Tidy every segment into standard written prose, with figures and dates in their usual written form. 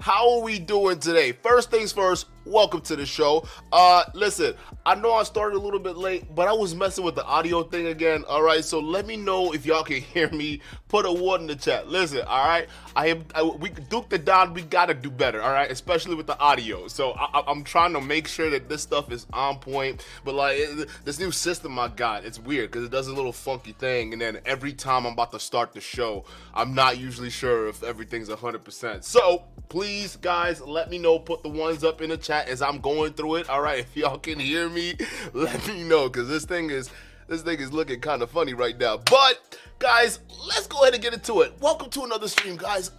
How are we doing today? First things first, welcome to the show. Listen, I know I started a little bit late, but I was messing with the audio thing again. All right, so let me know if y'all can hear me. Put a one in the chat. Listen, all right, we Duke the Don. We gotta do better. All right, especially with the audio. So I'm trying to make sure that this stuff is on point. But like this new system I got, it's weird because it does a little funky thing, and then every time I'm about to start the show, I'm not usually sure if everything's 100%. So please, guys, let me know. Put the ones up in the chat as I'm going through it. All right, if y'all can hear me, let me know because this thing is looking kind of funny right now. But guys, let's go ahead and get into it. Welcome to another stream, guys.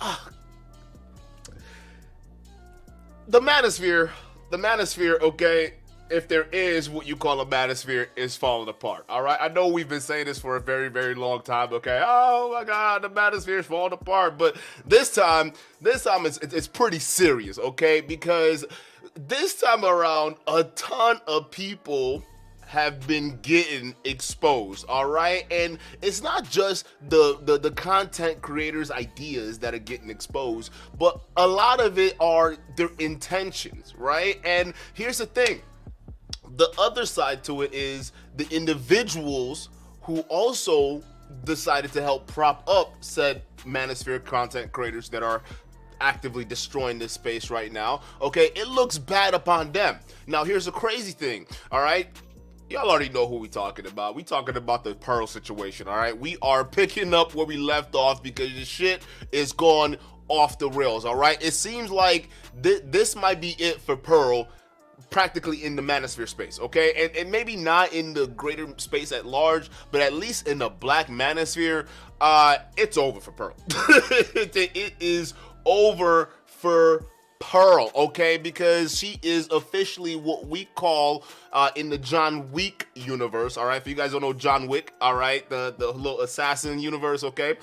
The Manosphere, okay, if there is what you call a Manosphere, is falling apart. All right, I know we've been saying this for a very, very long time. Okay, oh my God, the Manosphere is falling apart. But this time it's pretty serious. Okay, because this time around, a ton of people have been getting exposed, all right? And it's not just the content creators' ideas that are getting exposed, but a lot of it are their intentions, right? And here's the thing. The other side to it is the individuals who also decided to help prop up said Manosphere content creators that are actively destroying this space right now, okay? It looks bad upon them. Now, here's the crazy thing, all right? Y'all already know who we talking about. We talking about the Pearl situation, all right? We are picking up where we left off because the shit is gone off the rails, all right? It seems like this might be it for Pearl, practically in the Manosphere space, okay? And maybe not in the greater space at large, but at least in the Black Manosphere, it's over for Pearl. It is over for Pearl, okay, because she is officially what we call in the John Wick universe, all right? For you guys don't know John Wick, all right, the little assassin universe, okay,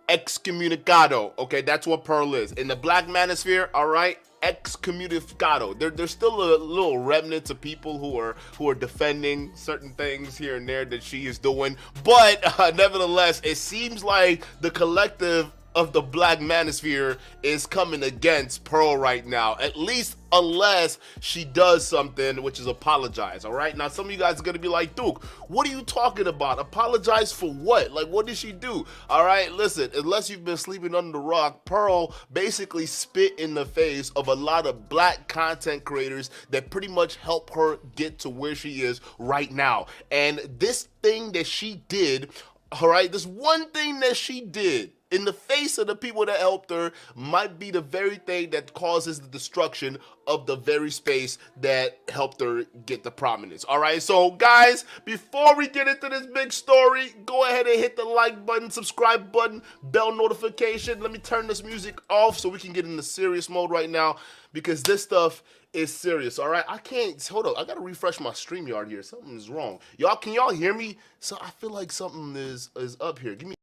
excommunicado, okay, that's what Pearl is. In the Black Manosphere, all right, excommunicado. There's still a little remnants of people who are defending certain things here and there that she is doing, but nevertheless, it seems like the collective of the Black Manosphere is coming against Pearl right now, at least unless she does something, which is apologize, all right? Now, some of you guys are going to be like, Duke, what are you talking about? Apologize for what? Like, what did she do? All right, listen, unless you've been sleeping under the rock, Pearl basically spit in the face of a lot of Black content creators that pretty much help her get to where she is right now. And this thing that she did, all right, this one thing that she did in the face of the people that helped her might be the very thing that causes the destruction of the very space that helped her get the prominence. All right, so guys, before we get into this big story, go ahead and hit the like button, subscribe button, bell notification. Let me turn this music off so we can get into serious mode right now because this stuff is serious. All right, I can't hold up. I gotta refresh my StreamYard here. Something is wrong. Y'all, can y'all hear me? So I feel like something is up here. Give me.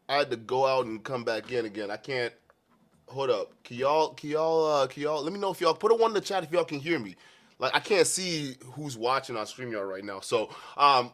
I had to go out and come back in again. I can't. Hold up. Can y'all let me know if y'all put a one in the chat if y'all can hear me. Like I can't see who's watching on StreamYard right now. So all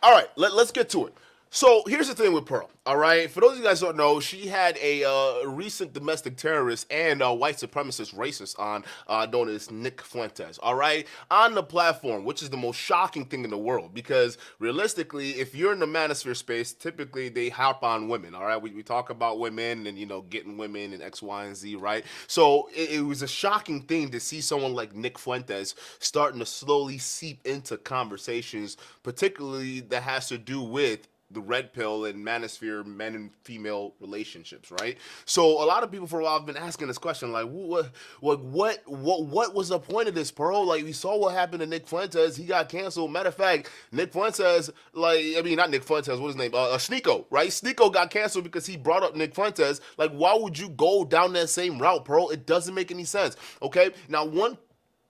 right, let's get to it. So here's the thing with Pearl, all right? For those of you guys who don't know, she had a recent domestic terrorist and white supremacist racist on, known as Nick Fuentes, all right? On the platform, which is the most shocking thing in the world because realistically, if you're in the Manosphere space, typically they harp on women, all right? We talk about women and, you know, getting women and X, Y, and Z, right? So it was a shocking thing to see someone like Nick Fuentes starting to slowly seep into conversations, particularly that has to do with the red pill and Manosphere men and female relationships, right? So a lot of people for a while have been asking this question, like, what was the point of this, Pearl? Like, we saw what happened to Nick Fuentes. He got canceled. Matter of fact, Nick Fuentes, like, I mean, not Nick Fuentes, what's his name? Sneeko, right? Sneeko got canceled because he brought up Nick Fuentes. Like, why would you go down that same route, Pearl? It doesn't make any sense, okay? Now, one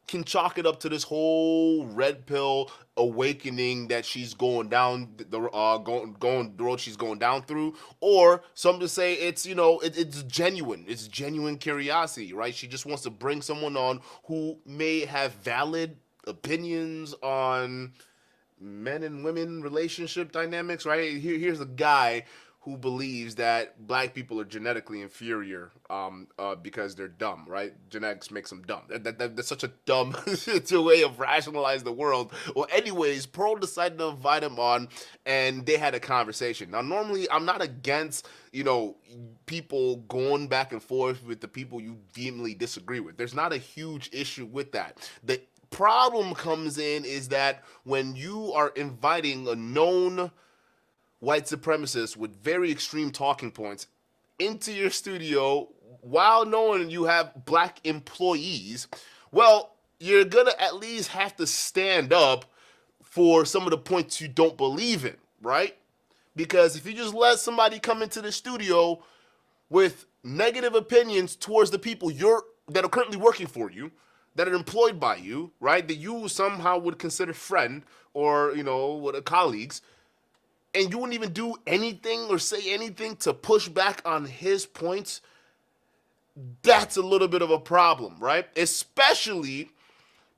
can chalk it up to this whole red pill awakening that she's going down going the road she's going down through, or some to say it's, you know, it's genuine curiosity, right? She just wants to bring someone on who may have valid opinions on men and women relationship dynamics, right? Here's a guy who believes that black people are genetically inferior because they're dumb, right? Genetics makes them dumb. That's such a dumb way of rationalizing the world. Well, anyways, Pearl decided to invite him on, and they had a conversation. Now, normally, I'm not against, people going back and forth with the people you vehemently disagree with. There's not a huge issue with that. The problem comes in is that when you are inviting a known white supremacists with very extreme talking points into your studio while knowing you have black employees, well, you're gonna at least have to stand up for some of the points you don't believe in, right? Because if you just let somebody come into the studio with negative opinions towards the people that are currently working for you, that are employed by you, right, that you somehow would consider friend or, colleagues, and you wouldn't even do anything or say anything to push back on his points, that's a little bit of a problem, right? Especially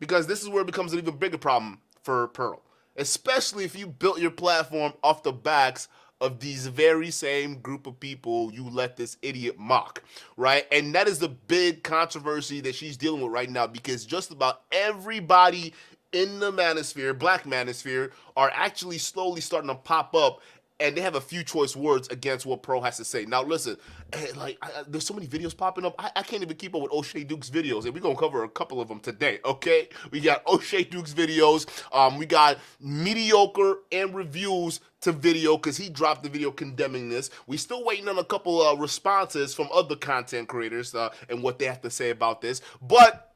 because this is where it becomes an even bigger problem for Pearl. Especially if you built your platform off the backs of these very same group of people you let this idiot mock, right? And that is the big controversy that she's dealing with right now, because just about everybody in the manosphere, black manosphere, are actually slowly starting to pop up, and they have a few choice words against what Pearl has to say. Now, listen, there's so many videos popping up. I can't even keep up with O'Shay Duke's videos, and we're going to cover a couple of them today, okay? We got O'Shay Duke's videos. We got mediocre and reviews to video, because he dropped the video condemning this. We still waiting on a couple responses from other content creators and what they have to say about this. But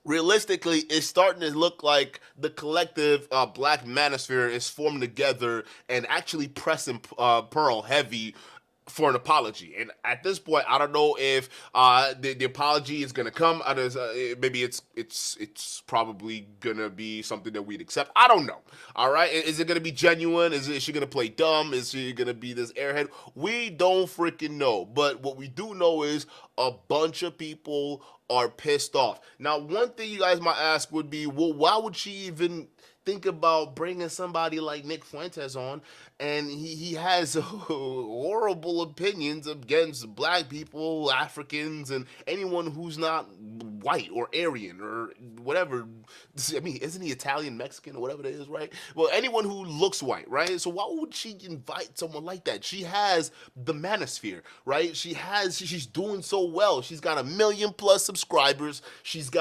realistically, it's starting to look like the collective black manosphere is forming together and actually pressing Pearl heavy for an apology. And at this point, I don't know if the apology is gonna come out as maybe it's probably gonna be something that we'd accept. I don't know. All right, is it gonna be genuine? Is she gonna play dumb? Is she gonna be this airhead? We don't freaking know. But what we do know is a bunch of people are pissed off. Now, one thing you guys might ask would be, well, why would she even think about bringing somebody like Nick Fuentes on, and he has horrible opinions against black people, Africans, and anyone who's not white or Aryan or whatever. I mean, isn't he Italian, Mexican, or whatever it is, right? Well, anyone who looks white, right? So why would she invite someone like that? She has the manosphere, right? She's doing so well. She's got 1 million+ subscribers. She's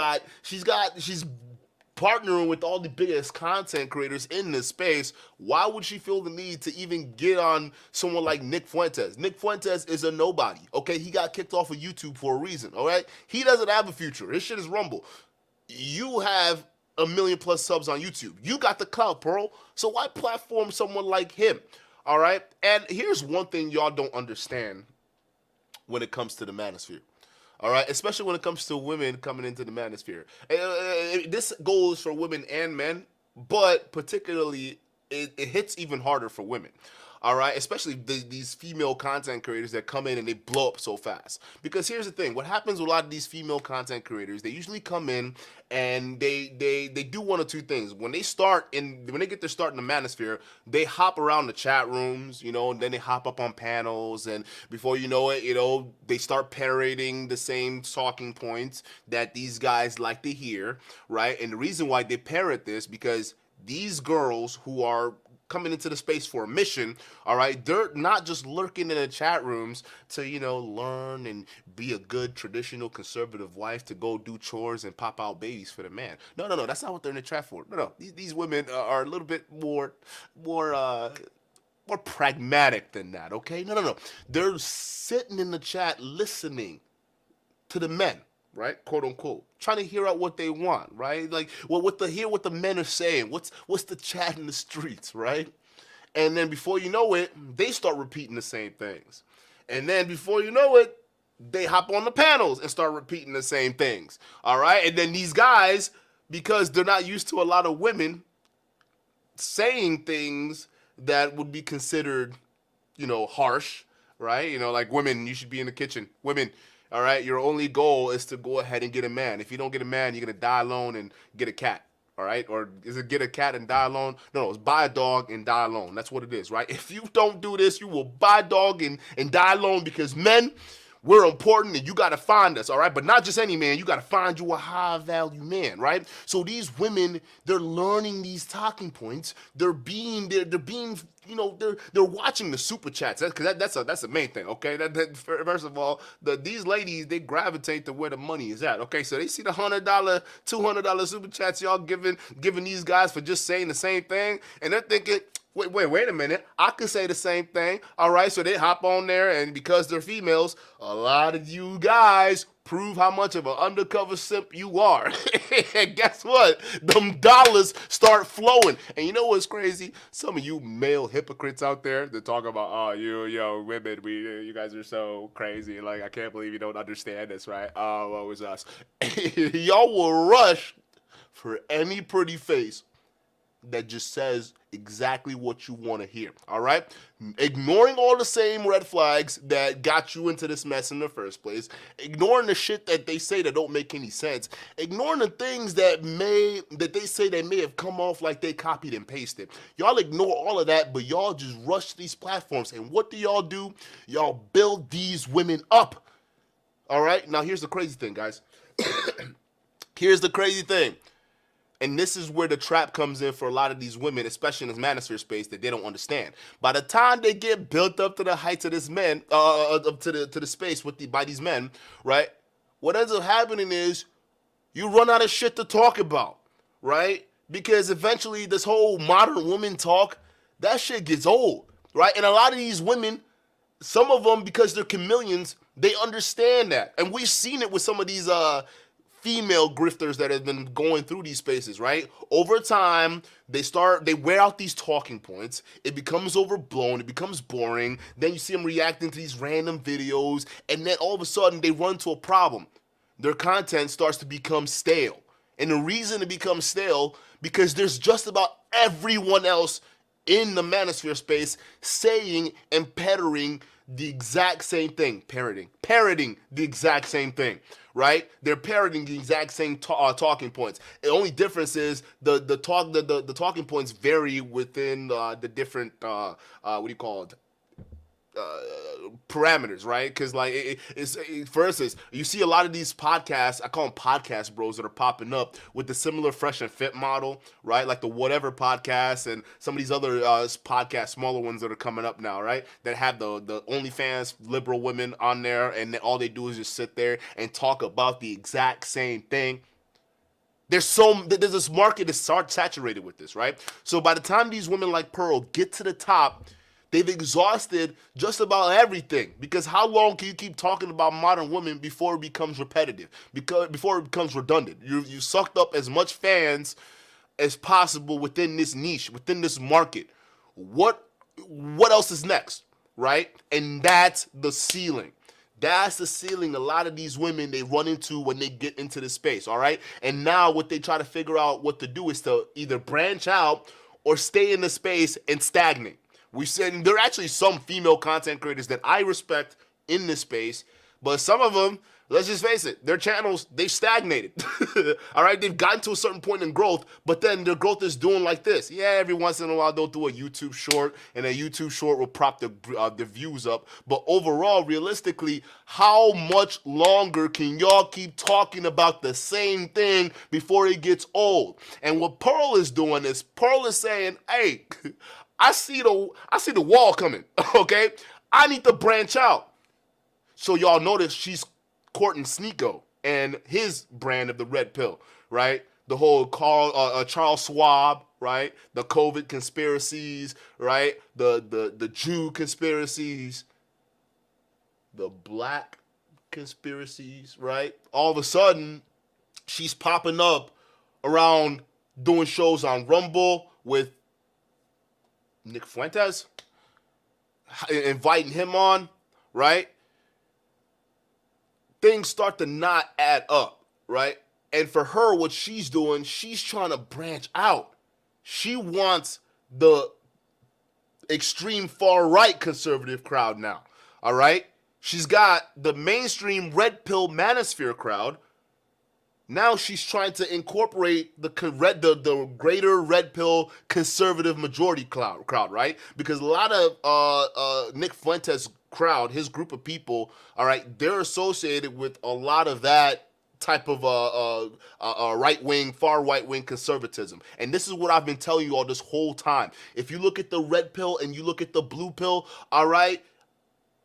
partnering with all the biggest content creators in this space. Why would she feel the need to even get on someone like Nick Fuentes? Nick Fuentes is a nobody, okay? He got kicked off of YouTube for a reason, all right? He doesn't have a future. His shit is Rumble. You have 1 million+ subs on YouTube. You got the clout, Pearl. So why platform someone like him, all right? And here's one thing y'all don't understand when it comes to the manosphere. All right, especially when it comes to women coming into the manosphere. This goes for women and men, but particularly it hits even harder for women. All right, especially these female content creators that come in and they blow up so fast. Because here's the thing: what happens with a lot of these female content creators, they usually come in and they do one of two things. When they get their start in the manosphere, they hop around the chat rooms, and then they hop up on panels, and before you know it, they start parroting the same talking points that these guys like to hear, right? And the reason why they parrot this, because these girls who are coming into the space for a mission, all right, they're not just lurking in the chat rooms to, learn and be a good traditional conservative wife to go do chores and pop out babies for the man. No, that's not what they're in the chat for. No, these women are a little bit more pragmatic than that, okay? No. They're sitting in the chat listening to the men, right? Quote unquote. Trying to hear out what they want, right? Like, hear what the men are saying. What's the chat in the streets, right? And then before you know it, they start repeating the same things. And then before you know it, they hop on the panels and start repeating the same things. All right? And then these guys, because they're not used to a lot of women saying things that would be considered, harsh, right? Like, women, you should be in the kitchen. Women, all right, your only goal is to go ahead and get a man. If you don't get a man, you're going to die alone and get a cat, All right, or is it get a cat and die alone? No, it's buy a dog and die alone. That's what it is, right? If you don't do this, you will buy a dog and die alone, because men, we're important and you got to find us, all right? But not just any man. You got to find you a high-value man, right? So these women, they're learning these talking points. They're being, you know, they're watching the super chats. That's the main thing, okay? First of all, these ladies, they gravitate to where the money is at, okay? So they see the $100, $200 super chats y'all giving these guys for just saying the same thing, and they're thinking, wait a minute, I could say the same thing, all right? So they hop on there, and because they're females, a lot of you guys prove how much of an undercover simp you are. And guess what? Them dollars start flowing. And you know what's crazy? Some of you male hypocrites out there that talk about, oh, women, you guys are so crazy. Like, I can't believe you don't understand this, right? Oh, what was us? Y'all will rush for any pretty face that just says exactly what you want to hear, all right? Ignoring all the same red flags that got you into this mess in the first place, ignoring the shit that they say that don't make any sense, ignoring the things that they say that may have come off like they copied and pasted. Y'all ignore all of that, but y'all just rush these platforms, and what do? Y'all build these women up, all right? Now, here's the crazy thing, guys. Here's the crazy thing. And this is where the trap comes in for a lot of these women, especially in this manosphere space, that they don't understand. By the time they get built up to the heights of this men, up to the space by these men, right? What ends up happening is you run out of shit to talk about, right? Because eventually this whole modern woman talk, that shit gets old, right? And a lot of these women, some of them, because they're chameleons, they understand that. And we've seen it with some of these female grifters that have been going through these spaces, right? Over time, they wear out these talking points. It becomes overblown. It becomes boring. Then you see them reacting to these random videos, and then all of a sudden they run into a problem. Their content starts to become stale. And the reason it becomes stale, because there's just about everyone else in the manosphere space saying and parroting the exact same thing. Parroting the exact same thing, right? They're parroting the exact same talking points. The only difference is the talking points vary within the different parameters, right? Because like for instance, you see a lot of these podcasts, I call them podcast bros, that are popping up with the similar fresh and fit model, right? Like the whatever podcast and some of these other podcasts, smaller ones that are coming up now, right? That have the OnlyFans liberal women on there, and all they do is just sit there and talk about the exact same thing. There's this market that's saturated with this, right? So by the time these women like Pearl get to the top, they've exhausted just about everything, because how long can you keep talking about modern women before it becomes repetitive, before it becomes redundant? You sucked up as much fans as possible within this niche, within this market. What else is next, right? And that's the ceiling. That's the ceiling a lot of these women, they run into when they get into the space, all right? And now what they try to figure out what to do is to either branch out or stay in the space and stagnate. We said there are actually some female content creators that I respect in this space, but some of them, let's just face it, their channels, they've stagnated. All right, they've gotten to a certain point in growth, but then their growth is doing like this. Yeah, every once in a while they'll do a YouTube short, and a YouTube short will prop the views up. But overall, realistically, how much longer can y'all keep talking about the same thing before it gets old? And what Pearl is doing is, Pearl is saying, hey, I see the wall coming, okay? I need to branch out. So y'all notice she's courting Sneeko and his brand of the red pill, right? The whole Charles Schwab, right? The COVID conspiracies, right? The Jew conspiracies, the black conspiracies, right? All of a sudden, she's popping up around doing shows on Rumble with Nick Fuentes, inviting him on, right? Things start to not add up, right? And for her, what she's doing, she's trying to branch out. She wants the extreme far-right conservative crowd now, all right? She's got the mainstream red pill manosphere crowd, Now she's trying to incorporate the greater red pill conservative majority crowd, right? Because a lot of Nick Fuentes crowd, his group of people, all right, they're associated with a lot of that type of right-wing, far right-wing conservatism. And this is what I've been telling you all this whole time. If you look at the red pill and you look at the blue pill, all right,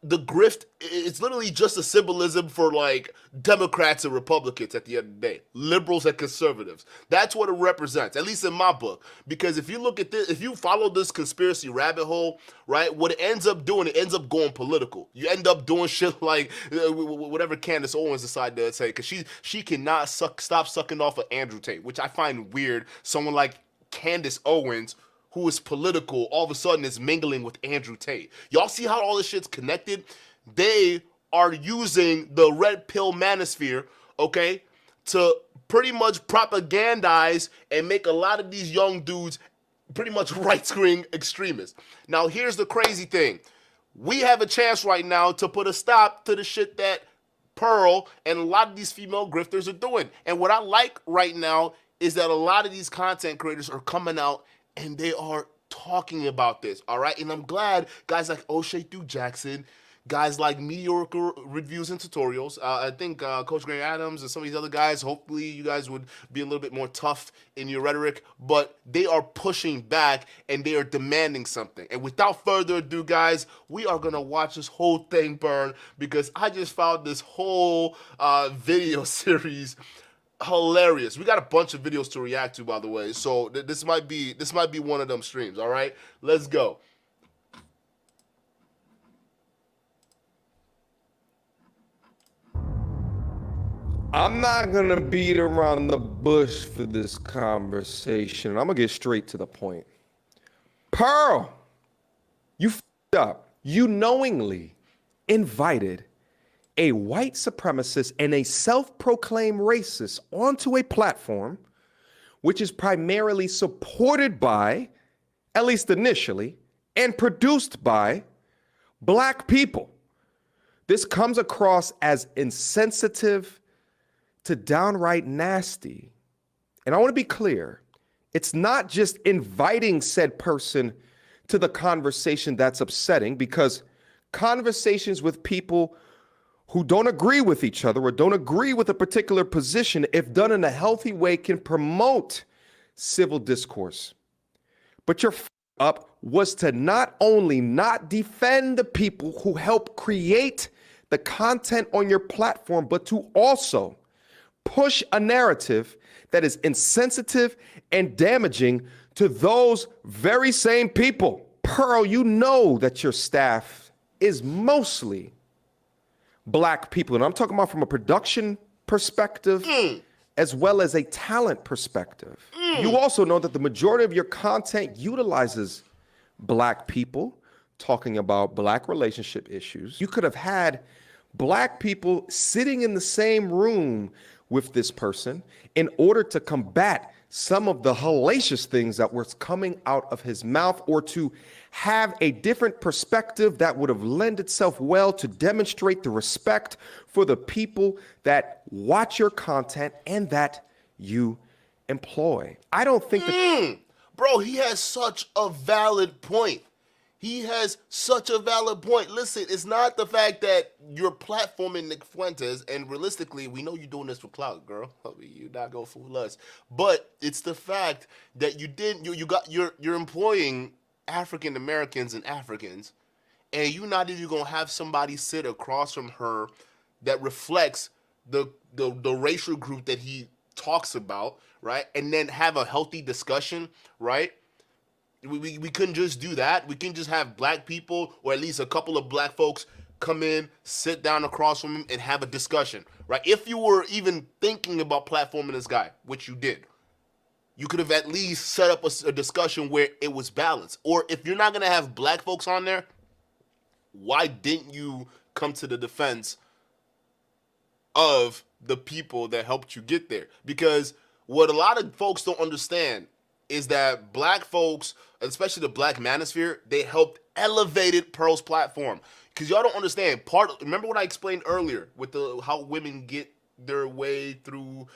the grift, it's literally just a symbolism for like Democrats and Republicans at the end of the day, liberals and conservatives. That's what it represents, at least in my book. Because if you look at this, if you follow this conspiracy rabbit hole, right, what it ends up doing, it ends up going political. You end up doing shit like whatever Candace Owens decided to say, because she cannot stop sucking off of Andrew Tate, which I find weird. Someone like Candace Owens, who is political, all of a sudden is mingling with Andrew Tate. Y'all see how all this shit's connected? They are using the red pill manosphere, okay, to pretty much propagandize and make a lot of these young dudes pretty much right-wing extremists. Now, here's the crazy thing. We have a chance right now to put a stop to the shit that Pearl and a lot of these female grifters are doing. And what I like right now is that a lot of these content creators are coming out and they are talking about this, all right? And I'm glad guys like OshayDukeJackson, guys like Mediocre Reviews and Tutorials, I think Coach Gray Adams and some of these other guys, hopefully you guys would be a little bit more tough in your rhetoric, but they are pushing back and they are demanding something. And without further ado, guys, we are going to watch this whole thing burn because I just found this whole video series hilarious. We got a bunch of videos to react to, by the way, so this might be one of them streams. All right, let's go. I'm not gonna beat around the bush for this conversation. I'm gonna get straight to the point. Pearl, you f***ed up. You knowingly invited a white supremacist and a self-proclaimed racist onto a platform which is primarily supported by, at least initially, and produced by black people. This comes across as insensitive to downright nasty. And I want to be clear, it's not just inviting said person to the conversation that's upsetting, because conversations with people who don't agree with each other or don't agree with a particular position, if done in a healthy way, can promote civil discourse. But your up was to not only not defend the people who help create the content on your platform, but to also push a narrative that is insensitive and damaging to those very same people. Pearl, you know that your staff is mostly black people. And I'm talking about from a production perspective as well as a talent perspective. You also know that the majority of your content utilizes black people talking about black relationship issues. You could have had black people sitting in the same room with this person in order to combat some of the hellacious things that were coming out of his mouth, or to have a different perspective that would have lent itself well to demonstrate the respect for the people that watch your content and that you employ. I don't think that... Bro, he has such a valid point. He has such a valid point. Listen, it's not the fact that you're platforming Nick Fuentes, and realistically, we know you're doing this for clout, girl. I mean, you're not gonna fool us. But it's the fact that you're employing African Americans and Africans, and you're not even gonna have somebody sit across from her that reflects the racial group that he talks about, right? And then have a healthy discussion, right? We couldn't just do that. We can just have black people, or at least a couple of black folks, come in, sit down across from him, and have a discussion, right? If you were even thinking about platforming this guy, which you did, you could have at least set up a discussion where it was balanced. Or if you're not going to have black folks on there, why didn't you come to the defense of the people that helped you get there? Because what a lot of folks don't understand is that black folks, especially the black manosphere, they helped elevated Pearl's platform. Because y'all don't understand, remember what I explained earlier with how women get their way through,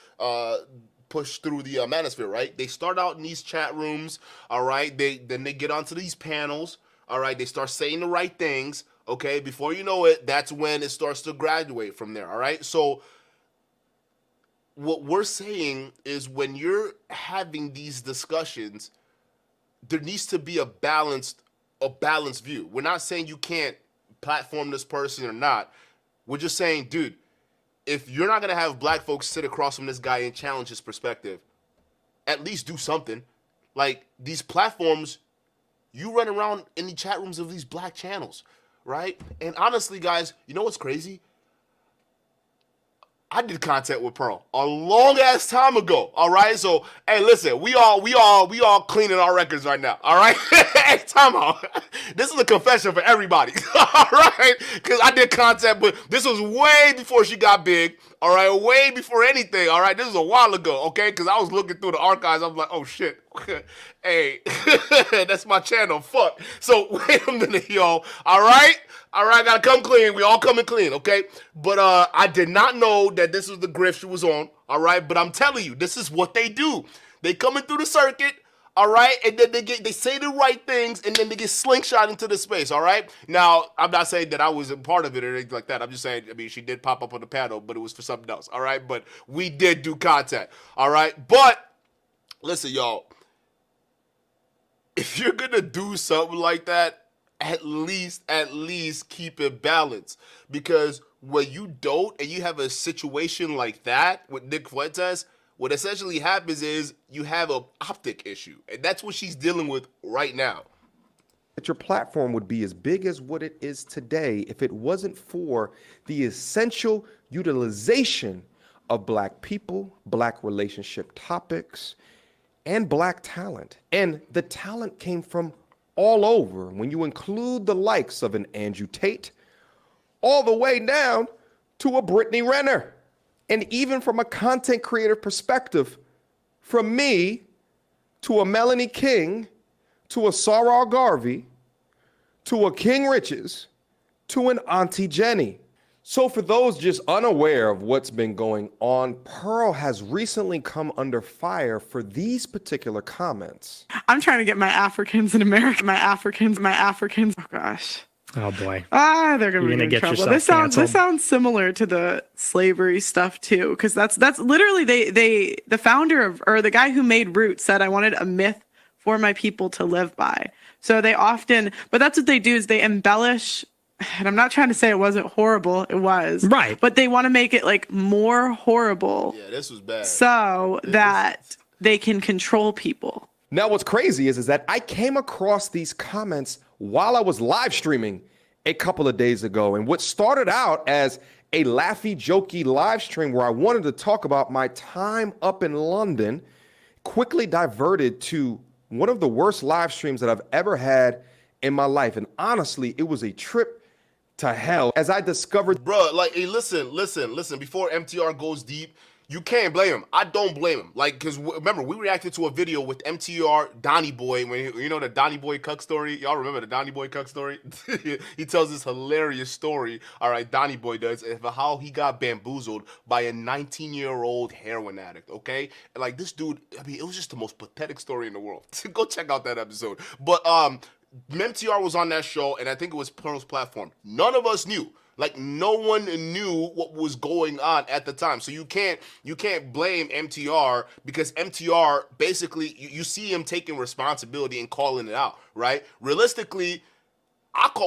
push through the Manosphere, right? They start out in these chat rooms, all right? Then they get onto these panels, all right? They start saying the right things, okay? Before you know it, that's when it starts to graduate from there, all right? So what we're saying is when you're having these discussions, there needs to be a balanced view. We're not saying you can't platform this person or not. We're just saying, dude, if you're not going to have black folks sit across from this guy and challenge his perspective, at least do something. Like, these platforms, you run around in the chat rooms of these black channels, right? And honestly, guys, you know what's crazy? I did content with Pearl a long ass time ago. All right, so hey, listen, we all cleaning our records right now. All right, hey, time out. This is a confession for everybody. All right, because I did content, but this was way before she got big. All right, way before anything. All right, this was a while ago. Okay, because I was looking through the archives. I was like, oh shit. Hey, that's my channel. Fuck. So wait a minute, y'all. All right, gotta come clean. We all coming clean, okay? But I did not know that this was the grift she was on. All right, but I'm telling you, this is what they do. They coming through the circuit. All right, and then they say the right things, and then they get slingshot into the space. All right. Now I'm not saying that I was a part of it or anything like that. I'm just saying, I mean, she did pop up on the panel, but it was for something else. All right, but we did do content. All right, but listen, y'all. If you're gonna do something like that, at least keep it balanced. Because when you don't, and you have a situation like that with Nick Fuentes, what essentially happens is you have an optic issue, and that's what she's dealing with right now. That your platform would be as big as what it is today if it wasn't for the essential utilization of black people, black relationship topics, and black talent. And the talent came from all over. When you include the likes of an Andrew Tate, all the way down to a Brittany Renner. And even from a content creator perspective, from me to a Melanie King, to a Sarah Garvey, to a King Riches, to an Auntie Jenny. So for those just unaware of what's been going on, Pearl has recently come under fire for these particular comments. I'm trying to get my Africans in America, my Africans. Oh gosh. Oh boy. They're gonna be in trouble. This sounds similar to the slavery stuff too, because that's literally the founder of, or the guy who made Root said, I wanted a myth for my people to live by. So they often, but that's what they do, is they embellish. And I'm not trying to say it wasn't horrible. It was. Right. But they want to make it like more horrible. Yeah, this was bad. So that they can control people. Now, what's crazy is that I came across these comments while I was live streaming a couple of days ago. And what started out as a laughy, jokey live stream where I wanted to talk about my time up in London quickly diverted to one of the worst live streams that I've ever had in my life. And honestly, it was a trip to hell as I discovered. Bruh, like, hey, listen, before MTR goes deep, you can't blame him. I don't blame him. Like, because remember, we reacted to a video with MTR, Donnie Boy, when you know the Donnie Boy cuck story? Y'all remember the Donnie Boy cuck story? He tells this hilarious story, all right, Donnie Boy does, of how he got bamboozled by a 19-year-old heroin addict, okay? And like, this dude, I mean, it was just the most pathetic story in the world. Go check out that episode. But, MTR was on that show, and I think it was Pearl's platform. None of us knew. Like, no one knew what was going on at the time. So you can't blame MTR, because MTR, basically, you see him taking responsibility and calling it out, right? Realistically,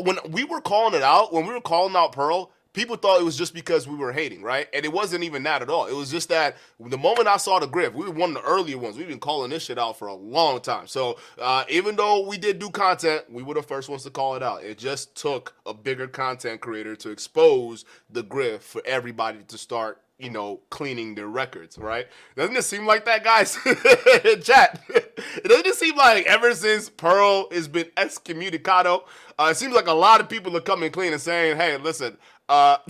when we were calling out Pearl, people thought it was just because we were hating, right? And it wasn't even that at all. It was just that the moment I saw the grift, we were one of the earlier ones. We've been calling this shit out for a long time. So even though we did do content, we were the first ones to call it out. It just took a bigger content creator to expose the grift for everybody to start, you know, cleaning their records, right? Doesn't it seem like that, guys? Chat. Doesn't it seem like ever since Pearl has been excommunicado, it seems like a lot of people are coming clean and saying, hey, listen, I'm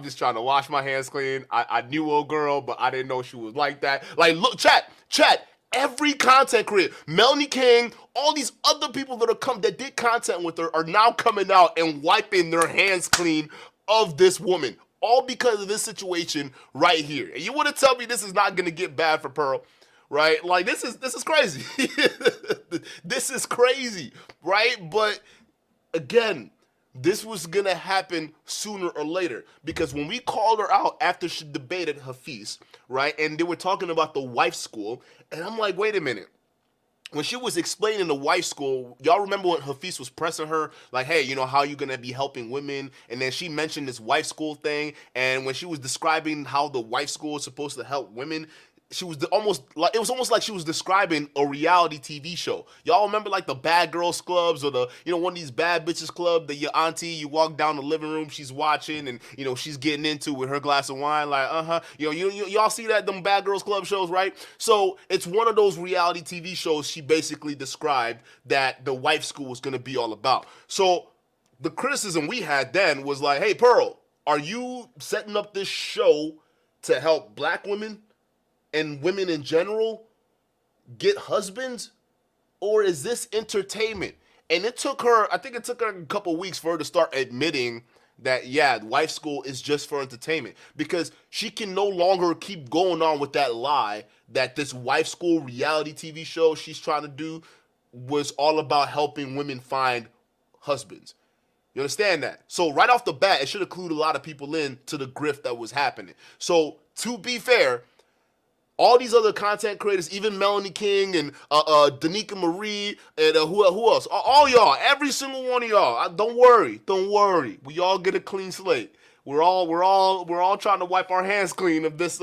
just trying to wash my hands clean. I knew old girl, but I didn't know she was like that. Like, look, chat, every content creator, Melanie King, all these other people that did content with her are now coming out and wiping their hands clean of this woman. All because of this situation right here. And you want to tell me this is not going to get bad for Pearl, right? Like, this is crazy. This is crazy, right? But again, this was going to happen sooner or later, because when we called her out after she debated Hafiz, right, and they were talking about the wife school, and I'm like, wait a minute. When she was explaining the wife school, y'all remember when Hafiz was pressing her, like, hey, you know, how you gonna be helping women? And then she mentioned this wife school thing, and when she was describing how the wife school is supposed to help women, she was almost like she was describing a reality TV show. Y'all remember like the bad girls clubs, or the, you know, one of these bad bitches club that your auntie, you walk down the living room, she's watching, and, you know, she's getting into with her glass of wine, like, you know, y'all see that, them bad girls club shows, right? So it's one of those reality TV shows she basically described that the wife school was gonna be all about. So the criticism we had then was like, hey, Pearl, are you setting up this show to help black women and women in general get husbands, or is this entertainment? And it took her, I think it took her a couple weeks for her to start admitting that, yeah, wife school is just for entertainment, because she can no longer keep going on with that lie that this wife school reality TV show she's trying to do was all about helping women find husbands. You understand that? So right off the bat, it should have clued a lot of people in to the grift that was happening. So to be fair, all these other content creators, even Melanie King and Danica Marie and who else? All y'all, every single one of y'all. Don't worry. We all get a clean slate. We're all trying to wipe our hands clean of this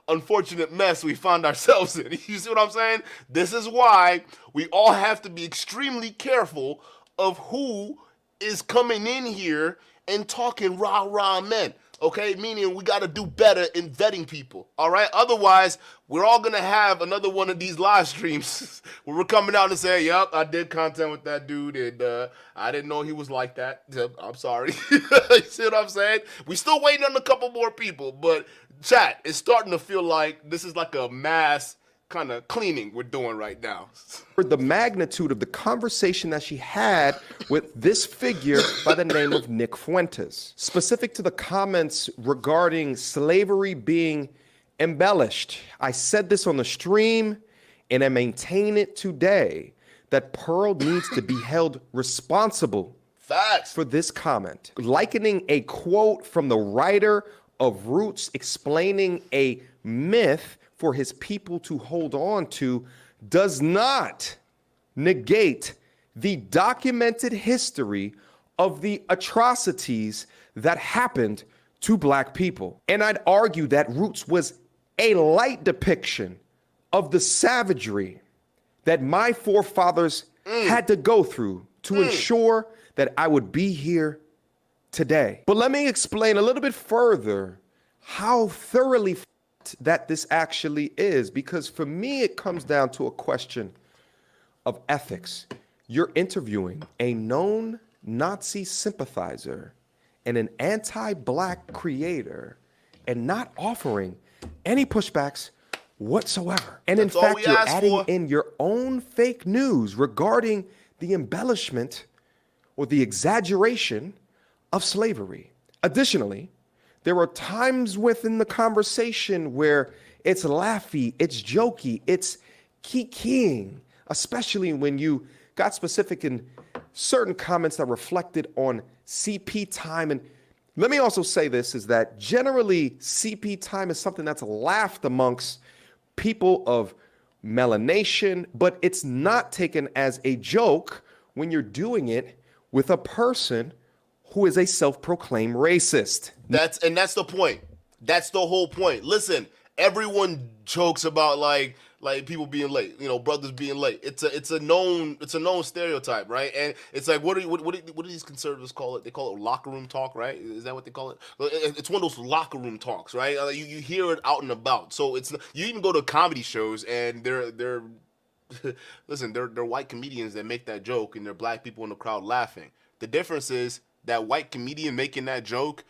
unfortunate mess we found ourselves in. You see what I'm saying? This is why we all have to be extremely careful of who is coming in here and talking rah men. Okay, meaning we got to do better in vetting people, all right? Otherwise, we're all going to have another one of these live streams where we're coming out and saying, yep, I did content with that dude, and I didn't know he was like that. I'm sorry. You see what I'm saying? We still waiting on a couple more people, but chat, it's starting to feel like this is like a mass kind of cleaning we're doing right now. The magnitude of the conversation that she had with this figure by the name of Nick Fuentes, specific to the comments regarding slavery being embellished. I said this on the stream, and I maintain it today, that Pearl needs to be held responsible Facts. For this comment, likening a quote from the writer of Roots explaining a myth for his people to hold on to does not negate the documented history of the atrocities that happened to black people. And I'd argue that Roots was a light depiction of the savagery that my forefathers had to go through to ensure that I would be here today. But let me explain a little bit further how thoroughly that this actually is, because for me it comes down to a question of ethics. You're interviewing a known Nazi sympathizer and an anti-black creator and not offering any pushbacks whatsoever. And in fact, you're adding in your own fake news regarding the embellishment or the exaggeration of slavery. Additionally, there are times within the conversation where it's laughy, it's jokey, it's kikiing, especially when you got specific in certain comments that reflected on CP time. And let me also say this, is that generally CP time is something that's laughed amongst people of melanation, but it's not taken as a joke when you're doing it with a person who is a self-proclaimed racist. That's the point. That's the whole point. Listen, everyone jokes about like people being late, you know, brothers being late. It's a known stereotype, right? And it's like, what do these conservatives call it? They call it locker room talk, right? Is that what they call it? It's one of those locker room talks, right? You hear it out and about. So you even go to comedy shows and they're listen, they're white comedians that make that joke and they're black people in the crowd laughing. The difference is that white comedian making that joke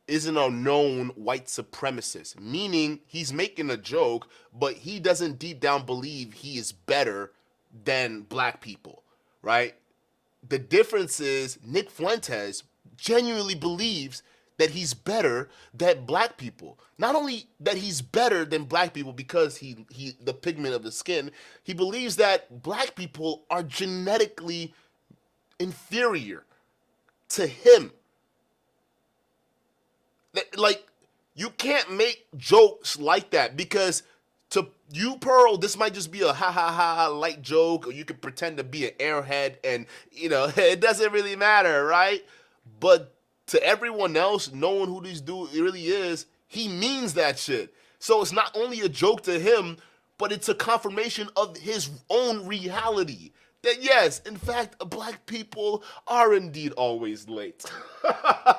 isn't a known white supremacist, meaning he's making a joke, but he doesn't deep down believe he is better than black people, right? The difference is Nick Fuentes genuinely believes that he's better than black people. Not only that he's better than black people because he the pigment of the skin, he believes that black people are genetically inferior to him. Like, you can't make jokes like that, because to you, Pearl, this might just be a ha ha ha light joke, or you could pretend to be an airhead, and it doesn't really matter, right? But to everyone else, knowing who this dude really is, he means that shit. So it's not only a joke to him, but it's a confirmation of his own reality. That yes, in fact, black people are indeed always late.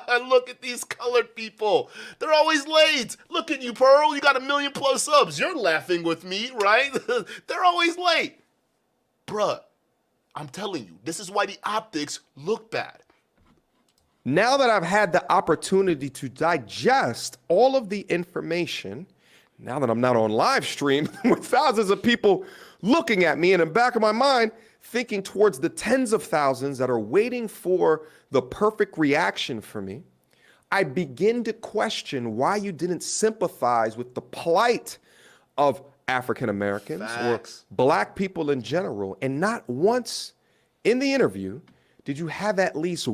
And look at these colored people. They're always late. Look at you, Pearl. You got 1 million+ subs. You're laughing with me, right? They're always late. Bruh, I'm telling you, this is why the optics look bad. Now that I've had the opportunity to digest all of the information, now that I'm not on live stream with thousands of people looking at me, and in the back of my mind, thinking towards the tens of thousands that are waiting for the perfect reaction for me, I begin to question why you didn't sympathize with the plight of African Americans or black people in general. And not once in the interview did you have at least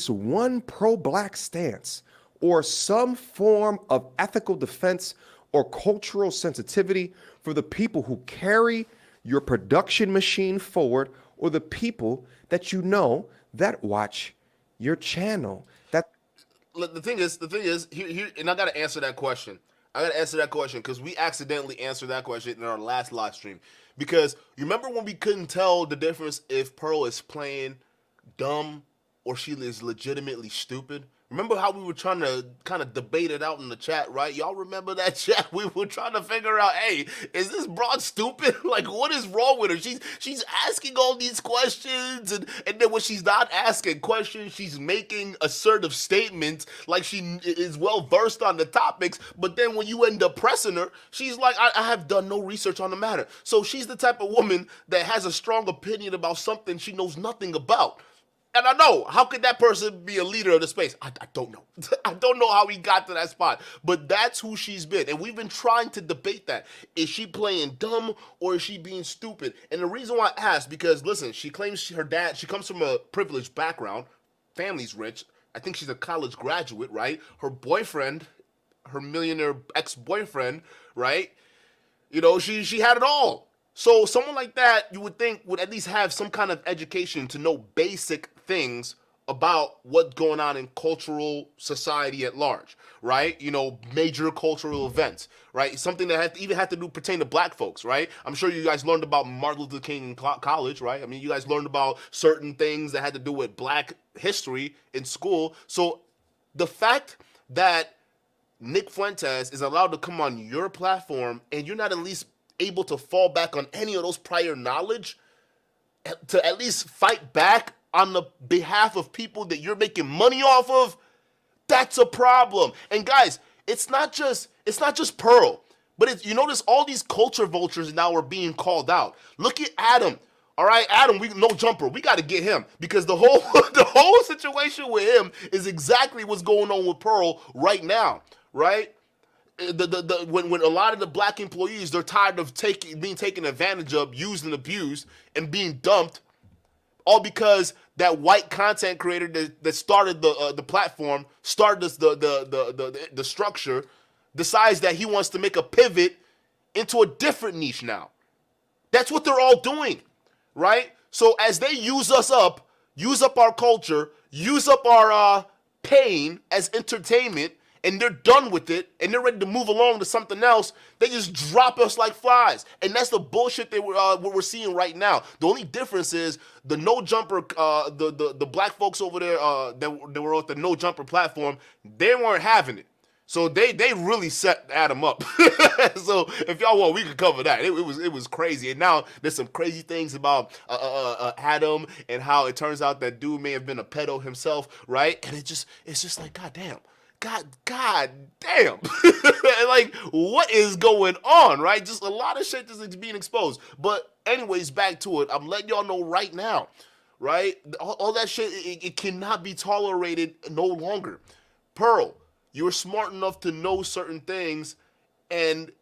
one pro-black stance or some form of ethical defense or cultural sensitivity for the people who carry your production machine forward, or the people that that watch your channel. The thing is, here, and I gotta answer that question. Because we accidentally answered that question in our last live stream. Because you remember when we couldn't tell the difference if Pearl is playing dumb or she is legitimately stupid? Remember how we were trying to kind of debate it out in the chat, right? Y'all remember that chat? We were trying to figure out, hey, is this broad stupid? Like, what is wrong with her? She's asking all these questions, and then when she's not asking questions, she's making assertive statements like she is well-versed on the topics, but then when you end up pressing her, she's like, I have done no research on the matter. So she's the type of woman that has a strong opinion about something she knows nothing about. And I know, how could that person be a leader of the space? I don't know. I don't know how he got to that spot. But that's who she's been. And we've been trying to debate that. Is she playing dumb or is she being stupid? And the reason why I asked, because, listen, she claims she comes from a privileged background. Family's rich. I think she's a college graduate, right? Her boyfriend, her millionaire ex-boyfriend, right? She had it all. So someone like that, you would think, would at least have some kind of education to know basic things about what's going on in cultural society at large, right? Major cultural events, right? Something that had to pertain to black folks, right? I'm sure you guys learned about Martin Luther King in college, right? I mean, you guys learned about certain things that had to do with black history in school. So the fact that Nick Fuentes is allowed to come on your platform and you're not at least able to fall back on any of those prior knowledge to at least fight back on the behalf of people that you're making money off of, that's a problem. And guys, it's not just Pearl, but you notice all these culture vultures now are being called out. Look at Adam. All right, Adam, no jumper. We got to get him, because the whole situation with him is exactly what's going on with Pearl right now, right? When a lot of the black employees, they're tired of being taken advantage of, used and abused, and being dumped, all because that white content creator that started the platform, started the structure, decides that he wants to make a pivot into a different niche now. That's what they're all doing, right? So as they use up our culture, use up our pain as entertainment, and they're done with it, and they're ready to move along to something else, they just drop us like flies. And that's the bullshit that we're seeing right now. The only difference is the no jumper, the black folks over there that were on the no jumper platform, they weren't having it. So they really set Adam up. So if y'all want, we could cover that. It was crazy. And now there's some crazy things about Adam, and how it turns out that dude may have been a pedo himself, right? And it's just like, God damn. Like, what is going on, right? Just a lot of shit is being exposed. But anyways, back to it. I'm letting y'all know right now, right? All that shit, it cannot be tolerated no longer. Pearl, you were smart enough to know certain things and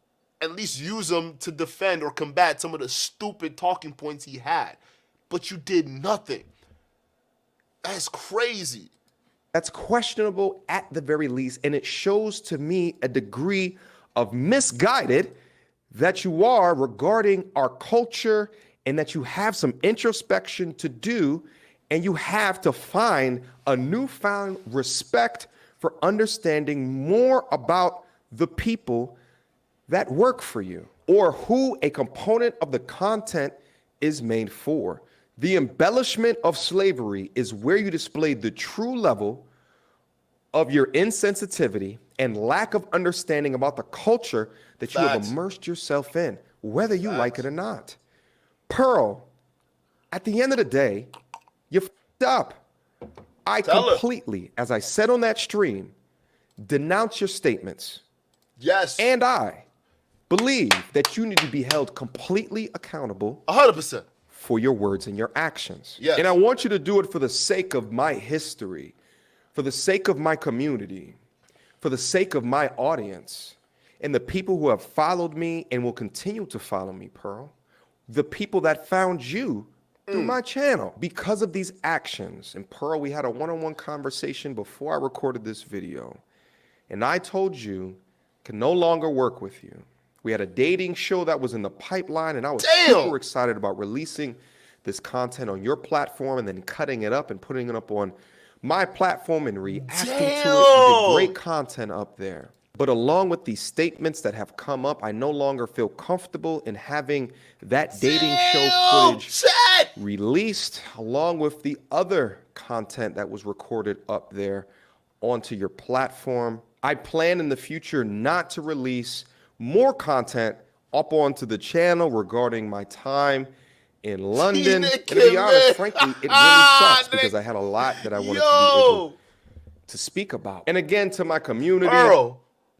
at least use them to defend or combat some of the stupid talking points he had. But you did nothing. That's crazy. That's questionable at the very least, and it shows to me a degree of misguided that you are regarding our culture, and that you have some introspection to do, and you have to find a newfound respect for understanding more about the people that work for you, or who a component of the content is made for. The embellishment of slavery is where you display the true level of your insensitivity and lack of understanding about the culture that you have immersed yourself in, whether you like it or not. Pearl, at the end of the day, you f***ed up. I completely, as I said on that stream, denounce your statements. Yes. And I believe that you need to be held completely accountable 100% for your words and your actions. Yes. And I want you to do it for the sake of my history, for the sake of my community, for the sake of my audience, and the people who have followed me and will continue to follow me, Pearl. The people that found you through my channel because of these actions. And Pearl, we had a one-on-one conversation before I recorded this video. And I told you I can no longer work with you. We had a dating show that was in the pipeline, and I was super excited about releasing this content on your platform and then cutting it up and putting it up on my platform and reacting to it. You did great content up there. But along with these statements that have come up, I no longer feel comfortable in having that dating show footage released, along with the other content that was recorded up there onto your platform. I plan in the future not to release more content up onto the channel regarding my time in London. And to be honest, frankly, it really sucks because I had a lot that I wanted to be able to speak about. And again, to my community.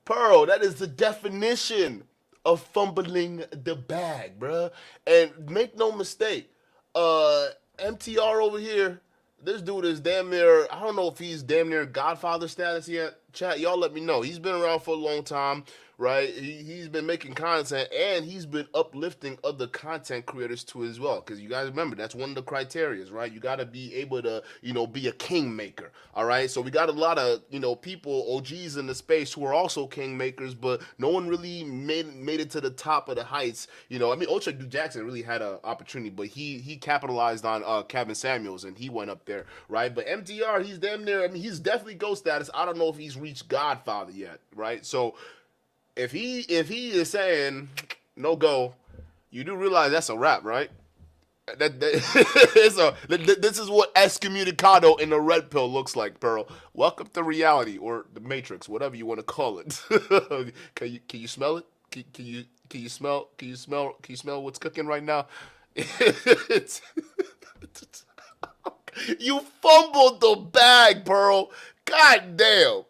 Pearl, that is the definition of fumbling the bag, bruh. And make no mistake, MTR over here, this dude is damn near, I don't know if he's damn near Godfather status yet. Chat, y'all let me know. He's been around for a long time, right? He's been making content, and he's been uplifting other content creators too as well. Because you guys remember, that's one of the criterias, right? You got to be able to, be a kingmaker, all right? So we got a lot of, people, OGs in the space who are also kingmakers, but no one really made it to the top of the heights. OshayDukeJackson really had an opportunity, but he capitalized on Kevin Samuels, and he went up there, right? But MTR, he's damn near, he's definitely GOAT status. I don't know if he's reached Godfather yet, right? So if he is saying no go, you do realize that's a wrap, right? This is what excommunicado in the red pill looks like, Pearl. Welcome to reality, or the Matrix, whatever you want to call it. Can you smell it? Can you smell what's cooking right now? You fumbled the bag, Pearl. God damn.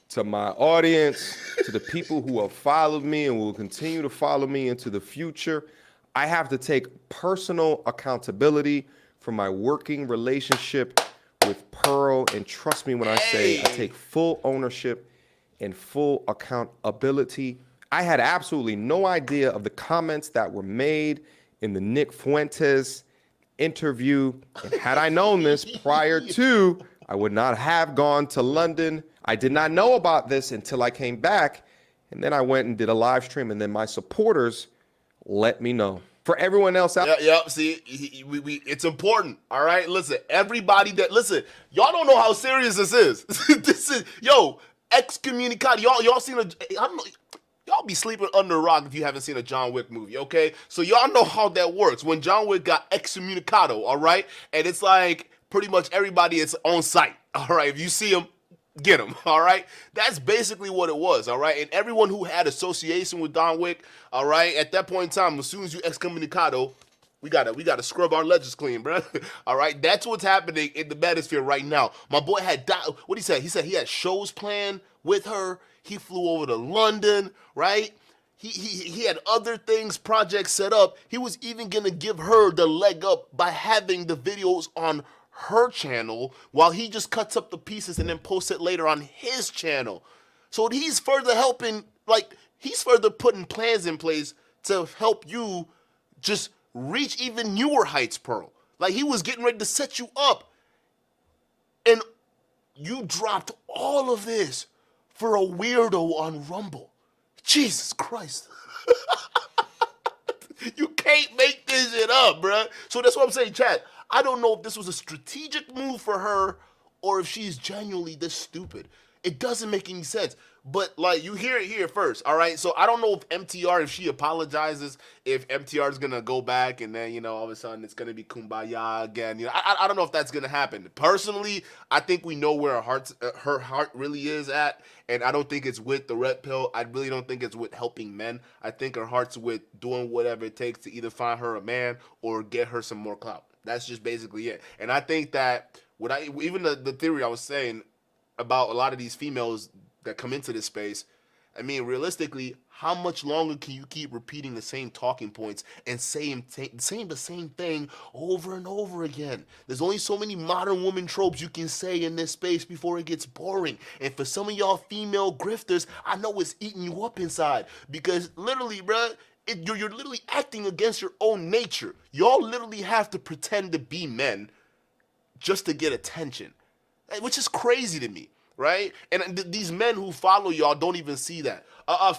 To my audience, to the people who have followed me and will continue to follow me into the future, I have to take personal accountability for my working relationship with Pearl. And trust me when I say I take full ownership and full accountability. I had absolutely no idea of the comments that were made in the Nick Fuentes interview. And had I known this prior to, I would not have gone to London. I did not know about this until I came back, and then I went and did a live stream, and then my supporters let me know. For everyone else out see, it's important, all right? Listen, everybody y'all don't know how serious this is. This is, excommunicado. Y'all seen y'all be sleeping under a rock if you haven't seen a John Wick movie, okay? So y'all know how that works. When John Wick got excommunicado, all right? And it's like pretty much everybody is on site, all right? If you see him, get him, all right? That's basically what it was, all right? And everyone who had association with John Wick, all right, at that point in time, as soon as you excommunicado, we gotta scrub our ledgers clean, bro. All right, that's what's happening in the Manosphere right now. My boy had what he said? He said he had shows planned with her. He flew over to London, right? He had other things, projects set up. He was even gonna give her the leg up by having the videos on her channel while he just cuts up the pieces and then posts it later on his channel. So he's further helping, like, he's further putting plans in place to help you just reach even newer heights, Pearl. Like, he was getting ready to set you up. And you dropped all of this for a weirdo on Rumble. Jesus Christ. You can't make this shit up, bruh. So that's what I'm saying, chat. I don't know if this was a strategic move for her or if she's genuinely this stupid. It doesn't make any sense. But, like, you hear it here first, all right? So I don't know if MTR, if she apologizes, if MTR is going to go back and then, you know, all of a sudden it's going to be kumbaya again. You know, I don't know if that's going to happen. Personally, I think we know where her heart really is at, and I don't think it's with the red pill. I really don't think it's with helping men. I think her heart's with doing whatever it takes to either find her a man or get her some more clout. That's just basically it. And I think that even the theory I was saying about a lot of these females that come into this space, I mean, realistically, how much longer can you keep repeating the same talking points and saying the same thing over and over again? There's only so many modern woman tropes you can say in this space before it gets boring. And for some of y'all female grifters, I know it's eating you up inside because literally, bruh, you're literally acting against your own nature. Y'all literally have to pretend to be men just to get attention, which is crazy to me. Right? And these men who follow y'all don't even see that.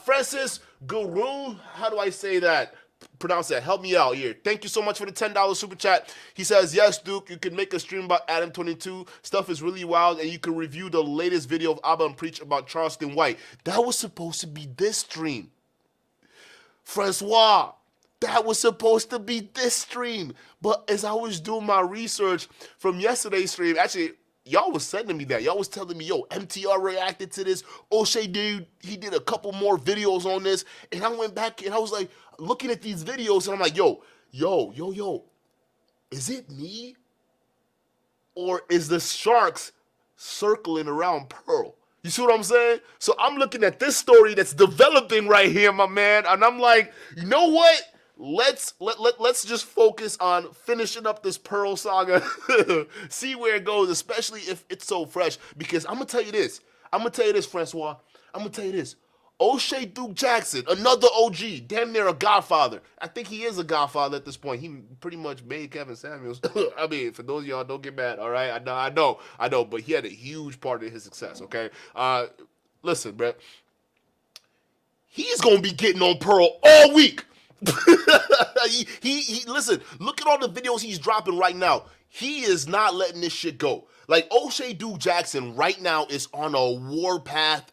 Francis Guru, how do I say that? Pronounce that. Help me out here. Thank you so much for the $10 super chat. He says, yes, Duke, you can make a stream about Adam 22. Stuff is really wild, and you can review the latest video of AbaNPreach about Charleston White. That was supposed to be this stream. Francois, that was supposed to be this stream. But as I was doing my research from yesterday's stream, actually, y'all was sending me that. Y'all was telling me, yo, MTR reacted to this. O'Shea dude, he did a couple more videos on this. And I went back and I was like looking at these videos and I'm like, yo, is it me? Or is the sharks circling around Pearl? You see what I'm saying? So I'm looking at this story that's developing right here, my man. And I'm like, you know what? Let's just focus on finishing up this Pearl saga, see where it goes, especially if it's so fresh. Because I'm gonna tell you this, Francois. I'm gonna tell you this. OshayDukeJackson, another OG, damn near a godfather. I think he is a godfather at this point. He pretty much made Kevin Samuels. I mean, for those of y'all, don't get mad, all right? I know, but he had a huge part of his success. Okay, listen, bro. He's gonna be getting on Pearl all week. he listen, look at all the videos he's dropping right now. He is not letting this shit go. Like, OshayDukeJackson right now is on a war path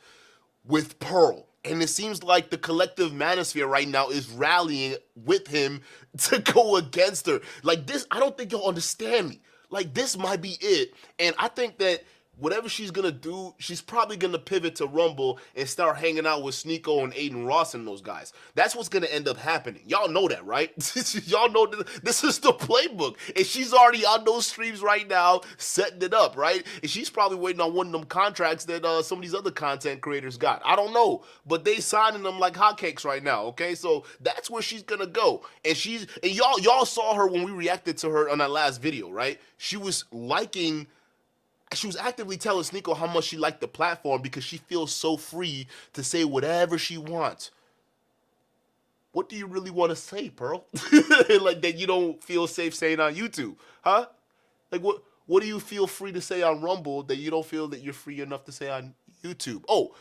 with Pearl. And it seems like the collective Manosphere right now is rallying with him to go against her. Like, this, I don't think y'all understand me. Like, this might be it. And I think that whatever she's going to do, she's probably going to pivot to Rumble and start hanging out with Sneeko and Aiden Ross and those guys. That's what's going to end up happening. Y'all know that, right? Y'all know this is the playbook. And she's already on those streams right now setting it up, right? And she's probably waiting on one of them contracts that some of these other content creators got. I don't know. But they signing them like hotcakes right now, okay? So that's where she's going to go. And y'all saw her when we reacted to her on that last video, right? She was actively telling Sneeko how much she liked the platform because she feels so free to say whatever she wants. What do you really want to say, Pearl? Like, that you don't feel safe saying on YouTube, huh? Like, what do you feel free to say on Rumble that you don't feel that you're free enough to say on YouTube? Oh,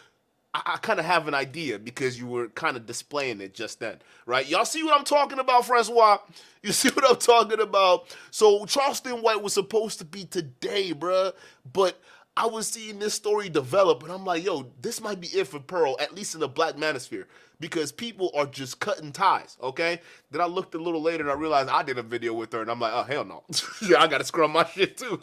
I kind of have an idea because you were kind of displaying it just then, right? Y'all see what I'm talking about, Francois? You see what I'm talking about? So Charleston White was supposed to be today, bruh, but I was seeing this story develop, and I'm like, yo, this might be it for Pearl, at least in the Black Manosphere, because people are just cutting ties, okay? Then I looked a little later, and I realized I did a video with her, and I'm like, oh, hell no. Yeah, I got to scrum my shit, too.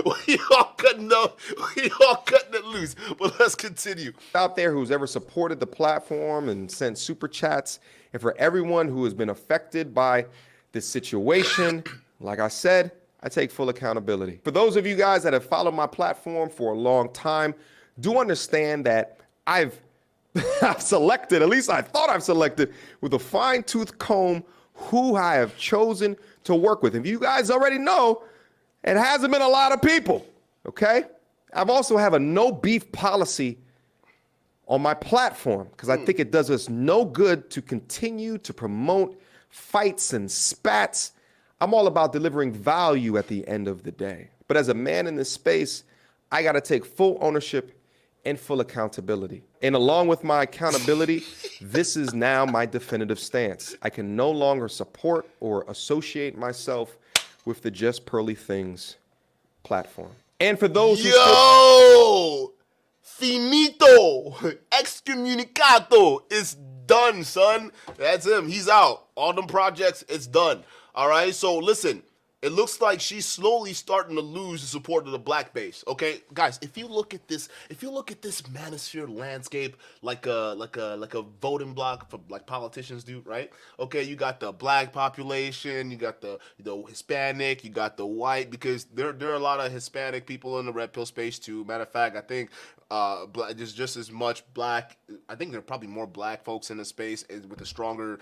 We all cutting it loose, but let's continue. Out there who's ever supported the platform and sent super chats, and for everyone who has been affected by this situation, like I said, I take full accountability. For those of you guys that have followed my platform for a long time, do understand that I've selected, at least I thought I've selected, with a fine-tooth comb who I have chosen to work with. If you guys already know, It hasn't been a lot of people, okay? I've also have a no beef policy on my platform because I think it does us no good to continue to promote fights and spats. I'm all about delivering value at the end of the day. But as a man in this space, I got to take full ownership and full accountability. And along with my accountability, this is now my definitive stance. I can no longer support or associate myself with the Just Pearly Things platform. And for those who finito, excommunicado, it's done, son. That's him. He's out. All them projects, it's done. All right. So listen, it looks like she's slowly starting to lose the support of the black base. Okay, guys, if you look at this Manosphere landscape like a voting block for like politicians do, right? Okay, you got the black population, you got the Hispanic, you got the white, because there are a lot of Hispanic people in the red pill space too. Matter of fact, I think there's just as much black. I think there are probably more black folks in the space with a stronger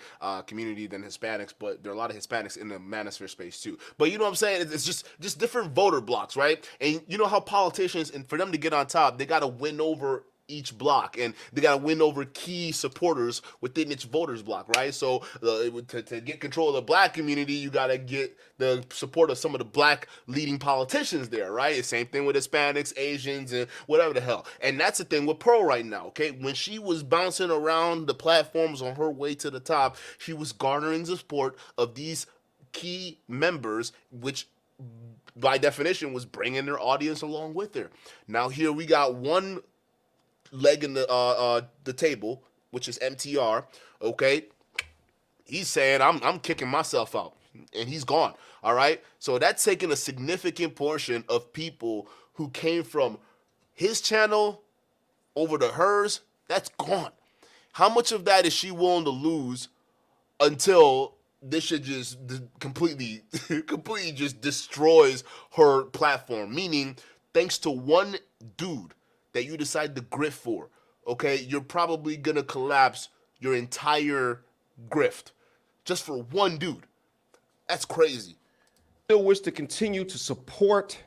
community than Hispanics, but there are a lot of Hispanics in the Manosphere space too. But you know what I'm saying? It's just different voter blocks, right? And you know how politicians, and for them to get on top, they got to win over each block, and they got to win over key supporters within each voters block, right? So to get control of the black community, you got to get the support of some of the black leading politicians there, right? The same thing with Hispanics, Asians, and whatever the hell. And that's the thing with Pearl right now, okay? When she was bouncing around the platforms on her way to the top, she was garnering the support of these key members, which by definition was bringing their audience along with her. Now here we got one leg in the table, which is MTR. Okay, he's saying I'm kicking myself out, and he's gone. All right, so that's taking a significant portion of people who came from his channel over to hers. That's gone. How much of that is she willing to lose until this shit just completely just destroys her platform? Meaning, thanks to one dude that you decide to grift for, okay, you're probably gonna collapse your entire grift just for one dude. That's crazy. Still wish to continue to support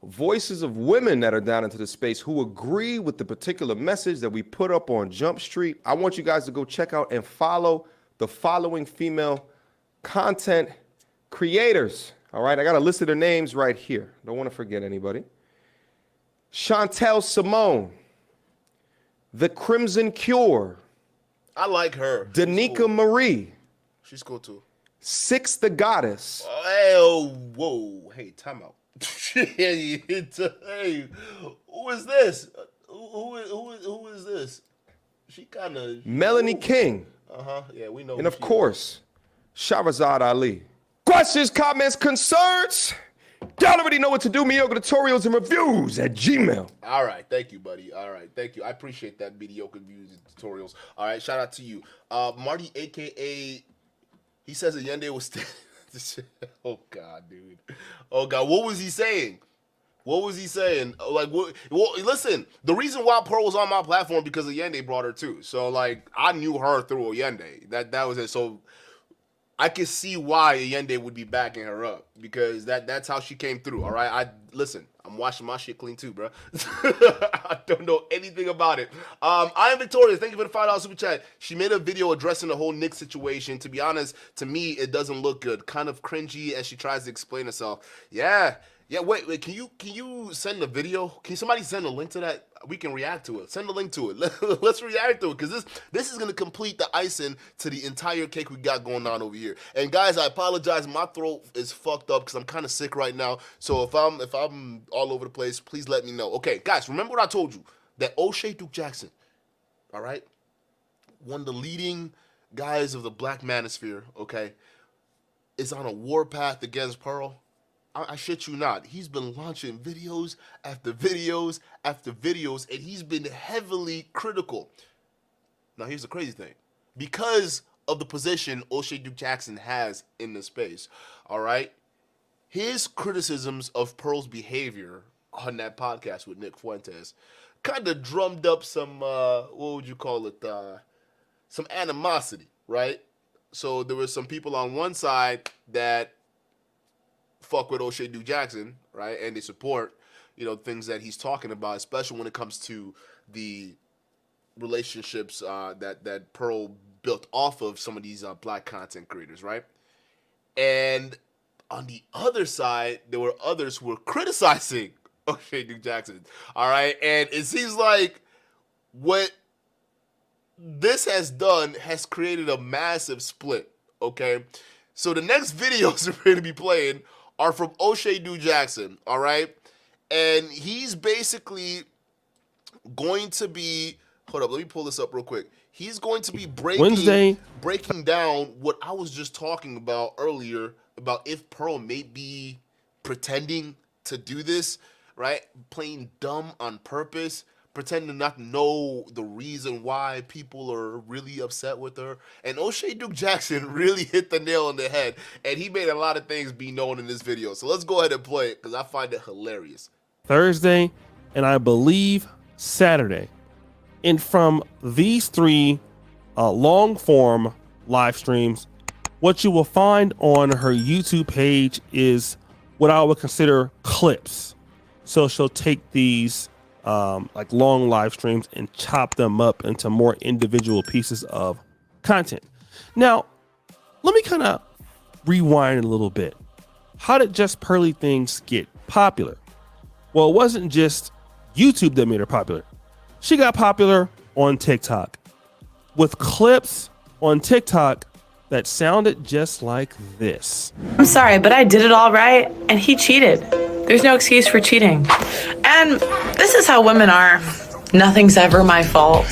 voices of women that are down into the space who agree with the particular message that we put up on Jump Street. I want you guys to go check out and follow the following female content creators. All right, I got a list of their names right here. Don't want to forget anybody. Chantel Simone, The Crimson Cure. I like her. Danica cool. Marie. She's cool too. Six the Goddess. Oh, whoa. Hey, time out. Hey, who is this? Who is this? She kind of... Melanie King. Uh-huh. Yeah, we know. And of course, Shahrazad Ali. Questions, comments, concerns? Y'all already know what to do. Mediocre tutorials and reviews at Gmail. All right. Thank you, buddy. All right. Thank you. I appreciate that mediocre views and tutorials. All right. Shout out to you. Marty, a.k.a. He says Allende was... Oh, God, dude. Oh, God. What was he saying? What was he saying? Like, what? Well, listen, the reason why Pearl was on my platform because Allende brought her too. So, like, I knew her through Allende. That was it. So, I could see why Allende would be backing her up because that's how she came through. All right, listen. I'm washing my shit clean too, bro. I don't know anything about it. I am Victorious. Thank you for the $5 super chat. She made a video addressing the whole Nick situation. To be honest, to me, it doesn't look good. Kind of cringy as she tries to explain herself. Yeah. Wait. Can you send the video? Can somebody send a link to that? We can react to it. Send a link to it. Let's react to it because this is gonna complete the icing to the entire cake we got going on over here. And guys, I apologize. My throat is fucked up because I'm kind of sick right now. So if I'm all over the place, please let me know. Okay, guys, remember what I told you that OshayDukeJackson, all right, one of the leading guys of the Black Manosphere, okay, is on a warpath against Pearl. I shit you not. He's been launching videos after videos after videos, and he's been heavily critical. Now, here's the crazy thing. Because of the position OshayDukeJackson has in the space, all right, his criticisms of Pearl's behavior on that podcast with Nick Fuentes kind of drummed up some, what would you call it, some animosity, right? So there were some people on one side that fuck with OshayDukeJackson, right? And they support, things that he's talking about, especially when it comes to the relationships that Pearl built off of some of these black content creators, right? And on the other side, there were others who were criticizing OshayDukeJackson, all right? And it seems like what this has done has created a massive split, okay? So the next videos we're going to be playing are from OshayDukeJackson, all right? And he's basically going to be, hold up, let me pull this up real quick. He's going to be breaking down what I was just talking about earlier about if Pearl may be pretending to do this, right? Playing dumb on purpose, pretending not to know the reason why people are really upset with her. And OshayDukeJackson really hit the nail on the head, and he made a lot of things be known in this video. So let's go ahead and play it because I find it hilarious. Thursday, and I believe Saturday. And from these three long form live streams, what you will find on her YouTube page is what I would consider clips. So she'll take these like long live streams and chop them up into more individual pieces of content. Now, let me kind of rewind a little bit. How did Just Pearly Things get popular? Well, it wasn't just YouTube that made her popular. She got popular on TikTok with clips on TikTok that sounded just like this. I'm sorry, but I did it all right, and he cheated. There's no excuse for cheating. And this is how women are. Nothing's ever my fault.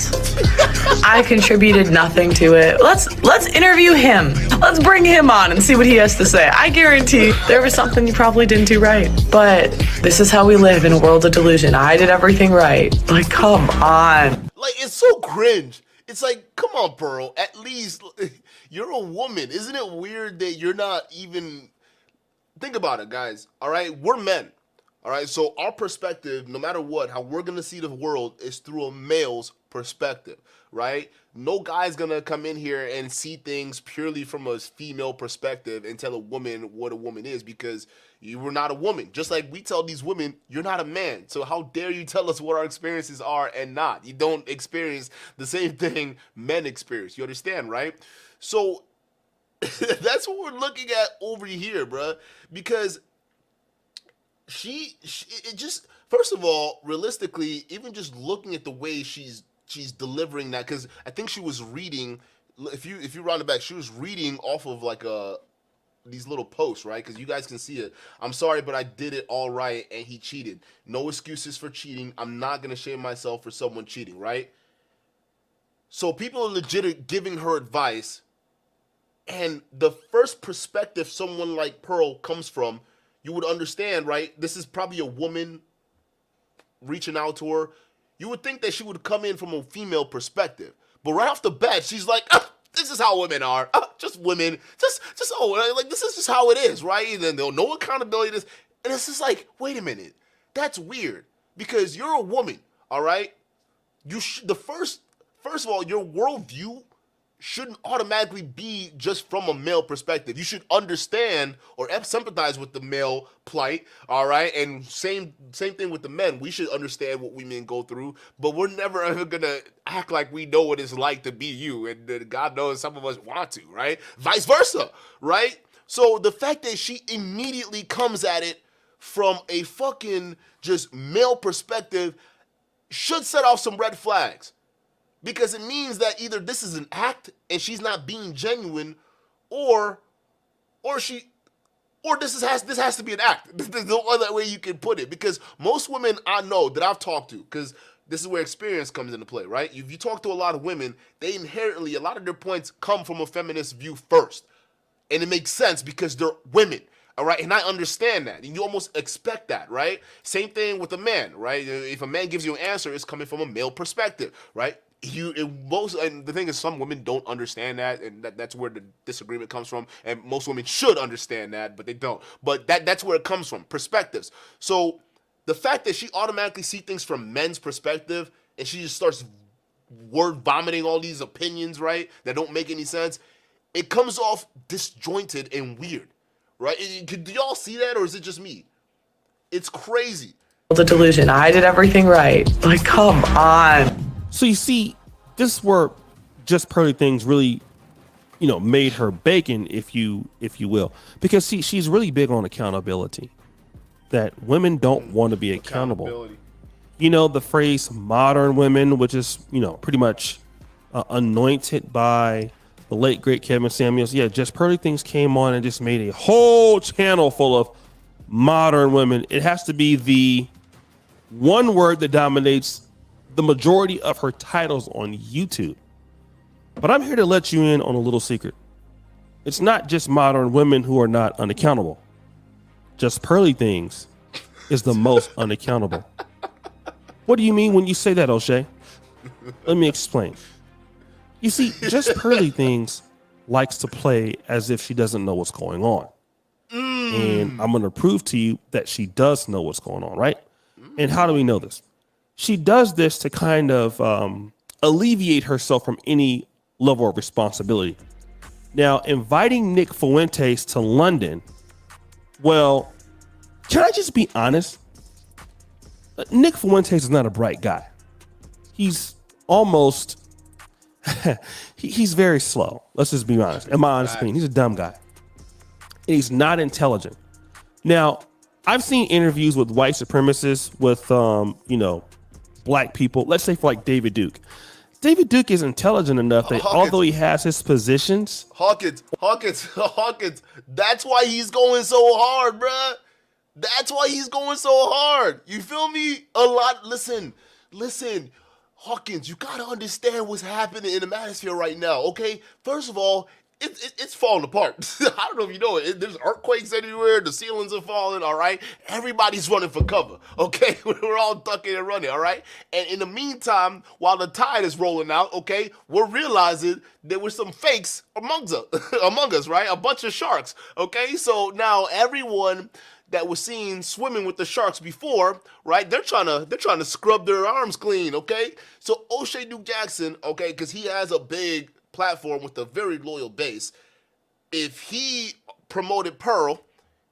I contributed nothing to it. Let's interview him. Let's bring him on and see what he has to say. I guarantee there was something you probably didn't do right. But this is how we live in a world of delusion. I did everything right. Like, come on. Like, it's so cringe. It's like, come on, Pearl. At least you're a woman. Isn't it weird that you're not even... Think about it, guys. All right? We're men. All right? So our perspective, no matter what, how we're going to see the world is through a male's perspective, right? No guy's going to come in here and see things purely from a female perspective and tell a woman what a woman is because you were not a woman. Just like we tell these women, you're not a man. So how dare you tell us what our experiences are and not? You don't experience the same thing men experience. You understand, right? So that's what we're looking at over here, bruh. Because it just, first of all, realistically, even just looking at the way she's delivering that, because I think she was reading, if you round it back, she was reading off of like these little posts, right? Because you guys can see it. I'm sorry, but I did it all right, and he cheated. No excuses for cheating. I'm not gonna shame myself for someone cheating, right? So people are legit giving her advice, and the first perspective someone like Pearl comes from, you would understand, right? This is probably a woman reaching out to her. You would think that she would come in from a female perspective. But right off the bat, she's like, this is how women are. Just women. Just like, this is just how it is, right? And then there's no accountability. And it's just like, wait a minute. That's weird. Because you're a woman, all right? First of all, your worldview shouldn't automatically be just from a male perspective. You should understand or sympathize with the male plight, all right? And same thing with the men. We should understand what women go through, but we're never ever gonna act like we know what it's like to be you, and God knows some of us want to, right? Vice versa, right? So the fact that she immediately comes at it from a fucking just male perspective should set off some red flags. Because it means that either this is an act and she's not being genuine, or this has to be an act. There's no other way you can put it. Because most women I know that I've talked to, because this is where experience comes into play, right? If you talk to a lot of women, they inherently, a lot of their points come from a feminist view first. And it makes sense because they're women. All right, and I understand that, and you almost expect that, right? Same thing with a man, right? If a man gives you an answer, it's coming from a male perspective, right? And the thing is, some women don't understand that, and that's where the disagreement comes from. And most women should understand that, but they don't. But that's where it comes from, perspectives. So the fact that she automatically sees things from men's perspective, and she just starts word vomiting all these opinions, right, that don't make any sense, it comes off disjointed and weird. right? Do y'all see that, or is it just me? It's crazy. The delusion. I did everything right. Like, come on. So you see, this is where just pearly things really, made her bacon, if you will, because she's really big on accountability. That women don't want to be accountable. The phrase modern women, which is, pretty much anointed by the late great Kevin Samuels. Yeah, just pearly things came on and just made a whole channel full of modern women. It has to be the one word that dominates the majority of her titles on YouTube. But I'm here to let you in on a little secret. It's not just modern women who are not unaccountable. Just pearly things is the most unaccountable. What do you mean when you say that, Oshay? Let me explain. You see, just pearly things likes to play as if she doesn't know what's going on. And I'm going to prove to you that she does know what's going on, right? And how do we know this? She does this to kind of alleviate herself from any level of responsibility. Now, inviting Nick Fuentes to London, well, can I just be honest? Nick Fuentes is not a bright guy. He's almost, he's very slow. Let's just be honest. In my honest opinion, he's a dumb guy. And he's not intelligent. Now, I've seen interviews with white supremacists, with, black people. Let's say for like David Duke. David Duke is intelligent enough that although he has his positions. Hawkins. That's why he's going so hard, bruh. That's why he's going so hard. You feel me? A lot. Listen. Hawkins, you gotta understand what's happening in the Manosphere right now, okay? First of all, it's falling apart. I don't know if you know it. There's earthquakes everywhere. The ceilings are falling, all right? Everybody's running for cover, okay? We're all ducking and running, all right? And in the meantime, while the tide is rolling out, okay, we're realizing there were some fakes among us, right? A bunch of sharks, okay? So now everyone that was seen swimming with the sharks before, right? They're trying to scrub their arms clean, okay? So OshayDukeJackson, okay, because he has a big platform with a very loyal base. If he promoted Pearl,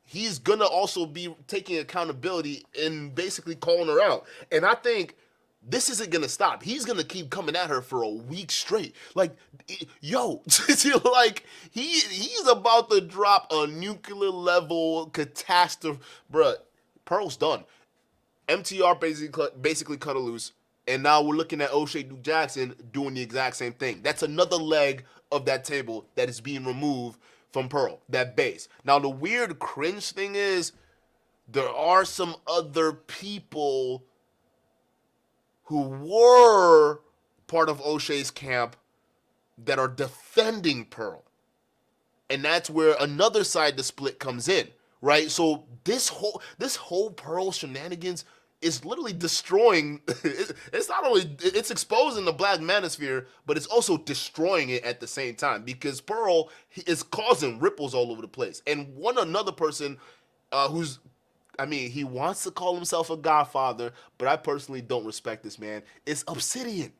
he's gonna also be taking accountability and basically calling her out. And I think this isn't gonna stop. He's gonna keep coming at her for a week straight. Like, yo, like he's about to drop a nuclear level catastrophe, bruh. Pearl's done. MTR basically cut her loose. And now we're looking at OshayDukeJackson doing the exact same thing. That's another leg of that table that is being removed from Pearl, that base. Now, the weird cringe thing is there are some other people who were part of Oshay's camp that are defending Pearl. And that's where another side to split comes in, right? So this whole Pearl shenanigans is literally destroying. It's not only, it's exposing the Black Manosphere, but it's also destroying it at the same time, because Pearl is causing ripples all over the place. And another person he wants to call himself a godfather, but I personally don't respect this man, is Obsidian.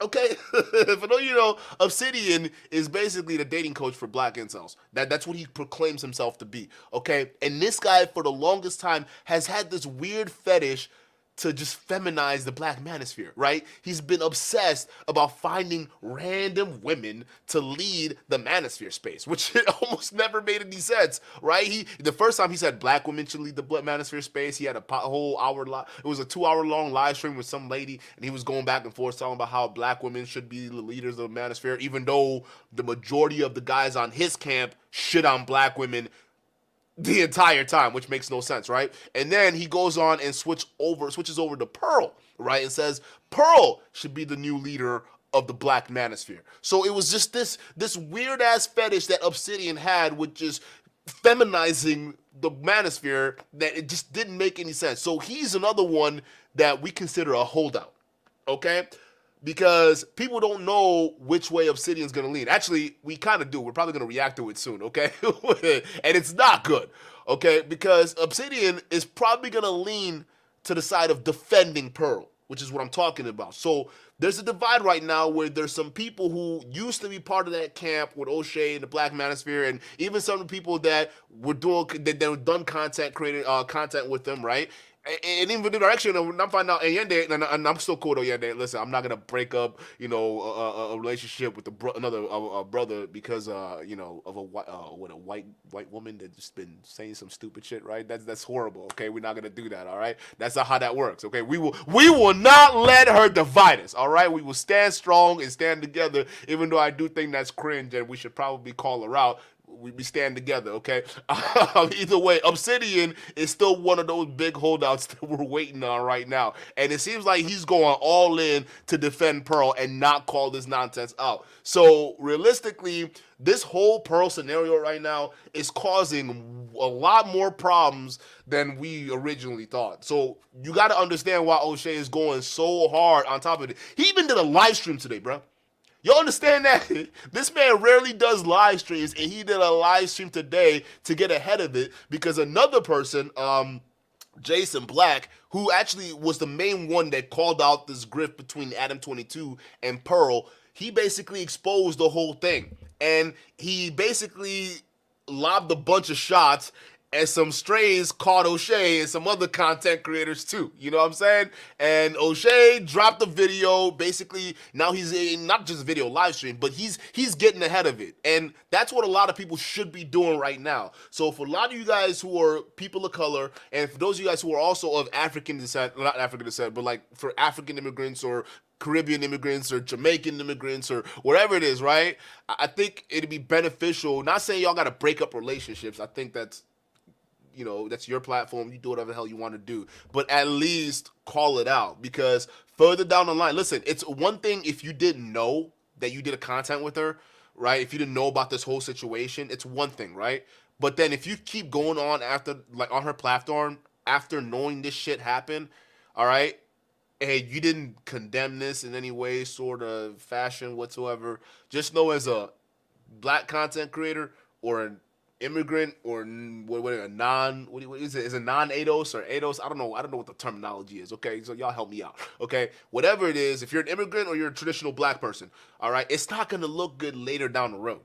Okay, for those of you know, Obsidian is basically the dating coach for black incels. That's what he proclaims himself to be. Okay, and this guy for the longest time has had this weird fetish to just feminize the Black Manosphere, right? He's been obsessed about finding random women to lead the Manosphere space, which almost never made any sense, right? The first time he said black women should lead the Manosphere space, he had a whole hour, it was a 2-hour-long live stream with some lady, and he was going back and forth talking about how black women should be the leaders of the Manosphere, even though the majority of the guys on his camp shit on black women the entire time, which makes no sense, right? And then he goes on and switches over to Pearl, right? And says Pearl should be the new leader of the Black Manosphere. So it was just this weird ass fetish that Obsidian had with just feminizing the Manosphere that it just didn't make any sense. So he's another one that we consider a holdout, okay? Because people don't know which way Obsidian's going to lean. Actually, we kind of do. We're probably going to react to it soon, okay? And it's not good, okay? Because Obsidian is probably going to lean to the side of defending Pearl, which is what I'm talking about. So there's a divide right now where there's some people who used to be part of that camp with O'Shea and the Black Manosphere, and even some of the people that were done content with them, right? And even the direction, I'm finding out, and I'm still cool though, Yende. Listen, I'm not gonna break up, a relationship with another brother because, of a white woman that just been saying some stupid shit, right? That's horrible. Okay, we're not gonna do that. All right, that's not how that works. Okay, we will not let her divide us. All right, we will stand strong and stand together. Even though I do think that's cringe, and we should probably call her out. We stand together, okay? Either way, Obsidian is still one of those big holdouts that we're waiting on right now. And it seems like he's going all in to defend Pearl and not call this nonsense out. So, realistically, this whole Pearl scenario right now is causing a lot more problems than we originally thought. So, you got to understand why O'Shea is going so hard on top of it. He even did a live stream today, bro. You understand that? This man rarely does live streams, and he did a live stream today to get ahead of it because another person, Jason Black, who actually was the main one that called out this grift between Adam 22 and Pearl, he basically exposed the whole thing. And he basically lobbed a bunch of shots, and some strays caught O'Shea and some other content creators too. You know what I'm saying? And O'Shea dropped the video. Basically, now he's in not just video live stream, but he's getting ahead of it. And that's what a lot of people should be doing right now. So for a lot of you guys who are people of color, and for those of you guys who are also of African descent, not African descent, but like for African immigrants or Caribbean immigrants or Jamaican immigrants or whatever it is, right? I think it'd be beneficial. Not saying y'all got to break up relationships. I think that's your platform. You do whatever the hell you want to do. But at least call it out, because further down the line, listen, it's one thing if you didn't know that you did a content with her, right? If you didn't know about this whole situation, it's one thing, right? But then if you keep going on on her platform after knowing this shit happened, all right, and you didn't condemn this in any way, sort of fashion whatsoever, just know as a black content creator or an immigrant or a non-ADOS or ADOS? I don't know what the terminology is, okay? So y'all help me out, okay? Whatever it is, if you're an immigrant or you're a traditional black person, all right, it's not going to look good later down the road.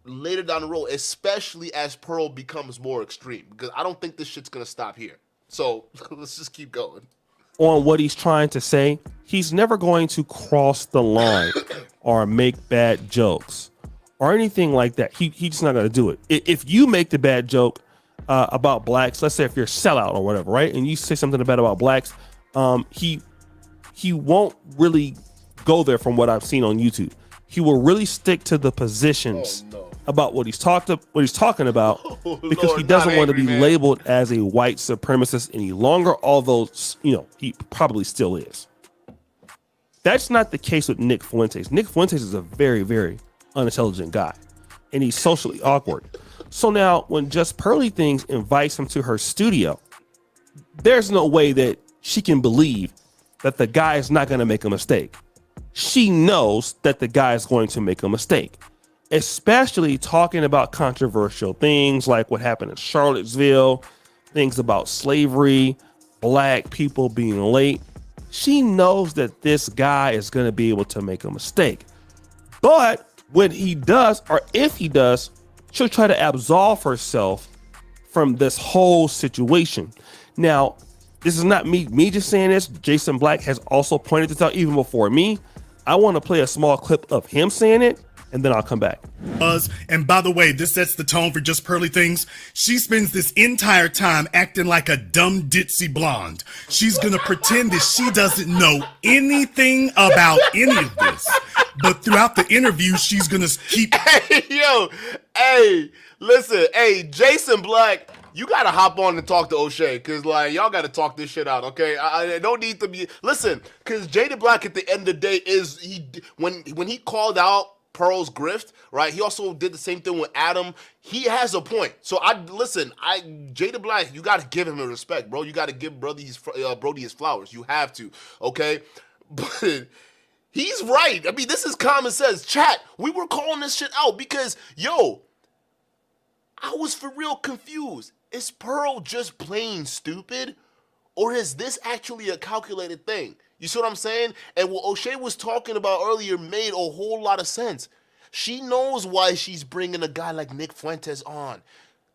Later down the road, especially as Pearl becomes more extreme, because I don't think this shit's going to stop here. So let's just keep going. On what he's trying to say, he's never going to cross the line or make bad jokes or anything like that. He's just not going to do it. If you make the bad joke about blacks, let's say if you're a sellout or whatever, right, and you say something bad about blacks, he won't really go there from what I've seen on YouTube. He will really stick to the positions about what he's talking about because Lord, he doesn't want to be man. labeled as a white supremacist any longer, although, he probably still is. That's not the case with Nick Fuentes. Nick Fuentes is a very, very unintelligent guy, and he's socially awkward. So now when Just Pearly Things invites him to her studio, there's no way that she can believe that the guy is not going to make a mistake. She knows that the guy is going to make a mistake, especially talking about controversial things like what happened in Charlottesville, things about slavery, black people being late. She knows that this guy is going to be able to make a mistake. But when he does, or if he does, she'll try to absolve herself from this whole situation. Now, this is not me just saying this. Jason Black has also pointed this out even before me. I want to play a small clip of him saying it, and then I'll come back. And by the way, this sets the tone for Just Pearly Things. She spends this entire time acting like a dumb ditzy blonde. She's gonna pretend that she doesn't know anything about any of this. But throughout the interview, she's gonna keep... Listen, Jason Black, you gotta hop on and talk to O'Shea, cause y'all gotta talk this shit out, okay? I don't need to be, listen, cause Jada Black at the end of the day when he called out Pearl's grift, right? He also did the same thing with Adam. He has a point. So Jada Black, you gotta give him a respect, bro. You gotta give Brody his flowers. You have to, okay? But he's right. I mean, this is common sense. Chat, we were calling this shit out because, I was for real confused. Is Pearl just plain stupid? Or is this actually a calculated thing? You see what I'm saying? And what O'Shay was talking about earlier made a whole lot of sense. She knows why she's bringing a guy like Nick Fuentes on.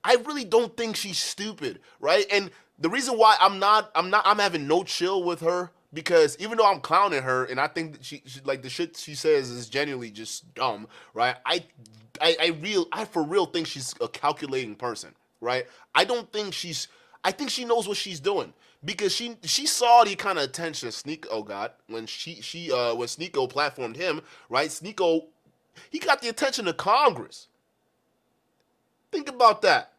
I really don't think she's stupid, right? And the reason why I'm having no chill with her, because even though I'm clowning her and I think that she like the shit she says is genuinely just dumb, right? I for real think she's a calculating person, right? I think she knows what she's doing, because she saw the kind of attention Sneeko got when when Sneeko platformed him, right? Sneeko, he got the attention of Congress. Think about that,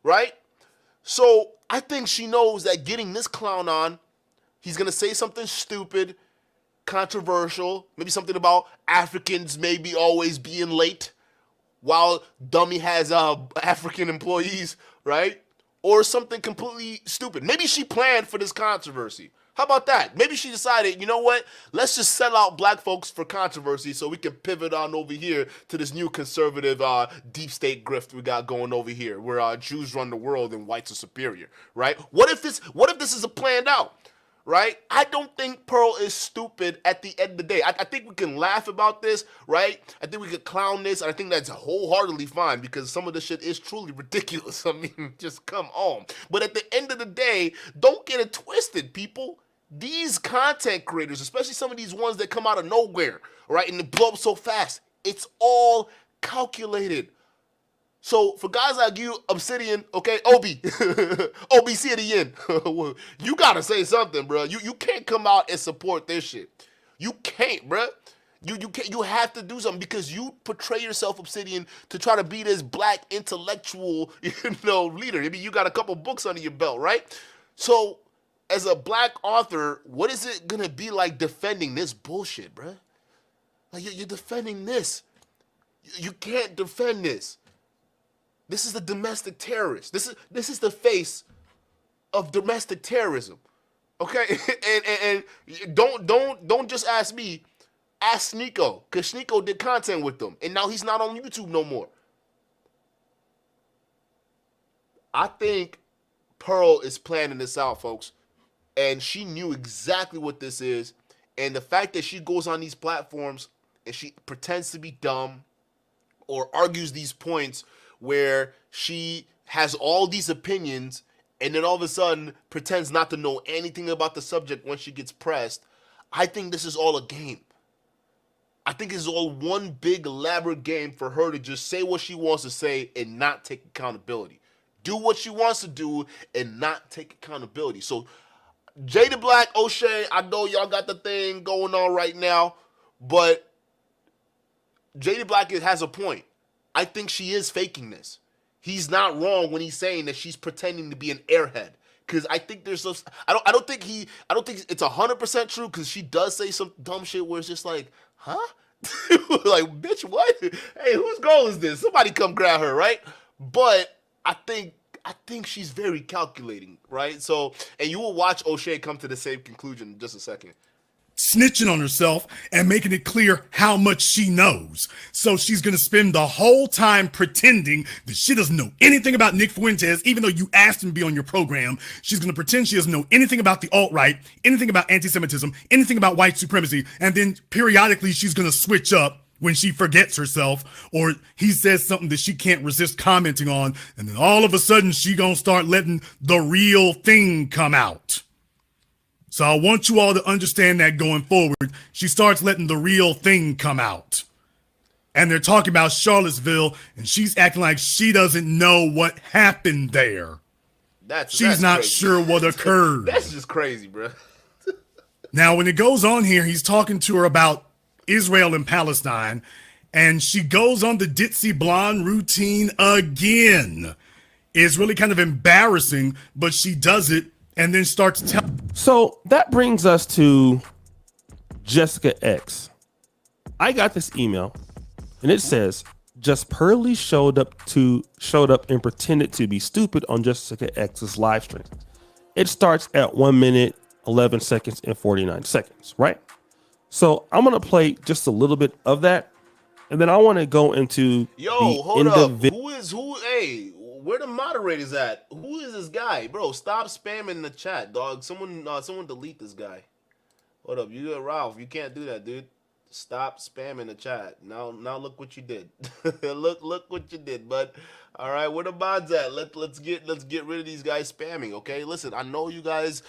right? So I think she knows that getting this clown on, he's going to say something stupid, controversial, maybe something about Africans maybe always being late while Dummy has African employees, right? Or something completely stupid. Maybe she planned for this controversy. How about that? Maybe she decided, you know what? Let's just sell out black folks for controversy so we can pivot on over here to this new conservative deep state grift we got going over here, where Jews run the world and whites are superior, right? What if this is a planned out, right? I don't think Pearl is stupid at the end of the day. I think we can laugh about this, right? I think we could clown this, and I think that's wholeheartedly fine, because some of the shit is truly ridiculous. I mean, just come on. But at the end of the day, don't get it twisted, people. These content creators, especially some of these ones that come out of nowhere, right, and they blow up so fast, it's all calculated. So for guys like you, Obsidian, okay, Obi, OBC at the end, you gotta say something, bro. You can't come out and support this shit. You can't, bro. You have to do something, because you portray yourself, Obsidian, to try to be this black intellectual, leader. I mean, you got a couple books under your belt, right? So as a black author, what is it gonna be like defending this bullshit, bro? Like, you're defending this. You can't defend this. This is the domestic terrorist. This is the face of domestic terrorism, okay? and don't just ask me. Ask Sneeko, because Sneeko did content with them, and now he's not on YouTube no more. I think Pearl is planning this out, folks, and she knew exactly what this is. And the fact that she goes on these platforms and she pretends to be dumb or argues these points where she has all these opinions and then all of a sudden pretends not to know anything about the subject when she gets pressed, I think this is all a game. I think it's all one big elaborate game for her to just say what she wants to say and not take accountability. Do what she wants to do and not take accountability. So Jada Black, O'Shay, I know y'all got the thing going on right now, but Jada Black has a point. I think she is faking this. He's not wrong when he's saying that she's pretending to be an airhead. Because I think there's I don't think it's 100% true, because she does say some dumb shit where it's just like, huh? Like, bitch, what? Hey, whose goal is this? Somebody come grab her, right? But I think she's very calculating, right? So, and you will watch O'Shay come to the same conclusion in just a second. Snitching on herself and making it clear how much she knows. So she's going to spend the whole time pretending that she doesn't know anything about Nick Fuentes, even though you asked him to be on your program. She's going to pretend she doesn't know anything about the alt-right, anything about anti-Semitism, anything about white supremacy. And then periodically she's going to switch up when she forgets herself, or he says something that she can't resist commenting on. And then all of a sudden she going to start letting the real thing come out. So I want you all to understand that going forward, she starts letting the real thing come out. And they're talking about Charlottesville, and she's acting like she doesn't know what happened there. She's not crazy. Sure what occurred. That's just crazy, bro. Now, when it goes on here, he's talking to her about Israel and Palestine, and she goes on the ditzy blonde routine again. It's really kind of embarrassing, but she does it. And then starts telling. So that brings us to Jessica X. I got this email, and it says, "Just Pearly showed up and pretended to be stupid on Jessica X's live stream." It starts at 1 minute, 11 seconds, and 49 seconds, right? So I'm gonna play just a little bit of that, and then I want to go into hold up. Who? Hey, where the moderators at? Who is this guy, bro? Stop spamming the chat, dog. Someone delete this guy. Hold up, you Ralph. You can't do that, dude. Stop spamming the chat. Now look what you did. look what you did, bud. All right, where the mods at? Let's get rid of these guys spamming. Okay, listen. I know you guys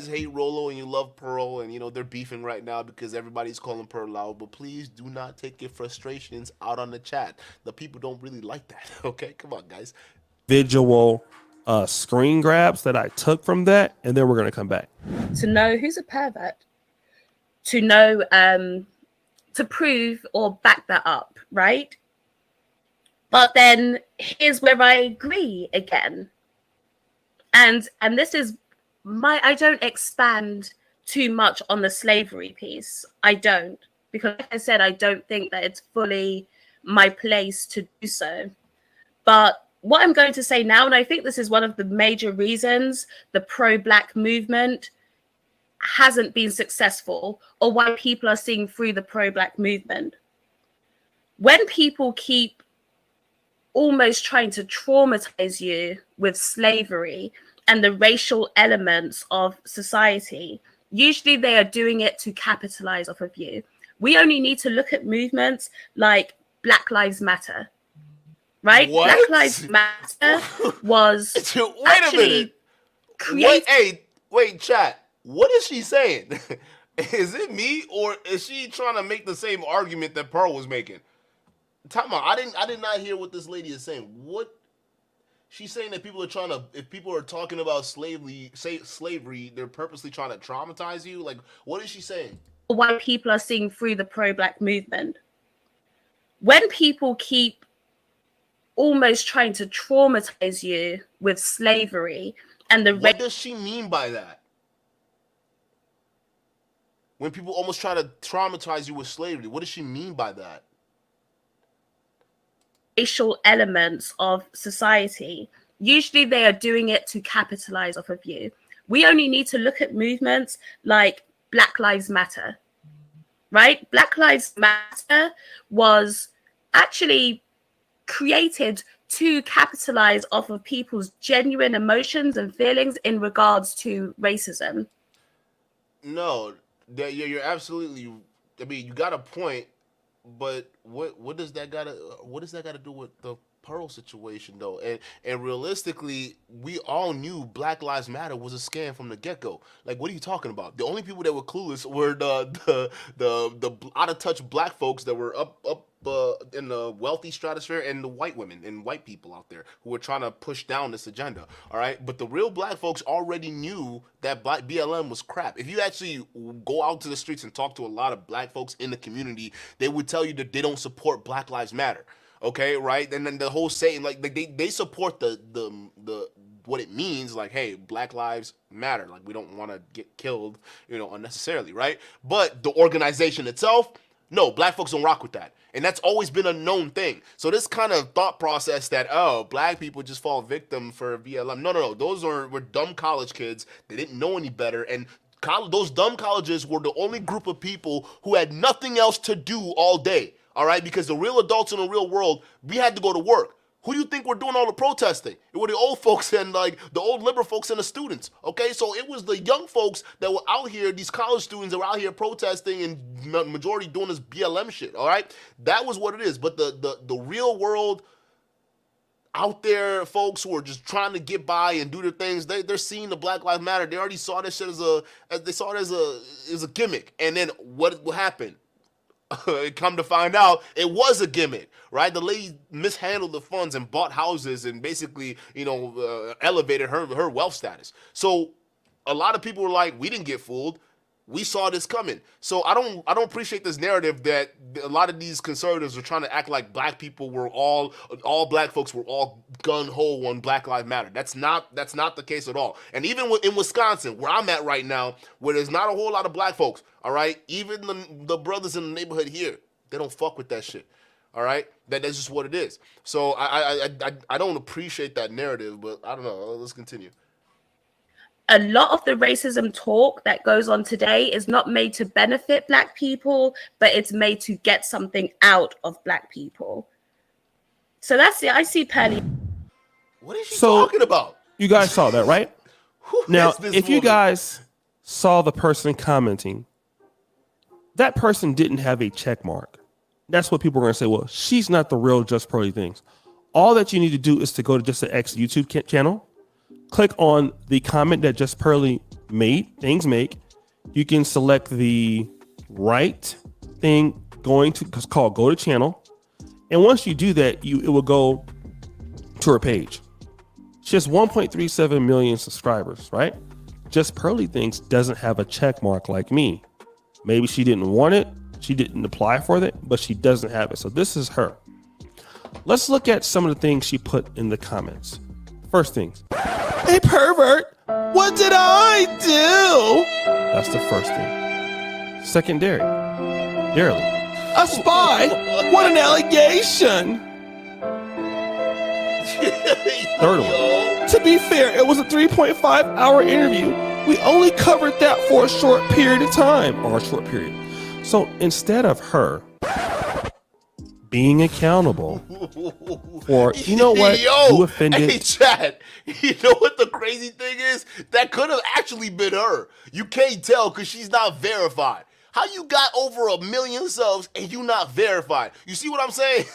hate Rolo and you love Pearl, and you know they're beefing right now because everybody's calling Pearl out. But please do not take your frustrations out on the chat. The people don't really like that. Okay, come on, guys. Visual screen grabs that I took from that, and then we're gonna come back to know who's a pervert, to know to prove or back that up, right? But then here's where I agree again. And this is I don't expand too much on the slavery piece. I don't, because like I said, I don't think that it's fully my place to do so. But what I'm going to say now, and I think this is one of the major reasons the pro-Black movement hasn't been successful, or why people are seeing through the pro-Black movement. When people keep almost trying to traumatize you with slavery and the racial elements of society, usually they are doing it to capitalize off of you. We only need to look at movements like Black Lives Matter, right? What? Black Lives Matter was Wait a minute. Wait, chat. What is she saying? Is it me, or is she trying to make the same argument that Pearl was making? Time out. I did not hear what this lady is saying. What? She's saying that people are trying to, if people are talking about slavery, they're purposely trying to traumatize you. Like, what is she saying? Why people are seeing through the pro-Black movement. When people keep almost trying to traumatize you with slavery and the what does she mean by that? When people almost try to traumatize you with slavery, what does she mean by that? Racial elements of society, usually they are doing it to capitalize off of you. We only need to look at movements like Black Lives Matter, right? Black Lives Matter was actually created to capitalize off of people's genuine emotions and feelings in regards to racism. No, you're absolutely. I mean, you got a point, but what does that got to do with the Pearl situation though? And realistically, we all knew Black Lives Matter was a scam from the get-go. Like, what are you talking about? The only people that were clueless were the out of touch Black folks that were up in the wealthy stratosphere, and the white women and white people out there who were trying to push down this agenda. All right, but the real Black folks already knew that BLM was crap. If you actually go out to the streets and talk to a lot of Black folks in the community, they would tell you that they don't support Black Lives Matter. Okay, right? And then the whole saying, like they support the what it means, like, hey, Black Lives Matter. Like, we don't want to get killed, unnecessarily, right? But the organization itself, no, Black folks don't rock with that. And that's always been a known thing. So this kind of thought process that, oh, Black people just fall victim for BLM. No. Those were dumb college kids. They didn't know any better. And those dumb colleges were the only group of people who had nothing else to do all day. All right, because the real adults in the real world, we had to go to work. Who do you think were doing all the protesting? It were the old folks and like the old liberal folks and the students. Okay, so it was the young folks that were out here, these college students that were out here protesting, and majority doing this BLM shit. All right, that was what it is. But the real world out there, folks who are just trying to get by and do their things, they're seeing the Black Lives Matter. They already saw this shit as a gimmick. And then what happened? Come to find out, it was a gimmick, right? The lady mishandled the funds and bought houses and basically, elevated her wealth status. So a lot of people were like, we didn't get fooled. We saw this coming. So I don't appreciate this narrative that a lot of these conservatives are trying to act like Black people were all Black folks were all gun-ho on Black Lives Matter. That's not the case at all. And even in Wisconsin, where I'm at right now, where there's not a whole lot of Black folks, all right, even the brothers in the neighborhood here, they don't fuck with that shit. All right, that's just what it is. So I don't appreciate that narrative, but I don't know. Let's continue. A lot of the racism talk that goes on today is not made to benefit Black people, but it's made to get something out of Black people. So that's it. I see Pearly. What is she talking about? You guys saw that, right? Now, if you guys saw the person commenting, that person didn't have a check mark. That's what people are going to say. Well, she's not the real Just Pearly Things. All that you need to do is to go to Just the X YouTube channel, click on the comment that Just Pearly things make. You can select the right thing it's called Go to Channel. And once you do that, it will go to her page. She has 1.37 million subscribers, right? Just Pearly Things doesn't have a check mark like me. Maybe she didn't want it. She didn't apply for it, but she doesn't have it. So this is her. Let's look at some of the things she put in the comments. First things. Hey, pervert. What did I do? That's the first thing. Secondarily. A spy? What an allegation. Third one. To be fair, it was a 3.5-hour interview. We only covered that for a short period of time, or a short period. So instead of her being accountable for, you know what, you offended. Hey, Chad, you know what the crazy thing is? That could have actually been her. You can't tell because she's not verified. How you got over 1 million subs and you not verified? You see what I'm saying?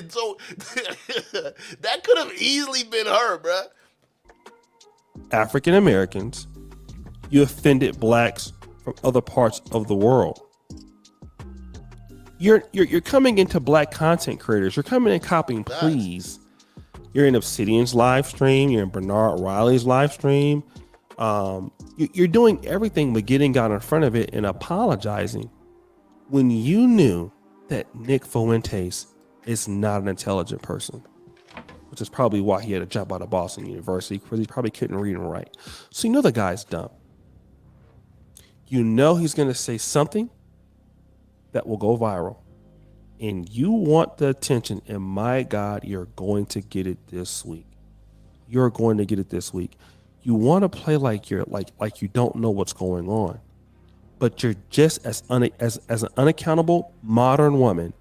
So that could have easily been her, bruh. African Americans, you offended blacks from other parts of the world. You're coming into black content creators. You're coming in copying, please. You're in Obsidian's live stream. You're in Bernard Riley's live stream. You're doing everything but getting out in front of it and apologizing when you knew that Nick Fuentes is not an intelligent person, which is probably why he had a job out of Boston University, because he probably couldn't read and write. So you know the guy's dumb. You know he's going to say something that will go viral, and you want the attention, and my God, you're going to get it this week. You're going to get it this week. You want to play like you're like you don't know what's going on, but you're just as an unaccountable modern woman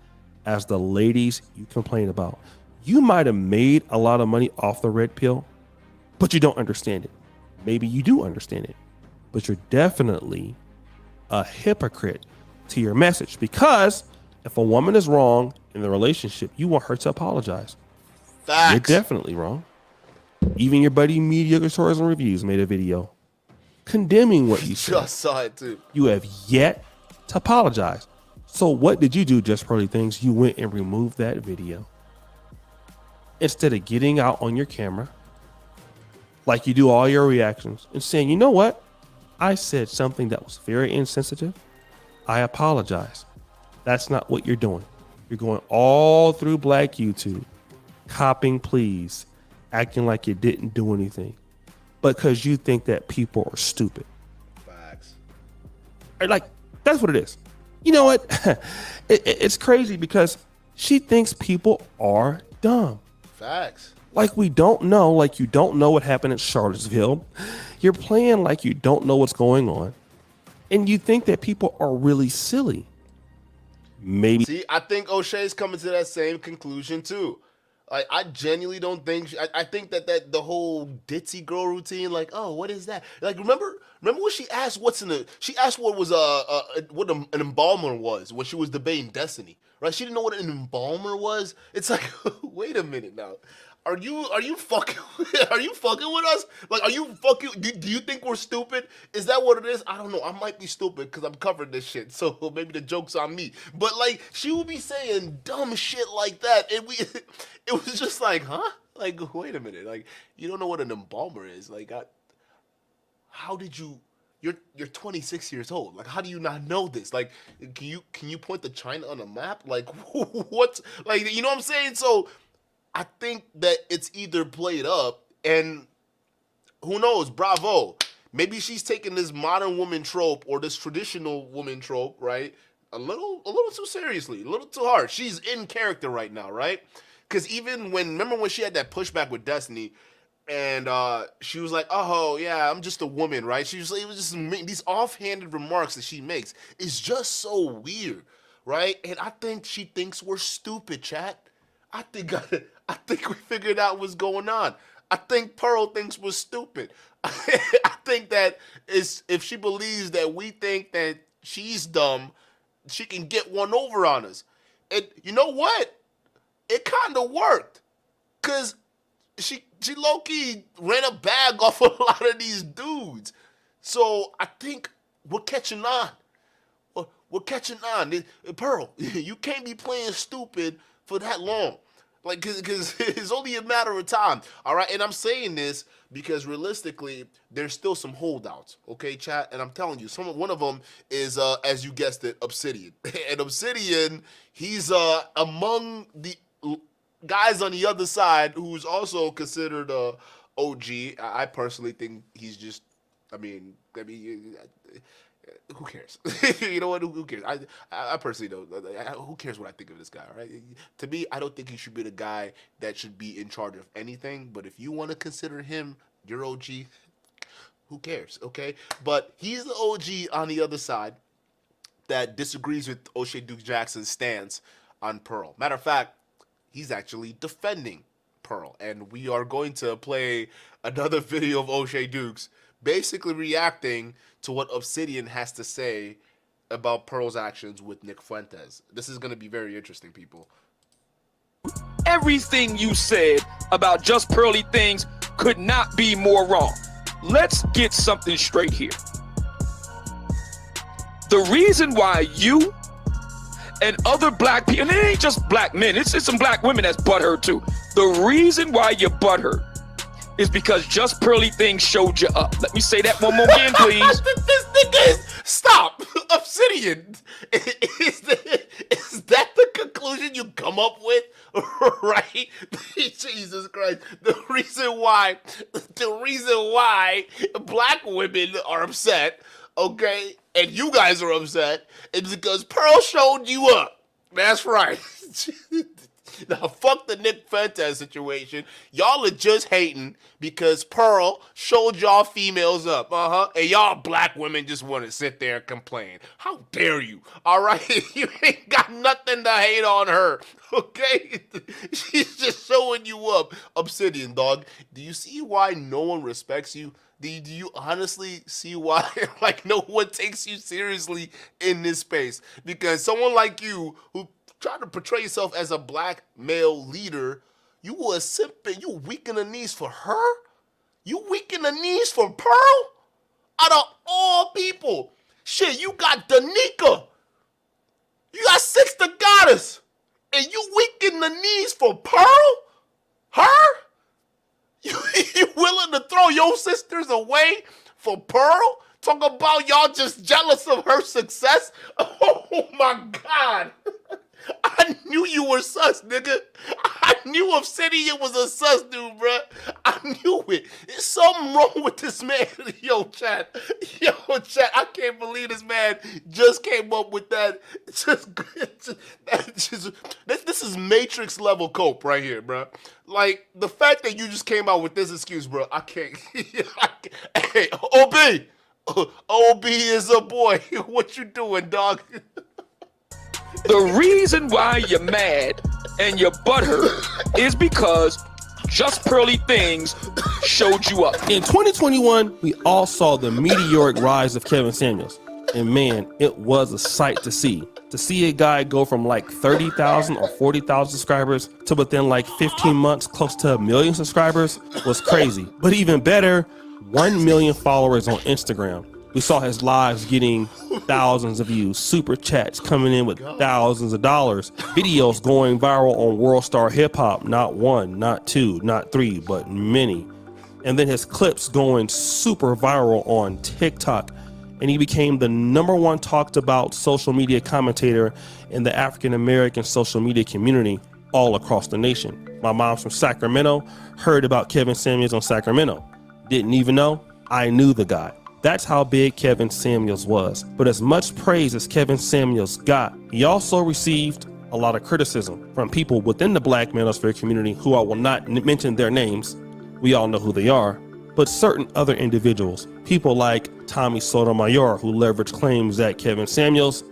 as the ladies you complain about. You might have made a lot of money off the red pill, but you don't understand it. Maybe you do understand it, but you're definitely a hypocrite to your message, because if a woman is wrong in the relationship, you want her to apologize. Facts. You're definitely wrong. Even your buddy Mediocre Tourism Reviews made a video condemning what you said. Just saw it too. You have yet to apologize. So what did you do, Just Pearly Things? You went and removed that video. Instead of getting out on your camera, like you do all your reactions, and saying, you know what? I said something that was very insensitive. I apologize. That's not what you're doing. You're going all through black YouTube, copying please, acting like you didn't do anything, because you think that people are stupid. Facts. Like, that's what it is. You know what? It's crazy because she thinks people are dumb. Facts. Like we don't know, like you don't know what happened at Charlottesville. You're playing like you don't know what's going on. And you think that people are really silly. Maybe. See, I think O'Shea's coming to that same conclusion too. Like, I genuinely don't think. I think that the whole ditzy girl routine, like, oh, what is that? Like, remember when she asked what's in the? She asked what was what an embalmer was when she was debating Destiny, right? She didn't know what an embalmer was. It's like, wait a minute now. Are you fucking with us? Like, are you fucking? Do you think we're stupid? Is that what it is? I don't know. I might be stupid because I'm covering this shit. So maybe the joke's on me. But like, she would be saying dumb shit like that, and it was just like, huh? Like, wait a minute. Like, you don't know what an embalmer is? Like, how did you? You're 26 years old. Like, how do you not know this? Like, can you point to China on a map? Like, what's like? You know what I'm saying? So. I think that it's either played up, and who knows, bravo. Maybe she's taking this modern woman trope or this traditional woman trope, right? A little too seriously, a little too hard. She's in character right now, right? Because remember when she had that pushback with Destiny, and she was like, oh, yeah, I'm just a woman, right? It was just these offhanded remarks that she makes. It's just so weird, right? And I think she thinks we're stupid, chat. I think we figured out what's going on. I think Pearl thinks we're stupid. I think that if she believes that we think that she's dumb, she can get one over on us. And you know what? It kind of worked. Because she low-key ran a bag off a lot of these dudes. So I think we're catching on. We're catching on. Pearl, you can't be playing stupid for that long. Like, because it's only a matter of time, all right? And I'm saying this because realistically, there's still some holdouts, okay, chat? And I'm telling you, one of them is, as you guessed it, Obsidian. And Obsidian, he's among the guys on the other side who's also considered a OG. I personally think he's just, I mean, who cares? You know what? Who cares? I personally don't. Who cares what I think of this guy? Right? To me, I don't think he should be the guy that should be in charge of anything. But if you want to consider him your OG, who cares? Okay. But he's the OG on the other side that disagrees with OshayDukeJackson's stance on Pearl. Matter of fact, he's actually defending Pearl, and we are going to play another video of OshayDukes basically reacting to what Obsidian has to say about Pearl's actions with Nick Fuentes. This is going to be very interesting, people. Everything you said about just pearly things could not be more wrong. Let's get something straight here. The reason why you and other black people, and it ain't just black men, it's some black women that's butthurt too. The reason why you're butthurt is because just pearly things showed you up. Let me say that one more again, please. This nigga is, stop. Obsidian. Is that the conclusion you come up with? Right? Jesus Christ. The reason why black women are upset, okay, and you guys are upset, is because Pearl showed you up. That's right. Now, fuck the Nick Fuentes situation. Y'all are just hating because Pearl showed y'all females up. And y'all black women just want to sit there and complain. How dare you? All right? You ain't got nothing to hate on her. Okay? She's just showing you up. Obsidian, dog. Do you see why no one respects you? Do you honestly see why like no one takes you seriously in this space? Because someone like you who trying to portray yourself as a black male leader, you were simping, you weak in the knees for her? You weak in the knees for Pearl? Out of all people. Shit, you got Danica. You got Six the Goddess. And you weak in the knees for Pearl? Her? You willing to throw your sisters away for Pearl? Talk about y'all just jealous of her success? Oh my God. I knew you were sus, nigga. I knew Obsidian was a sus dude, bruh. I knew it. There's something wrong with this man. Yo, chat. I can't believe this man just came up with that. This is Matrix level cope right here, bruh. Like, the fact that you just came out with this excuse, bro, I can't. Hey, OB is a boy. What you doing, dog? The reason why you're mad and you're butthurt is because just pearly things showed you up. In 2021, we all saw the meteoric rise of Kevin Samuels. And man, it was a sight to see. To see a guy go from like 30,000 or 40,000 subscribers to within like 15 months, close to 1 million subscribers was crazy. But even better, 1 million followers on Instagram. We saw his lives getting thousands of views, super chats coming in with thousands of dollars, videos going viral on World Star Hip Hop, not one, not two, not three, but many. And then his clips going super viral on TikTok. And he became the #1 talked about social media commentator in the African-American social media community all across the nation. My mom's from Sacramento, heard about Kevin Samuels on Sacramento. Didn't even know, I knew the guy. That's how big Kevin Samuels was. But as much praise as Kevin Samuels got, he also received a lot of criticism from people within the Black Manosphere community who I will not mention their names. We all know who they are. But certain other individuals, people like Tommy Sotomayor, who leveraged claims that Kevin Samuels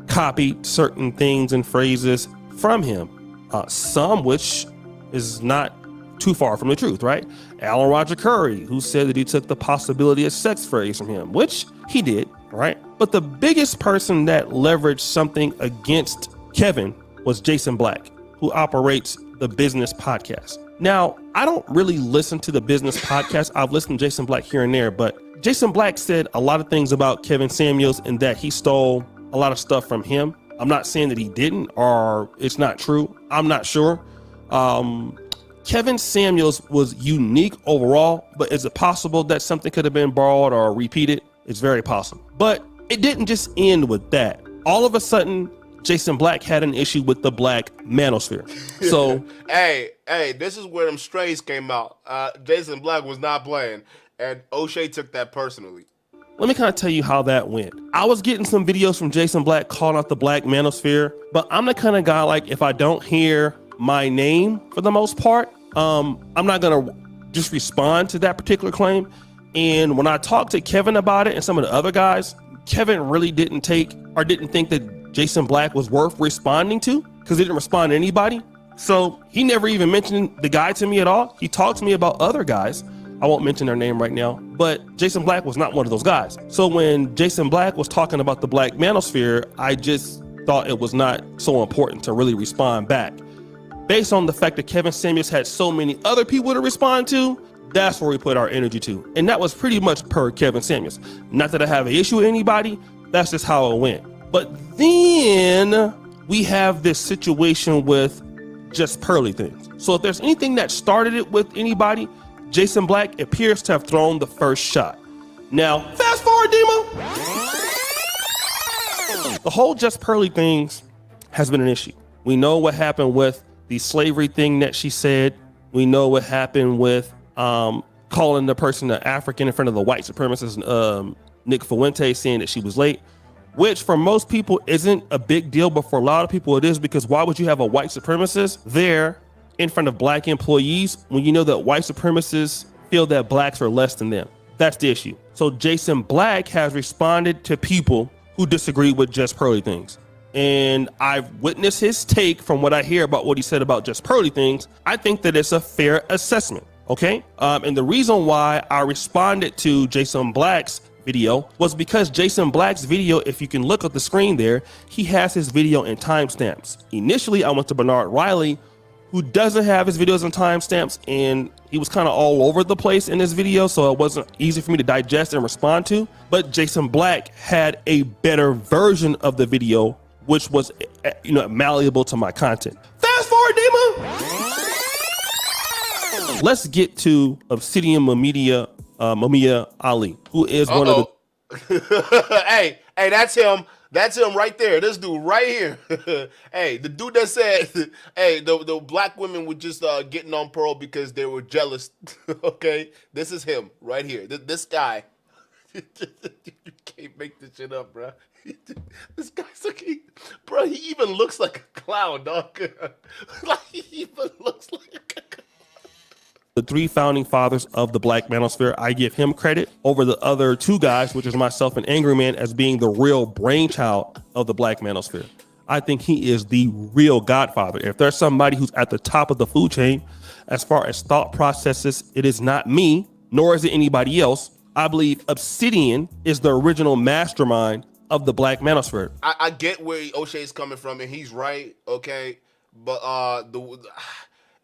copied certain things and phrases from him, some which is not too far from the truth, right? Alan Roger Curry, who said that he took the possibility of sex phrase from him, which he did, right? But the biggest person that leveraged something against Kevin was Jason Black, who operates the Business Podcast. Now, I don't really listen to the Business Podcast. I've listened to Jason Black here and there, but Jason Black said a lot of things about Kevin Samuels and that he stole a lot of stuff from him. I'm not saying that he didn't or it's not true. I'm not sure. Kevin Samuels was unique overall, but is it possible that something could have been borrowed or repeated? It's very possible. But it didn't just end with that. All of a sudden, Jason Black had an issue with the Black Manosphere. So, hey, this is where them strays came out. Jason Black was not playing, and O'Shay took that personally. Let me kind of tell you how that went. I was getting some videos from Jason Black calling out the Black Manosphere, but I'm the kind of guy, like, if I don't hear my name for the most part, I'm not gonna just respond to that particular claim. And when I talked to Kevin about it and some of the other guys, Kevin really didn't think that Jason Black was worth responding to because he didn't respond to anybody. So he never even mentioned the guy to me at all. He talked to me about other guys. I won't mention their name right now, but Jason Black was not one of those guys. So when Jason Black was talking about the Black Manosphere, I just thought it was not so important to really respond back. Based on the fact that Kevin Samuels had so many other people to respond to, that's where we put our energy to. And that was pretty much per Kevin Samuels. Not that I have an issue with anybody, that's just how it went. But then we have this situation with just Pearly things. So if there's anything that started it with anybody, Jason Black appears to have thrown the first shot. Now, fast forward, Demo. The whole just Pearly things has been an issue. We know what happened with the slavery thing that she said. We know what happened with calling the person an African in front of the white supremacist Nick Fuentes, saying that she was late, which for most people isn't a big deal, but for a lot of people it is, because why would you have a white supremacist there in front of black employees when you know that white supremacists feel that blacks are less than them? That's the issue. So Jason Black has responded to people who disagree with just Pearly things. And I've witnessed his take from what I hear about what he said about just Pearly things. I think that it's a fair assessment, okay? And the reason why I responded to Jason Black's video was because Jason Black's video, if you can look at the screen there, he has his video in timestamps. Initially, I went to Bernard Riley, who doesn't have his videos in timestamps, and he was kind of all over the place in this video, so it wasn't easy for me to digest and respond to. But Jason Black had a better version of the video, which was, malleable to my content. Fast forward, Dima. Let's get to Obsidian MumiaObsidianAli, who is one of the. hey, that's him. That's him right there. This dude right here. Hey, the dude that said, hey, the black women were just getting on Pearl because they were jealous. Okay, this is him right here. This guy. You can't make this shit up, bro. This guy's looking, bro. He even looks like a clown, dog. Like he even looks like a clown. The three founding fathers of the Black Manosphere, I give him credit over the other two guys, which is myself and Angry Man, as being the real brainchild of the Black Manosphere. I think he is the real godfather. If there's somebody who's at the top of the food chain as far as thought processes, it is not me, nor is it anybody else. I believe Obsidian is the original mastermind of the Black Manosphere. I get where O'Shay's coming from, and he's right, okay? But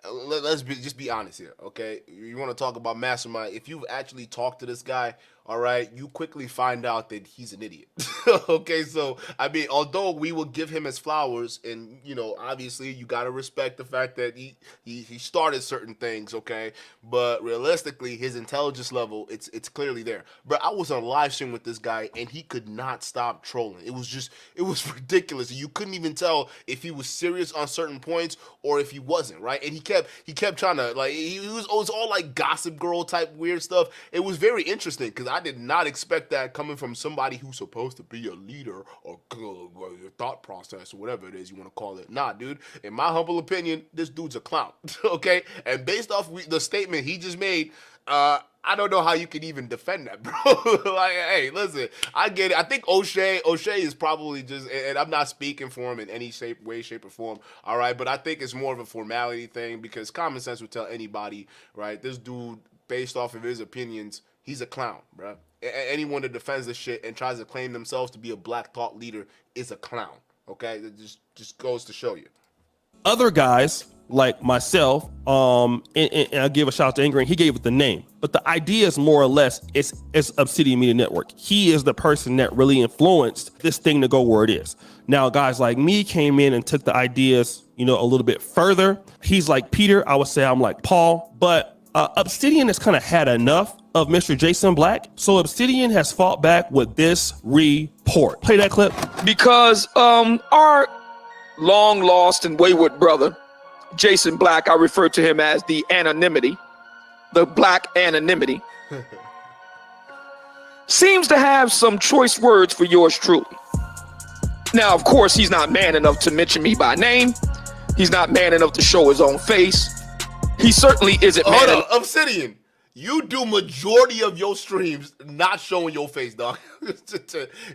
let's just be honest here, okay? You want to talk about mastermind. If you've actually talked to this guy, all right, you quickly find out that he's an idiot. Okay, so, I mean, although we will give him his flowers, and, obviously you got to respect the fact that he started certain things, okay? But realistically, his intelligence level, it's clearly there. But I was on a live stream with this guy, and he could not stop trolling. It was ridiculous. You couldn't even tell if he was serious on certain points or if he wasn't, right? And he kept trying to, like, it was all like Gossip Girl type weird stuff. It was very interesting because I did not expect that coming from somebody who's supposed to be a leader or your thought process or whatever it is you want to call it. Nah, dude, in my humble opinion, this dude's a clown, okay? And based off the statement he just made, I don't know how you can even defend that, bro. Like, hey, listen, I get it. I think O'Shay is probably just, and I'm not speaking for him in any way, shape, or form, all right? But I think it's more of a formality thing because common sense would tell anybody, right? This dude, based off of his opinions, he's a clown, bro. Anyone that defends this shit and tries to claim themselves to be a black thought leader is a clown, okay? It just goes to show you. Other guys like myself, and I'll give a shout out to Ingram, he gave it the name, but the idea is more or less it's Obsidian Media Network. He is the person that really influenced this thing to go where it is. Now, guys like me came in and took the ideas, a little bit further. He's like Peter, I would say I'm like Paul, but Obsidian has kind of had enough of Mr. Jason Black. So Obsidian has fought back with this report. Play that clip. Because our long lost and wayward brother, Jason Black, I refer to him as the black anonymity, seems to have some choice words for yours truly. Now, of course, he's not man enough to mention me by name. He's not man enough to show his own face. He certainly isn't man enough. Obsidian, you do majority of your streams not showing your face, dog.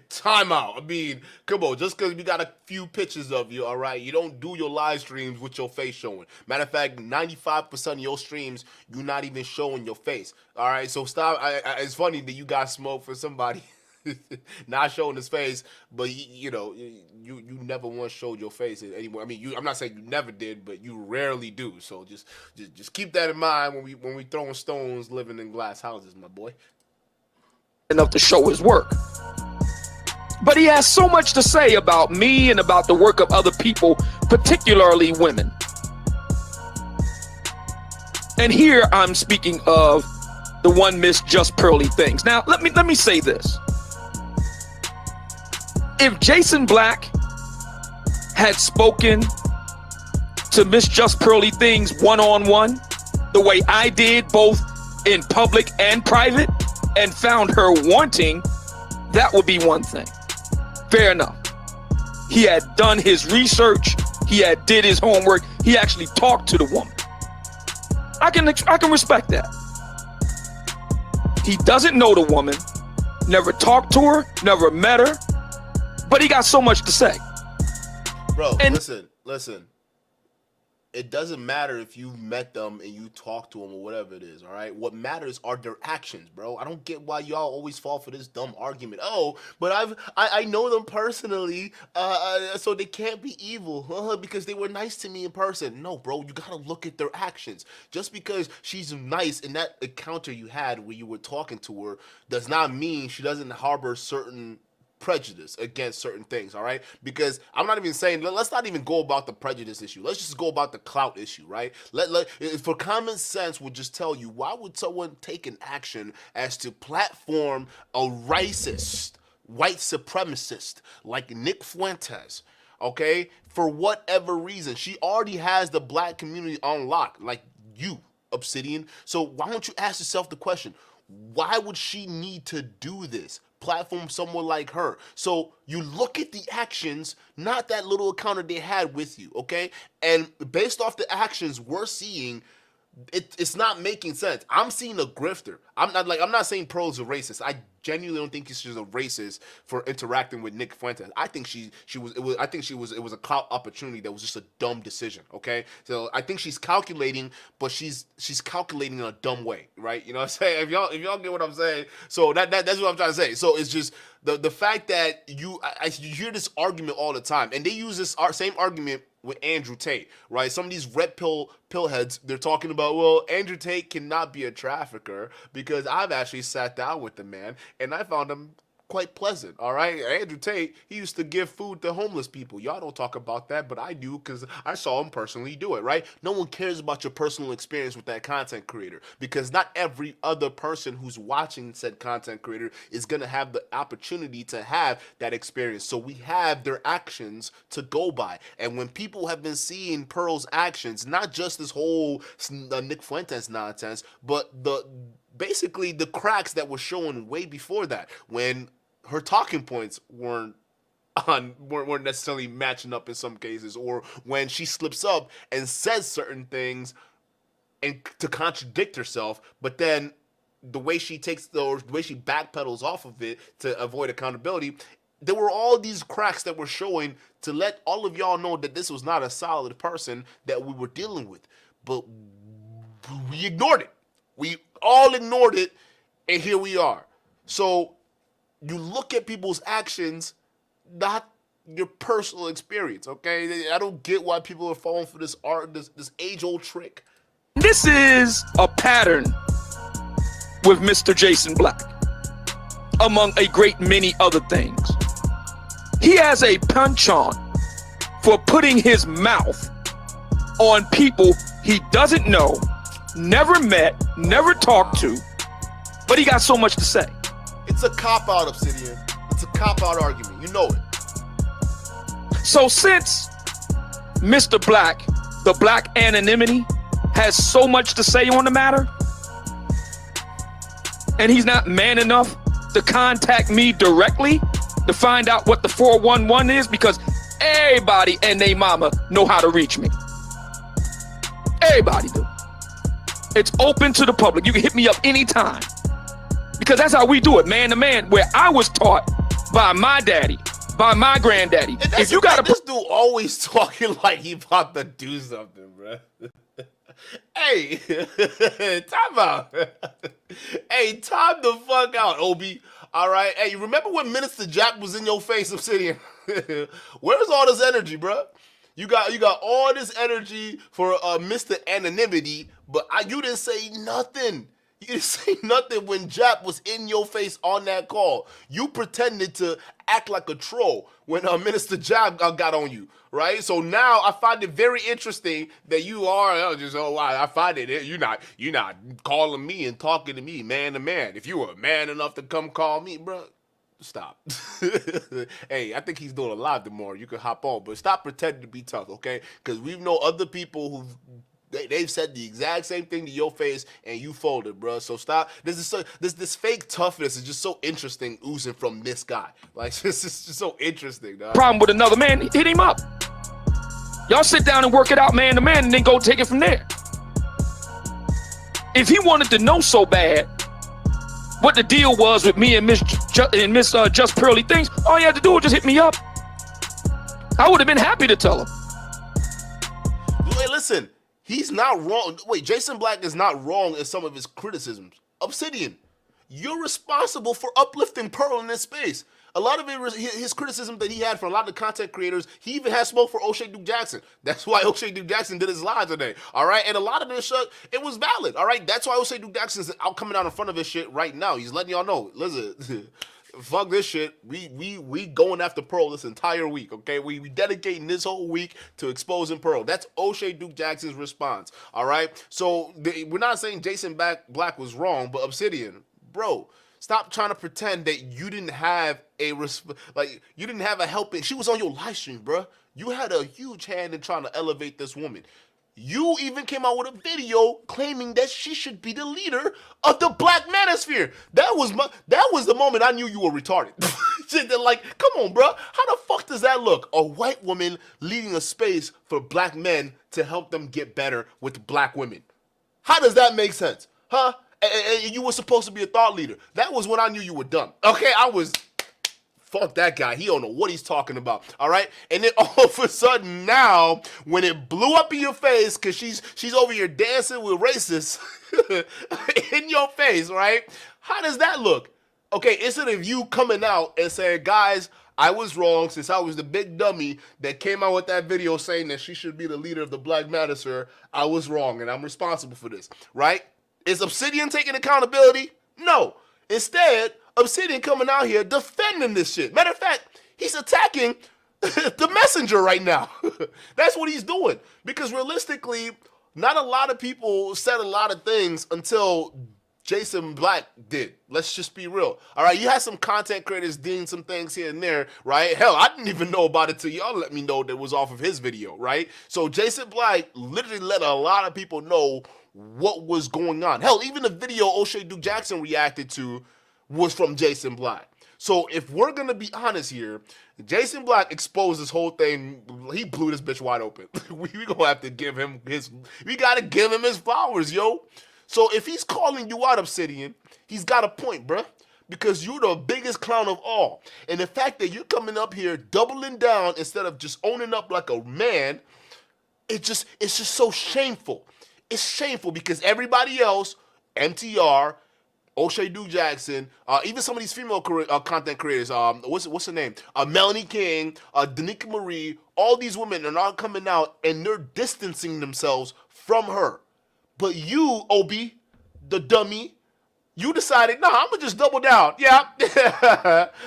Time out. I mean, come on, just because we got a few pictures of you, all right? You don't do your live streams with your face showing. Matter of fact, 95% of your streams, you're not even showing your face, all right? So stop. It's funny that you got smoke for somebody not showing his face, but you never once showed your face anywhere. I mean, I'm not saying you never did, but you rarely do. So just keep that in mind when we throwing stones, living in glass houses, my boy. Enough to show his work, but he has so much to say about me and about the work of other people, particularly women. And here I'm speaking of the one Miss Just Pearly Things. Now let me say this. If Jason Black had spoken to Miss Just Pearly Things one-on-one, the way I did, both in public and private, and found her wanting, that would be one thing. Fair enough. He had done his research. He had did his homework. He actually talked to the woman. I can respect that. He doesn't know the woman, never talked to her, never met her, but he got so much to say. Bro, listen. It doesn't matter if you met them and you talked to them or whatever it is, all right? What matters are their actions, bro. I don't get why y'all always fall for this dumb argument. Oh, but I know them personally, so they can't be evil because they were nice to me in person. No, bro, you gotta look at their actions. Just because she's nice in that encounter you had where you were talking to her does not mean she doesn't harbor certain prejudice against certain things, all right? Because I'm not even saying, let's not even go about the prejudice issue. Let's just go about the clout issue, right? For common sense would just tell you, why would someone take an action as to platform a racist, white supremacist like Nick Fuentes, okay? For whatever reason. She already has the black community on lock, like you, Obsidian. So why don't you ask yourself the question, why would she need to do this? Platform someone like her. So you look at the actions, not that little encounter they had with you, okay? And based off the actions we're seeing, it's not making sense. I'm seeing a grifter. I'm not saying Pearl's a racist. I genuinely don't think she's a racist for interacting with Nick Fuentes. I think it was a clout opportunity that was just a dumb decision, okay? So I think she's calculating, but she's calculating in a dumb way, right? You know what I'm saying? If y'all get what I'm saying, so that's what I'm trying to say. So it's just the fact that you hear this argument all the time, and they use this same argument with Andrew Tate, right? Some of these red pill heads, they're talking about, well, Andrew Tate cannot be a trafficker because I've actually sat down with the man and I found him quite pleasant, all right? Andrew Tate, he used to give food to homeless people. Y'all don't talk about that, but I do because I saw him personally do it, right? No one cares about your personal experience with that content creator because not every other person who's watching said content creator is going to have the opportunity to have that experience. So we have their actions to go by. And when people have been seeing Pearl's actions, not just this whole Nick Fuentes nonsense, but the basically the cracks that were showing way before that, when her talking points weren't necessarily matching up in some cases, or when she slips up and says certain things and to contradict herself, but then the way she backpedals off of it to avoid accountability. There were all these cracks that were showing to let all of y'all know that this was not a solid person that we were dealing with. But we ignored it. We all ignored it, and here we are. So you look at people's actions, not your personal experience, okay? I don't get why people are falling for this age-old trick. This is a pattern with Mr. Jason Black, among a great many other things. He has a penchant for putting his mouth on people he doesn't know, never met, never talked to, but he got so much to say. It's a cop-out, Obsidian. It's a cop-out argument. You know it. So since Mr. Black, the Black anonymity, has so much to say on the matter, and he's not man enough to contact me directly to find out what the 411 is, because everybody and their mama know how to reach me. Everybody do. It's open to the public. You can hit me up anytime, because that's how we do it, man to man, where I was taught by my daddy, by my granddaddy. If you got this dude always talking like he about to do something, bro. Hey, time out. Hey, time the fuck out, Obi. All right. Hey, you remember when Minister Jack was in your face, Obsidian? Where's all this energy, bro? You got all this energy for Mr. Anonymity, but you didn't say nothing. You didn't say nothing when Jap was in your face on that call. You pretended to act like a troll when Minister Jap got on you, right? So now I find it very interesting that you are I find it. You're not calling me and talking to me man to man. If you were man enough to come call me, bro, stop. Hey, I think he's doing a live tomorrow. You can hop on, but stop pretending to be tough, okay? Because we know other people who. They've said the exact same thing to your face, and you folded, bro. So stop. This fake toughness is just so interesting, oozing from this guy. Like, this is just so interesting, dog. problem with another man, hit him up. Y'all sit down and work it out man to man, and then go take it from there. If he wanted to know so bad what the deal was with me and Miss Just Pearly Things, all you had to do was just hit me up. I would have been happy to tell him. Hey, listen. He's not wrong. Wait, Jason Black is not wrong in some of his criticisms. Obsidian, you're responsible for uplifting Pearl in this space. A lot of it was his criticism that he had for a lot of the content creators. He even had smoke for OshayDukeJackson. That's why OshayDukeJackson did his live today. All right, and a lot of this shit, it was valid. All right, that's why OshayDukeJackson's out coming out in front of his shit right now. He's letting y'all know. Listen. Fuck this shit. We going after Pearl this entire week, okay? We dedicating this whole week to exposing Pearl. That's OshayDukeJackson's response, all right? So we're not saying Jason Black was wrong, but Obsidian, bro, stop trying to pretend that you didn't have you didn't have a helping. She was on your live stream, bro. You had a huge hand in trying to elevate this woman. You even came out with a video claiming that she should be the leader of the Black Manosphere. That was the moment I knew you were retarded. Like, come on, bro. How the fuck does that look? A white woman leading a space for black men to help them get better with black women. How does that make sense? Huh? And you were supposed to be a thought leader. That was when I knew you were dumb. Okay, fuck that guy. He don't know what he's talking about. All right? And then all of a sudden now, when it blew up in your face, because she's over here dancing with racists in your face, right? How does that look? Okay, instead of you coming out and saying, guys, I was wrong since I was the big dummy that came out with that video saying that she should be the leader of the Black Manosphere, I was wrong and I'm responsible for this, right? Is Obsidian taking accountability? No. Instead, Obsidian coming out here defending this shit. Matter of fact, he's attacking the messenger right now. That's what he's doing. Because realistically, not a lot of people said a lot of things until Jason Black did. Let's just be real. All right, you had some content creators doing some things here and there, right? Hell, I didn't even know about it till y'all let me know that it was off of his video, right? So Jason Black literally let a lot of people know what was going on. Hell, even the video OshayDukeJackson reacted to was from Jason Black. So if we're gonna be honest here, Jason Black exposed this whole thing. He blew this bitch wide open. we gonna have to give him we gotta give him his flowers, yo. So if he's calling you out, Obsidian, he's got a point, bruh. Because you're the biggest clown of all. And the fact that you're coming up here doubling down instead of just owning up like a man, it's just so shameful. It's shameful because everybody else, MTR, OshayDukeJackson, even some of these female content creators, what's her name? Melanie King, Danica Marie, all these women are not coming out and they're distancing themselves from her. But you, Obi, the dummy, you decided, nah, I'm going to just double down. Yeah,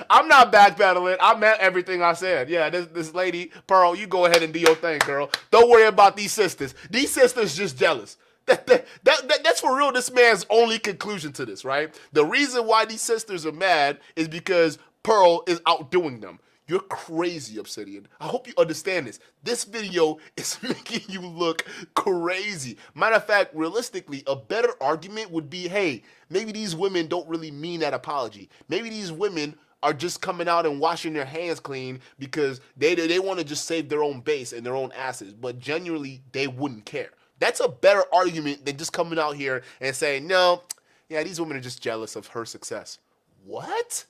I'm not backpedaling. I meant everything I said. Yeah, this lady, Pearl, you go ahead and do your thing, girl. Don't worry about these sisters. These sisters just jealous. That's for real this man's only conclusion to this, right? The reason why these sisters are mad is because Pearl is outdoing them. You're crazy, Obsidian. I hope you understand this. This video is making you look crazy. Matter of fact, realistically, a better argument would be, hey, maybe these women don't really mean that apology. Maybe these women are just coming out and washing their hands clean because they want to just save their own base and their own asses. But genuinely, they wouldn't care. That's a better argument than just coming out here and saying, no, yeah, these women are just jealous of her success. What?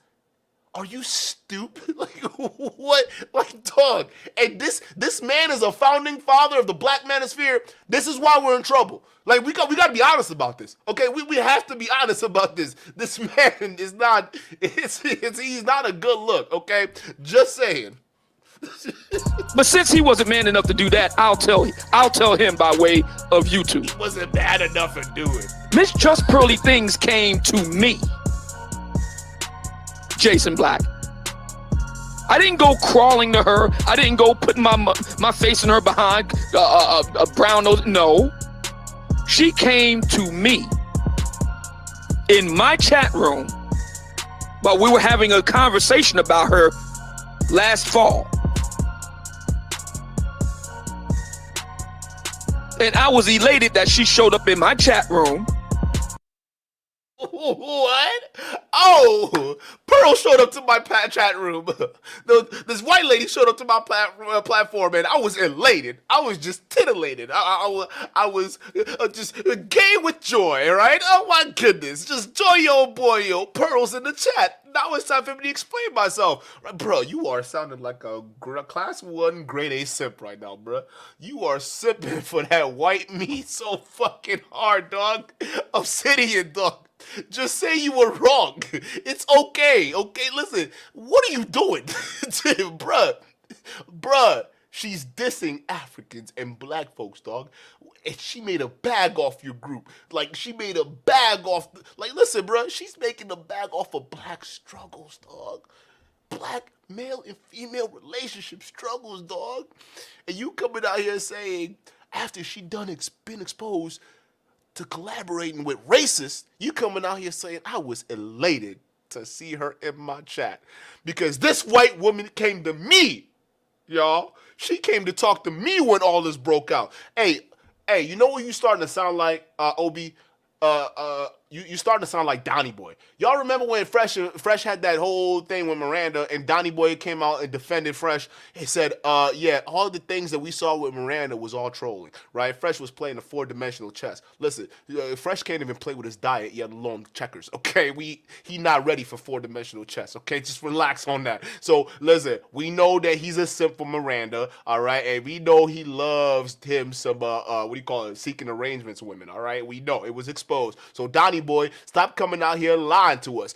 Are you stupid? Like, what? Like, dog. And this man is a founding father of the Black Manosphere. This is why we're in trouble. Like, we got to be honest about this. Okay, we have to be honest about this. This man is not, he's not a good look, okay? Just saying. But since he wasn't man enough to do that, I'll tell him by way of YouTube. He wasn't bad enough to do it. Miss Just Pearly Things came to me, Jason Black. I didn't go crawling to her. I didn't go putting my face in her behind a brown nose. No, she came to me in my chat room while we were having a conversation about her last fall. And I was elated that she showed up in my chat room. What? Oh, Pearl showed up to my chat room. This white lady showed up to my platform, and I was elated. I was just titillated. I was just gay with joy, right? Oh my goodness. Just joy, yo, boy, yo. Pearl's in the chat. Now it's time for me to explain myself. Bro, you are sounding like a class 1 grade A simp right now, bro. You are sipping for that white meat so fucking hard, dog. Obsidian, dog. Just say you were wrong. It's okay. Okay, listen. What are you doing? Bruh. She's dissing Africans and black folks, dog. And she made a bag off your group. Like, she made a bag off. Like, listen, bruh. She's making a bag off of black struggles, dog. Black male and female relationship struggles, dog. And you coming out here saying, after she been exposed to collaborating with racists, you coming out here saying, I was elated to see her in my chat. Because this white woman came to me, y'all. She came to talk to me when all this broke out. Hey, you know what you starting to sound like, Obi? You starting to sound like Donnie Boy. Y'all remember when Fresh had that whole thing with Miranda and Donnie Boy came out and defended Fresh? He said, yeah, all the things that we saw with Miranda was all trolling, right? Fresh was playing a 4-dimensional chess. Listen, Fresh can't even play with his diet, yet alone checkers, okay? He not ready for 4-dimensional chess, okay? Just relax on that. So, listen, we know that he's a simp for Miranda, all right? And we know he loves him some, seeking arrangements women, all right? We know. It was exposed. So, Donnie Boy, stop coming out here lying to us.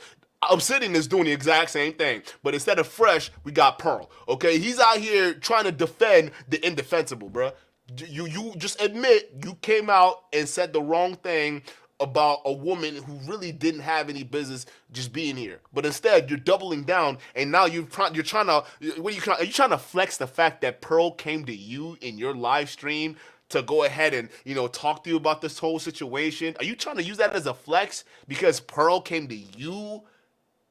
Obsidian is doing the exact same thing, but instead of Fresh, we got Pearl. Okay, he's out here trying to defend the indefensible, bruh. You just admit you came out and said the wrong thing about a woman who really didn't have any business just being here. But instead, you're doubling down, and now are you trying to flex the fact that Pearl came to you in your live stream to go ahead and, you know, talk to you about this whole situation? Are you trying to use that as a flex because Pearl came to you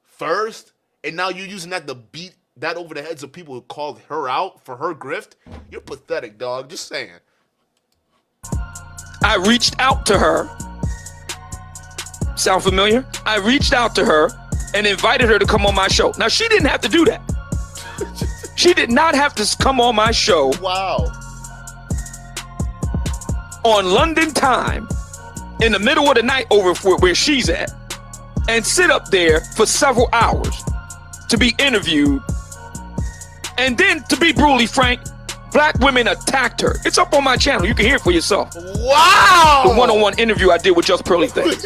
first, and now you're using that to beat that over the heads of people who called her out for her grift? You're pathetic, dog. Just saying. I reached out to her. Sound familiar? I reached out to her and invited her to come on my show. Now, she didn't have to do that. She did not have to come on my show. Wow. On London time, in the middle of the night over where she's at, and sit up there for several hours to be interviewed. And then, to be brutally frank, black women attacked her. It's up on my channel. You can hear it for yourself. Wow! The one-on-one interview I did with Just Pearly Things.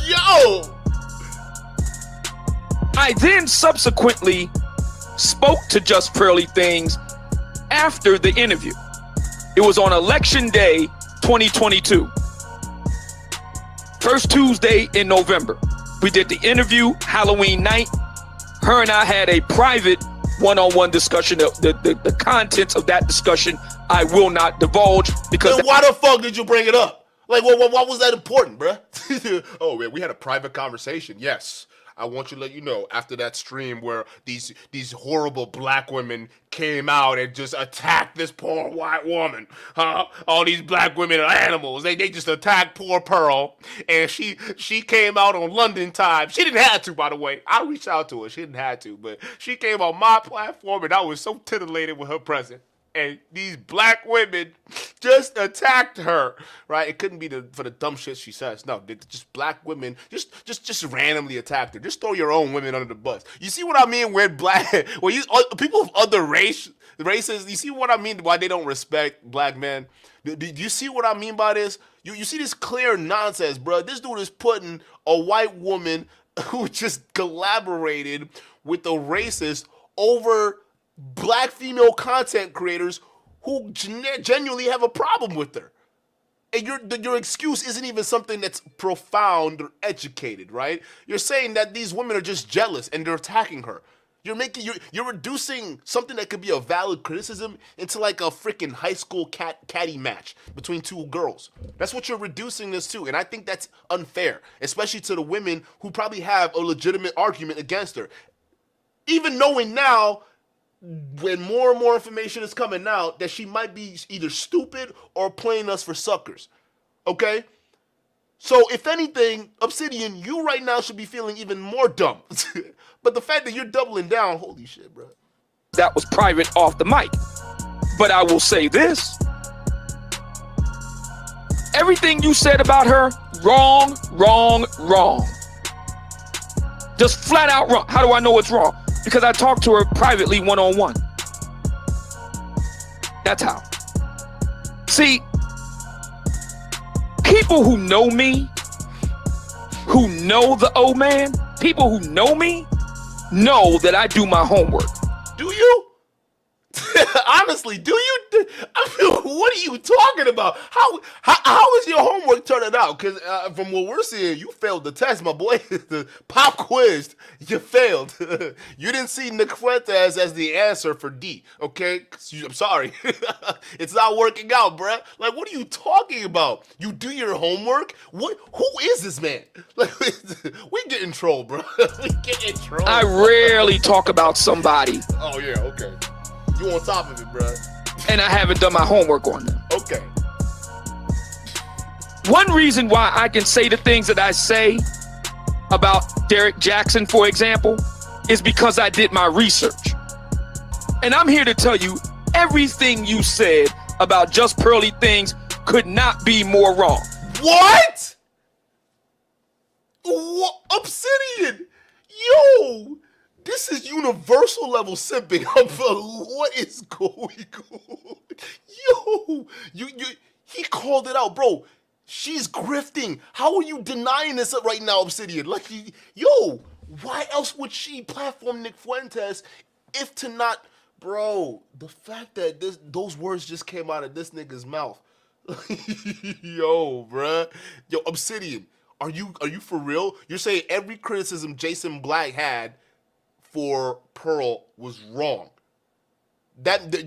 Yo! I then subsequently spoke to Just Pearly Things after the interview. It was on Election Day 2022. First Tuesday in November. We did the interview Halloween night. Her and I had a private one-on-one discussion. The contents of that discussion I will not divulge because. Then why the fuck did you bring it up? Like, why was that important, bruh? Oh man, we had a private conversation. Yes, I want you to let you know after that stream where these horrible black women came out and just attacked this poor white woman. Huh? All these black women are animals. They just attacked poor Pearl, and she came out on London time. She didn't have to, by the way. I reached out to her. She didn't have to, but she came on my platform, and I was so titillated with her presence. And these black women just attacked her, right? It couldn't be for the dumb shit she says. No, just black women just randomly attacked her. Just throw your own women under the bus. You see what I mean when people of other races, you see what I mean why they don't respect black men? Do you see what I mean by this? You see this clear nonsense, bro. This dude is putting a white woman who just collaborated with a racist over black female content creators who genuinely have a problem with her. And your excuse isn't even something that's profound or educated, right? You're saying that these women are just jealous and they're attacking her. You're reducing something that could be a valid criticism into like a freaking high school caddy match between two girls. That's what you're reducing this to, and I think that's unfair, especially to the women who probably have a legitimate argument against her. Even knowing now, when more and more information is coming out, that she might be either stupid or playing us for suckers. Okay? So, if anything, Obsidian, you right now should be feeling even more dumb. But the fact that you're doubling down, holy shit, bro. That was private off the mic. But I will say this. Everything you said about her, wrong, wrong, wrong. Just flat out wrong. How do I know it's wrong? Because I talked to her privately one-on-one. That's how. See, people who know me, who know the old man, people who know me, know that I do my homework. Do you? Honestly, do you? I mean, what are you talking about? How is your homework turning out? Because from what we're seeing, you failed the test, my boy. The pop quiz, you failed. You didn't see Nick Fuentes as the answer for D, okay? I'm sorry. It's not working out, bruh. Like, what are you talking about? You do your homework? Who is this man? Like, we getting trolled, bro. We getting trolled. I rarely talk about somebody. Oh, yeah, okay. You on top of it, bro. And I haven't done my homework on them. Okay. One reason why I can say the things that I say about Derek Jackson, for example, is because I did my research. And I'm here to tell you, everything you said about Just Pearly Things could not be more wrong. What? Obsidian? Yo! This is universal level simping. What is going on? Yo, he called it out, bro. She's grifting. How are you denying this right now, Obsidian? Like, yo, why else would she platform Nick Fuentes if to not, bro? The fact that those words just came out of this nigga's mouth. Yo, bruh. Yo, Obsidian, are you for real? You're saying every criticism Jason Black had for Pearl was wrong.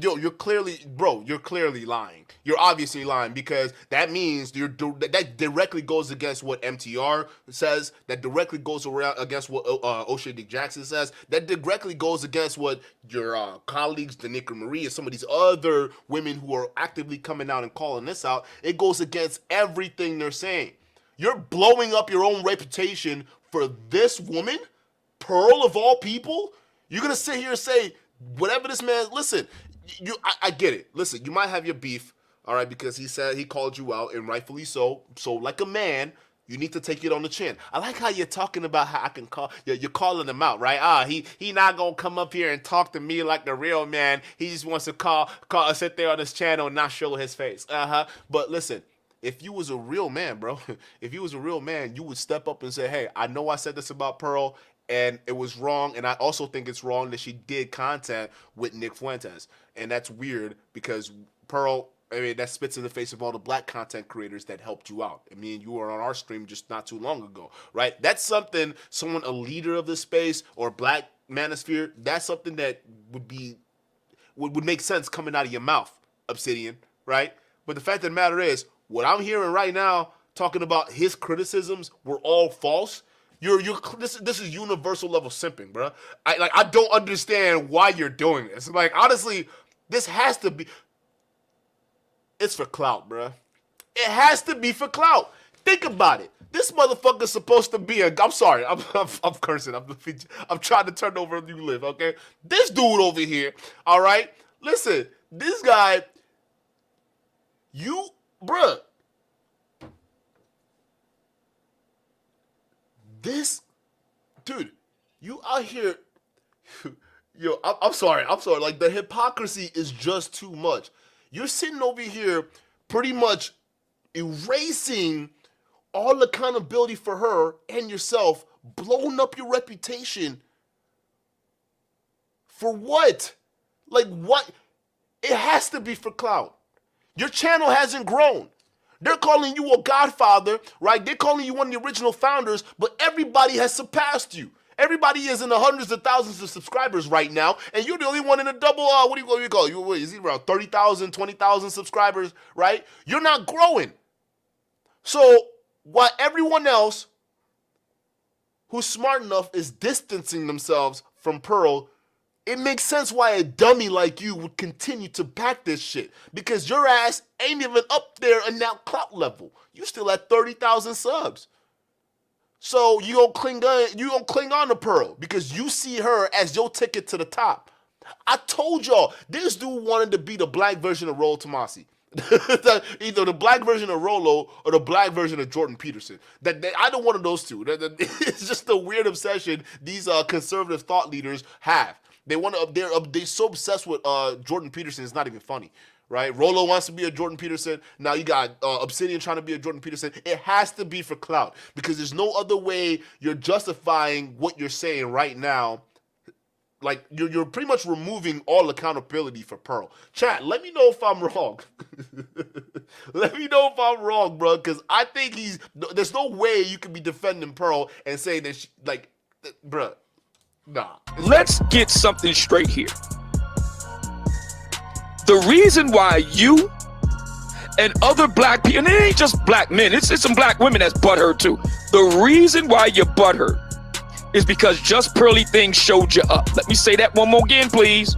You're clearly, bro, you're clearly lying. You're obviously lying, because that means that directly goes against what MTR says. That directly goes around against what OshayDukeJackson says. That directly goes against what your colleagues, Danica Marie, and some of these other women who are actively coming out and calling this out. It goes against everything they're saying. You're blowing up your own reputation for this woman, Pearl of all people. You're gonna sit here and say whatever this man. Listen, I get it. Listen, you might have your beef, all right, because he said he called you out, and rightfully so. So, like a man, you need to take it on the chin. I like how you're talking about how I can call. You're calling him out, right? He not gonna come up here and talk to me like the real man. He just wants to sit there on his channel and not show his face. But listen. If you was a real man, bro, if you was a real man, you would step up and say, hey, I know I said this about Pearl, and it was wrong, and I also think it's wrong that she did content with Nick Fuentes. And that's weird, because Pearl, I mean, that spits in the face of all the black content creators that helped you out. I mean, you were on our stream just not too long ago, right? That's something, a leader of the space or black manosphere, that's something that would make sense coming out of your mouth, Obsidian, right? But the fact of the matter is, what I'm hearing right now, talking about his criticisms were all false. This is universal level simping, bro. I don't understand why you're doing this. Like, honestly, this has to be. It's for clout, bro. It has to be for clout. Think about it. This motherfucker's supposed to be I'm sorry. I'm cursing. I'm trying to turn over a new live. Okay, this dude over here. All right. Listen, this guy. Bruh. This, dude, you out here, yo, I'm sorry. Like, the hypocrisy is just too much. You're sitting over here pretty much erasing all accountability for her and yourself, blowing up your reputation. For what? Like, what? It has to be for clout. Your channel hasn't grown. They're calling you a godfather, right? They're calling you one of the original founders, but everybody has surpassed you. Everybody is in the hundreds of thousands of subscribers right now, and you're the only one in a double, what do you call it? Is it around 30,000, 20,000 subscribers, right? You're not growing. So while everyone else who's smart enough is distancing themselves from Pearl, it makes sense why a dummy like you would continue to back this shit, because your ass ain't even up there in that clout level. You still at 30,000 subs. So you gonna cling on to Pearl because you see her as your ticket to the top. I told y'all, this dude wanted to be the black version of Rollo Tomasi. Either the black version of Rollo or the black version of Jordan Peterson. Either one of those two. It's just a weird obsession these conservative thought leaders have. They're so obsessed with Jordan Peterson, it's not even funny, right? Rollo wants to be a Jordan Peterson. Now you got Obsidian trying to be a Jordan Peterson. It has to be for clout, because there's no other way you're justifying what you're saying right now. Like, you're pretty much removing all accountability for Pearl. Chat, let me know if I'm wrong. Let me know if I'm wrong, bro, because I think there's no way you can be defending Pearl and say that bro. Nah. Let's get something straight here. The reason why you and other black people, and it ain't just black men, it's some black women that's butthurt too. The reason why you're butthurt is because Just Pearly Things showed you up. Let me say that one more again, please.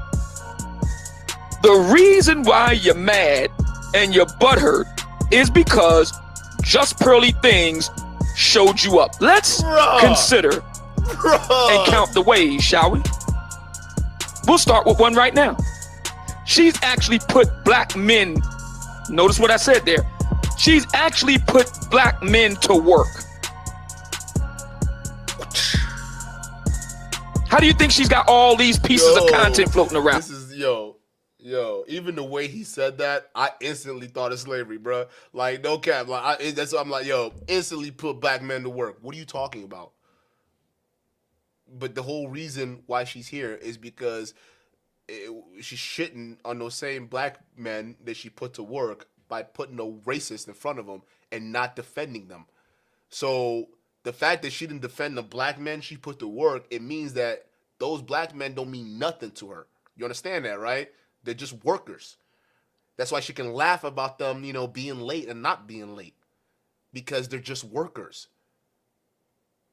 The reason why you're mad and you're butthurt is because Just Pearly Things showed you up. Let's consider and count the ways, shall we? We'll start with one right now. She's actually put black men, notice what I said there. She's actually put black men to work. How do you think she's got all these pieces of content floating around? This is, yo, even the way he said that, I instantly thought of slavery, bro. Like, no cap. Like, that's why I'm like, yo, instantly put black men to work. What are you talking about? But the whole reason why she's here is because she's shitting on those same black men that she put to work by putting a racist in front of them and not defending them. So the fact that she didn't defend the black men she put to work, it means that those black men don't mean nothing to her. You understand that, right? They're just workers. That's why she can laugh about them, you know, being late and not being late. Because they're just workers.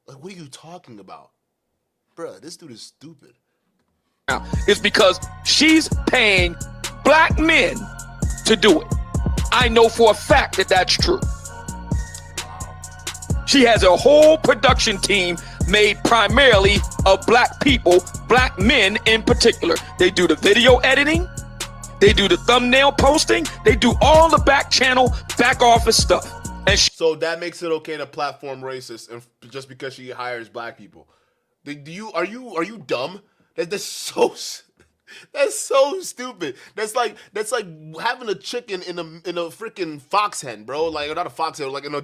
Like, what are you talking about? Bruh, this dude is stupid. It's because she's paying black men to do it. I know for a fact that that's true. She has a whole production team made primarily of black people, black men in particular. They do the video editing, they do the thumbnail posting, they do all the back channel, back office stuff. And so that makes it okay to platform racist and just because she hires black people. Are you dumb? That's so stupid. That's like having a chicken in a freaking fox hen, bro. Like, or not a fox hen, like in a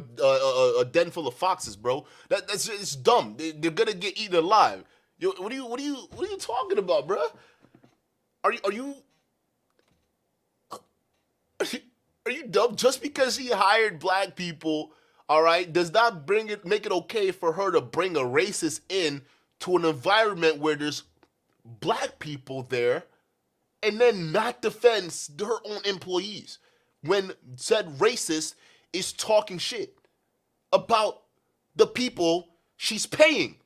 den full of foxes, bro. That's it's dumb. They're gonna get eaten alive. What are you talking about, bro? Are you dumb? Just because she hired black people, all right, does not make it okay for her to bring a racist in to an environment where there's black people there and then not defend her own employees when said racist is talking shit about the people she's paying.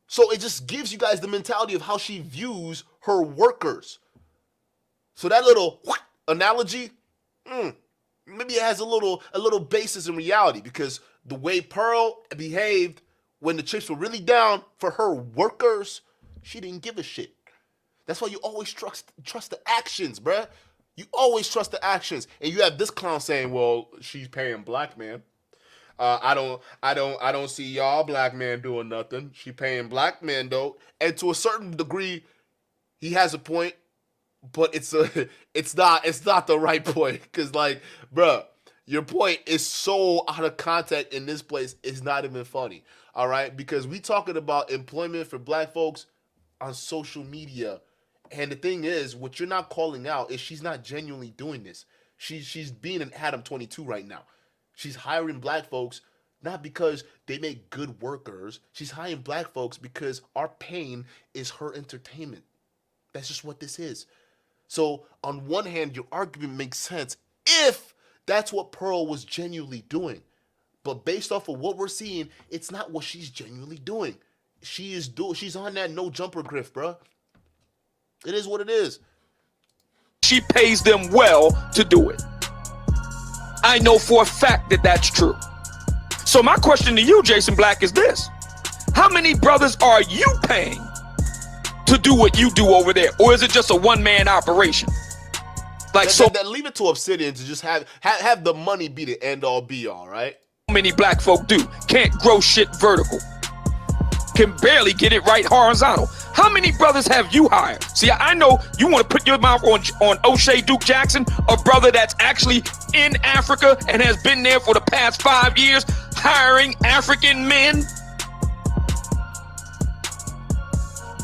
So it just gives you guys the mentality of how she views her workers. So that little analogy, maybe it has a little basis in reality, because the way Pearl behaved when the chips were really down for her workers, she didn't give a shit. That's why you always trust the actions, bruh. You always trust the actions. And you have this clown saying, well, she's paying black men. I don't see y'all black men doing nothing. She paying black men though. And to a certain degree, he has a point, but it's not the right point. Cause like, bruh, your point is so out of context in this place, it's not even funny. All right? Because we talking about employment for black folks on social media. And the thing is, what you're not calling out is she's not genuinely doing this. She's being an Adam 22 right now. She's hiring black folks not because they make good workers. She's hiring black folks because our pain is her entertainment. That's just what this is. So on one hand, your argument makes sense if that's what Pearl was genuinely doing. But based off of what we're seeing, it's not what she's genuinely doing. She's on that no jumper grift, bro. It is what it is. She pays them well to do it. I know for a fact that that's true. So my question to you, Jason Black, is this. How many brothers are you paying to do what you do over there? Or is it just a one-man operation? Like, leave it to Obsidian to just have the money be the end-all be-all, right? How many black folk do? Can't grow shit vertical. Can barely get it right horizontal. How many brothers have you hired? See, I know you want to put your mouth on OshayDukeJackson, a brother that's actually in Africa and has been there for the past 5 years, hiring African men,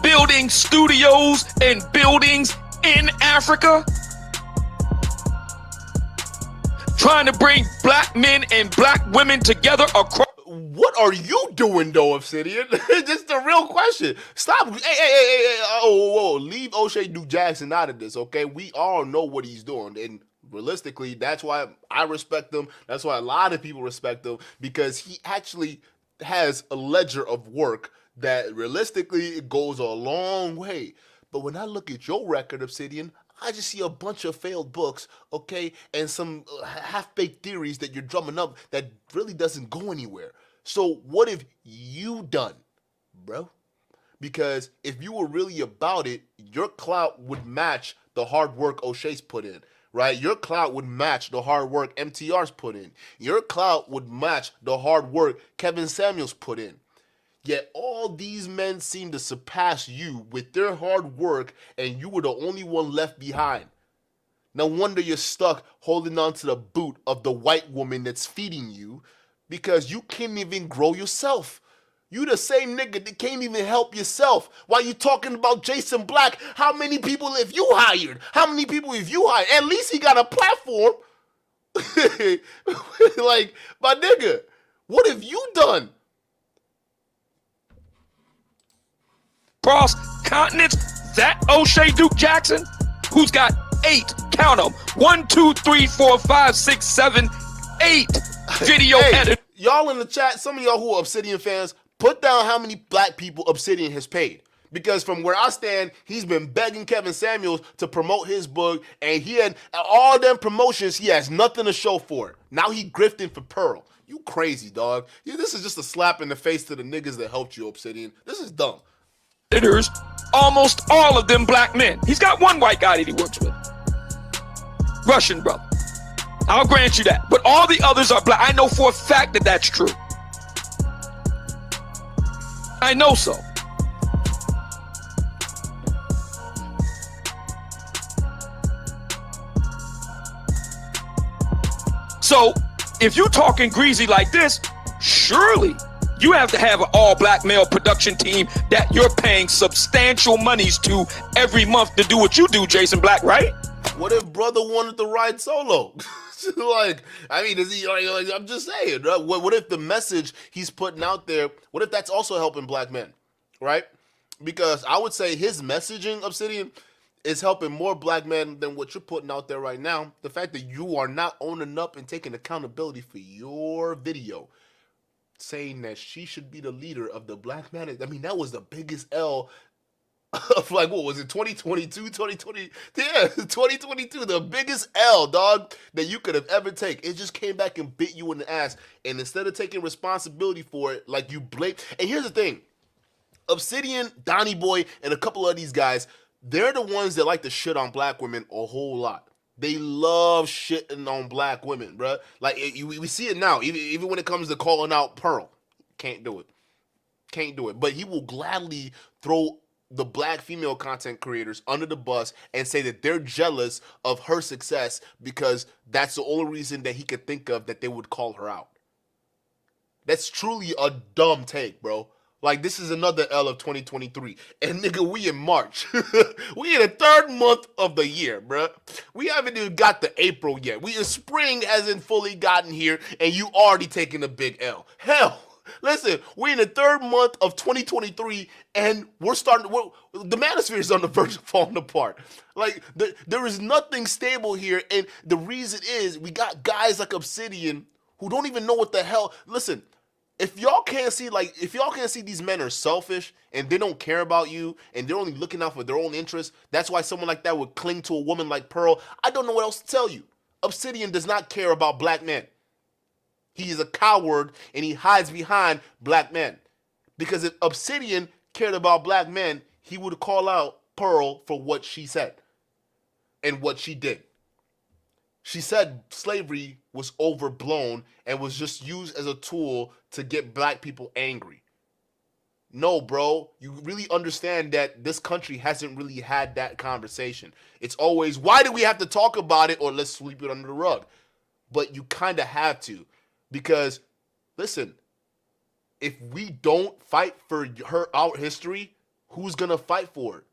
building studios and buildings in Africa, trying to bring black men and black women together across. What are you doing though, Obsidian? Just the real question. Stop. Hey, whoa. Leave OshayDukeJackson out of this, okay? We all know what he's doing. And realistically, that's why I respect him. That's why a lot of people respect him, because he actually has a ledger of work that realistically it goes a long way. But when I look at your record, Obsidian, I just see a bunch of failed books, okay, and some half-baked theories that you're drumming up that really doesn't go anywhere. So what have you done, bro? Because if you were really about it, your clout would match the hard work O'Shea's put in, right? Your clout would match the hard work MTR's put in. Your clout would match the hard work Kevin Samuels put in. Yet all these men seem to surpass you with their hard work, and you were the only one left behind. No wonder you're stuck holding on to the boot of the white woman that's feeding you, because you can't even grow yourself. You the same nigga that can't even help yourself. While you talking about Jason Black, how many people have you hired? How many people have you hired? At least he got a platform. Like, my nigga, what have you done? Cross continents, that OshayDukeJackson, who's got 8, count them, 1, 2, 3, 4, 5, 6, 7, 8 video editors. Y'all in the chat, some of y'all who are Obsidian fans, put down how many black people Obsidian has paid. Because from where I stand, he's been begging Kevin Samuels to promote his book, and he had all them promotions, he has nothing to show for it. Now he grifting for Pearl. You crazy, dog. Yeah, this is just a slap in the face to the niggas that helped you, Obsidian. This is dumb. Editors, almost all of them black men. He's got one white guy that he works with. Russian brother. I'll grant you that. But all the others are black. I know for a fact that that's true. I know so. So, if you're talking greasy like this, surely you have to have an all-black male production team that you're paying substantial monies to every month to do what you do, Jason Black, right? What if brother wanted to ride solo? Like, I mean, is he like I'm just saying, right? What if the message he's putting out there, what if that's also helping black men, right? Because I would say his messaging, Obsidian, is helping more black men than what you're putting out there right now. The fact that you are not owning up and taking accountability for your video, saying that she should be the leader of the black man. I mean, that was the biggest L of like, what was it, 2022, 2020? Yeah, 2022, the biggest L, dog, that you could have ever taken. It just came back and bit you in the ass. And instead of taking responsibility for it, like you blame. And here's the thing. Obsidian, Donnie Boy, and a couple of these guys, they're the ones that like to shit on black women a whole lot. They love shitting on black women, bruh. Like, we see it now, even when it comes to calling out Pearl. Can't do it. Can't do it. But he will gladly throw the black female content creators under the bus and say that they're jealous of her success because that's the only reason that he could think of that they would call her out. That's truly a dumb take, bro. Like, this is another L of 2023. And, nigga, we in March. We in the third month of the year, bruh. We haven't even got to April yet. Spring hasn't fully gotten here, and you already taking a big L. Hell, listen, we're in the third month of 2023, and the Manosphere is on the verge of falling apart. Like, there is nothing stable here, and the reason is we got guys like Obsidian who don't even know what the hell. Listen, if y'all can't see these men are selfish and they don't care about you and they're only looking out for their own interests, that's why someone like that would cling to a woman like Pearl. I don't know what else to tell you. Obsidian does not care about black men. He is a coward and he hides behind black men. Because if Obsidian cared about black men, he would call out Pearl for what she said and what she did. She said slavery was overblown and was just used as a tool to get black people angry. No, bro, you really understand that this country hasn't really had that conversation. It's always, why do we have to talk about it, or let's sweep it under the rug? But you kind of have to, because, listen, if we don't fight for our history, who's going to fight for it?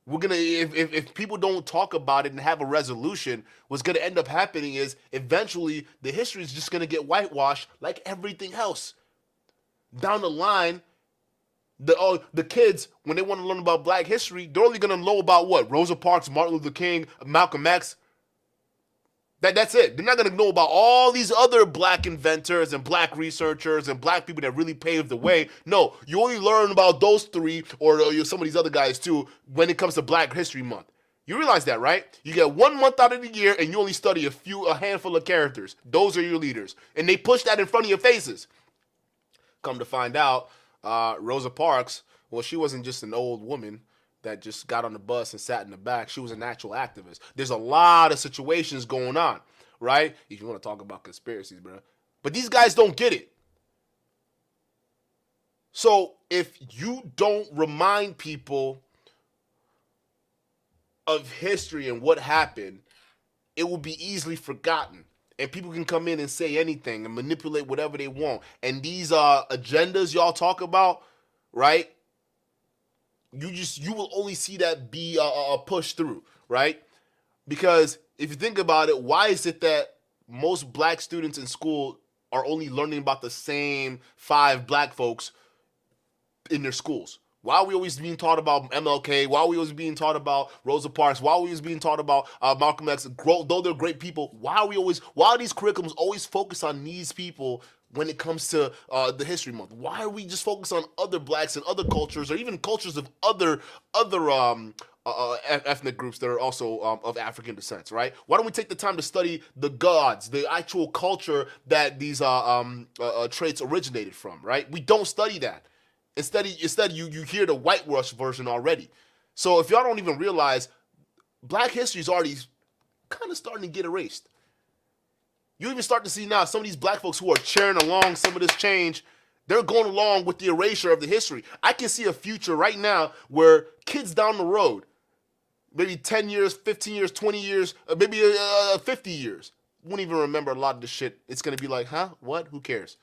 We're gonna if people don't talk about it and have a resolution, what's gonna end up happening is eventually the history is just gonna get whitewashed like everything else. Down the line, the kids, when they want to learn about black history, they're only gonna know about what? Rosa Parks, Martin Luther King, Malcolm X. That's it. They're not gonna know about all these other black inventors and black researchers and black people that really paved the way. No, you only learn about those three or some of these other guys too when it comes to Black History Month. You realize that, right? You get 1 month out of the year and you only study a handful of characters. Those are your leaders, and they push that in front of your faces. Come to find out, Rosa Parks, well, she wasn't just an old woman that just got on the bus and sat in the back. She was an actual activist. There's a lot of situations going on, right? If you want to talk about conspiracies, bro. But these guys don't get it. So if you don't remind people of history and what happened, it will be easily forgotten. And people can come in and say anything and manipulate whatever they want. And these agendas y'all talk about, right? You will only see that be pushed through, right? Because if you think about it, why is it that most black students in school are only learning about the same 5 black folks in their schools? Why are we always being taught about MLK? Why are we always being taught about Rosa Parks? Why are we always being taught about Malcolm X? Though they're great people, why are these curriculums always focused on these people when it comes to the History Month? Why are we just focused on other blacks and other cultures, or even cultures of other ethnic groups that are also of African descent, right? Why don't we take the time to study the gods, the actual culture that these traits originated from, right? We don't study that. Instead, you hear the whitewash version already. So if y'all don't even realize, Black history is already kind of starting to get erased. You even start to see now some of these black folks who are cheering along some of this change, they're going along with the erasure of the history. I can see a future right now where kids down the road, maybe 10 years, 15 years, 20 years, maybe 50 years, won't even remember a lot of the shit. It's going to be like, huh? What? Who cares?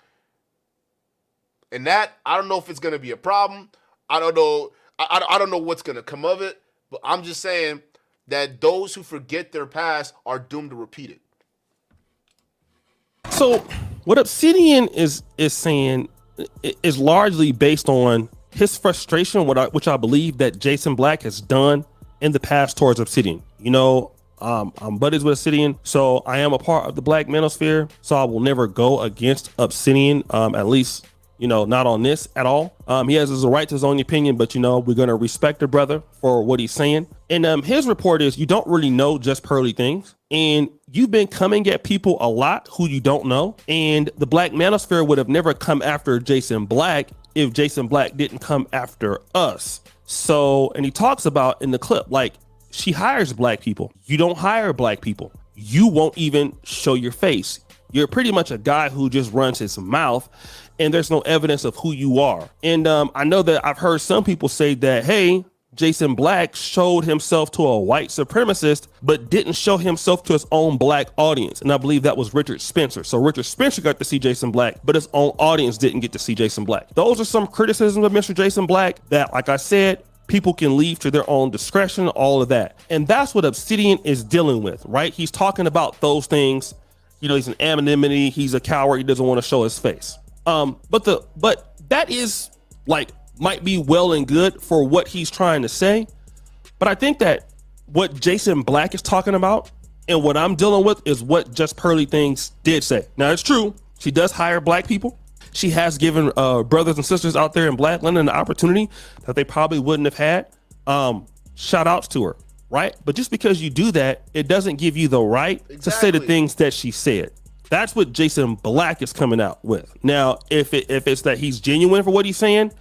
And that, I don't know if it's going to be a problem. I don't know. I don't know what's going to come of it. But I'm just saying that those who forget their past are doomed to repeat it. So what Obsidian is saying is largely based on his frustration, which I believe that Jason Black has done in the past towards Obsidian. You know, I'm buddies with Obsidian, so I am a part of the Black Manosphere, so I will never go against Obsidian, at least, you know, not on this at all. He has his right to his own opinion, but, you know, we're going to respect the brother for what he's saying. And his report is, you don't really know just pearly things. And you've been coming at people a lot who you don't know. And the Black Manosphere would have never come after Jason Black if Jason Black didn't come after us. So, and he talks about in the clip, like, she hires black people. You don't hire black people. You won't even show your face. You're pretty much a guy who just runs his mouth, and there's no evidence of who you are. And I know that I've heard some people say that, hey, Jason Black showed himself to a white supremacist, but didn't show himself to his own black audience. And I believe that was Richard Spencer. So Richard Spencer got to see Jason Black, but his own audience didn't get to see Jason Black. Those are some criticisms of Mr. Jason Black that, like I said, people can leave to their own discretion, all of that. And that's what Obsidian is dealing with, right? He's talking about those things. You know, he's an anonymity. He's a coward. He doesn't want to show his face. But that is like, might be well and good for what he's trying to say. But I think that what Jason Black is talking about and what I'm dealing with is what Just Pearly Things did say. Now, it's true. She does hire black people. She has given brothers and sisters out there in Blackland an opportunity that they probably wouldn't have had. Shout outs to her, right? But just because you do that, it doesn't give you the right to say the things that she said. That's what Jason Black is coming out with. Now, if it's that he's genuine for what he's saying,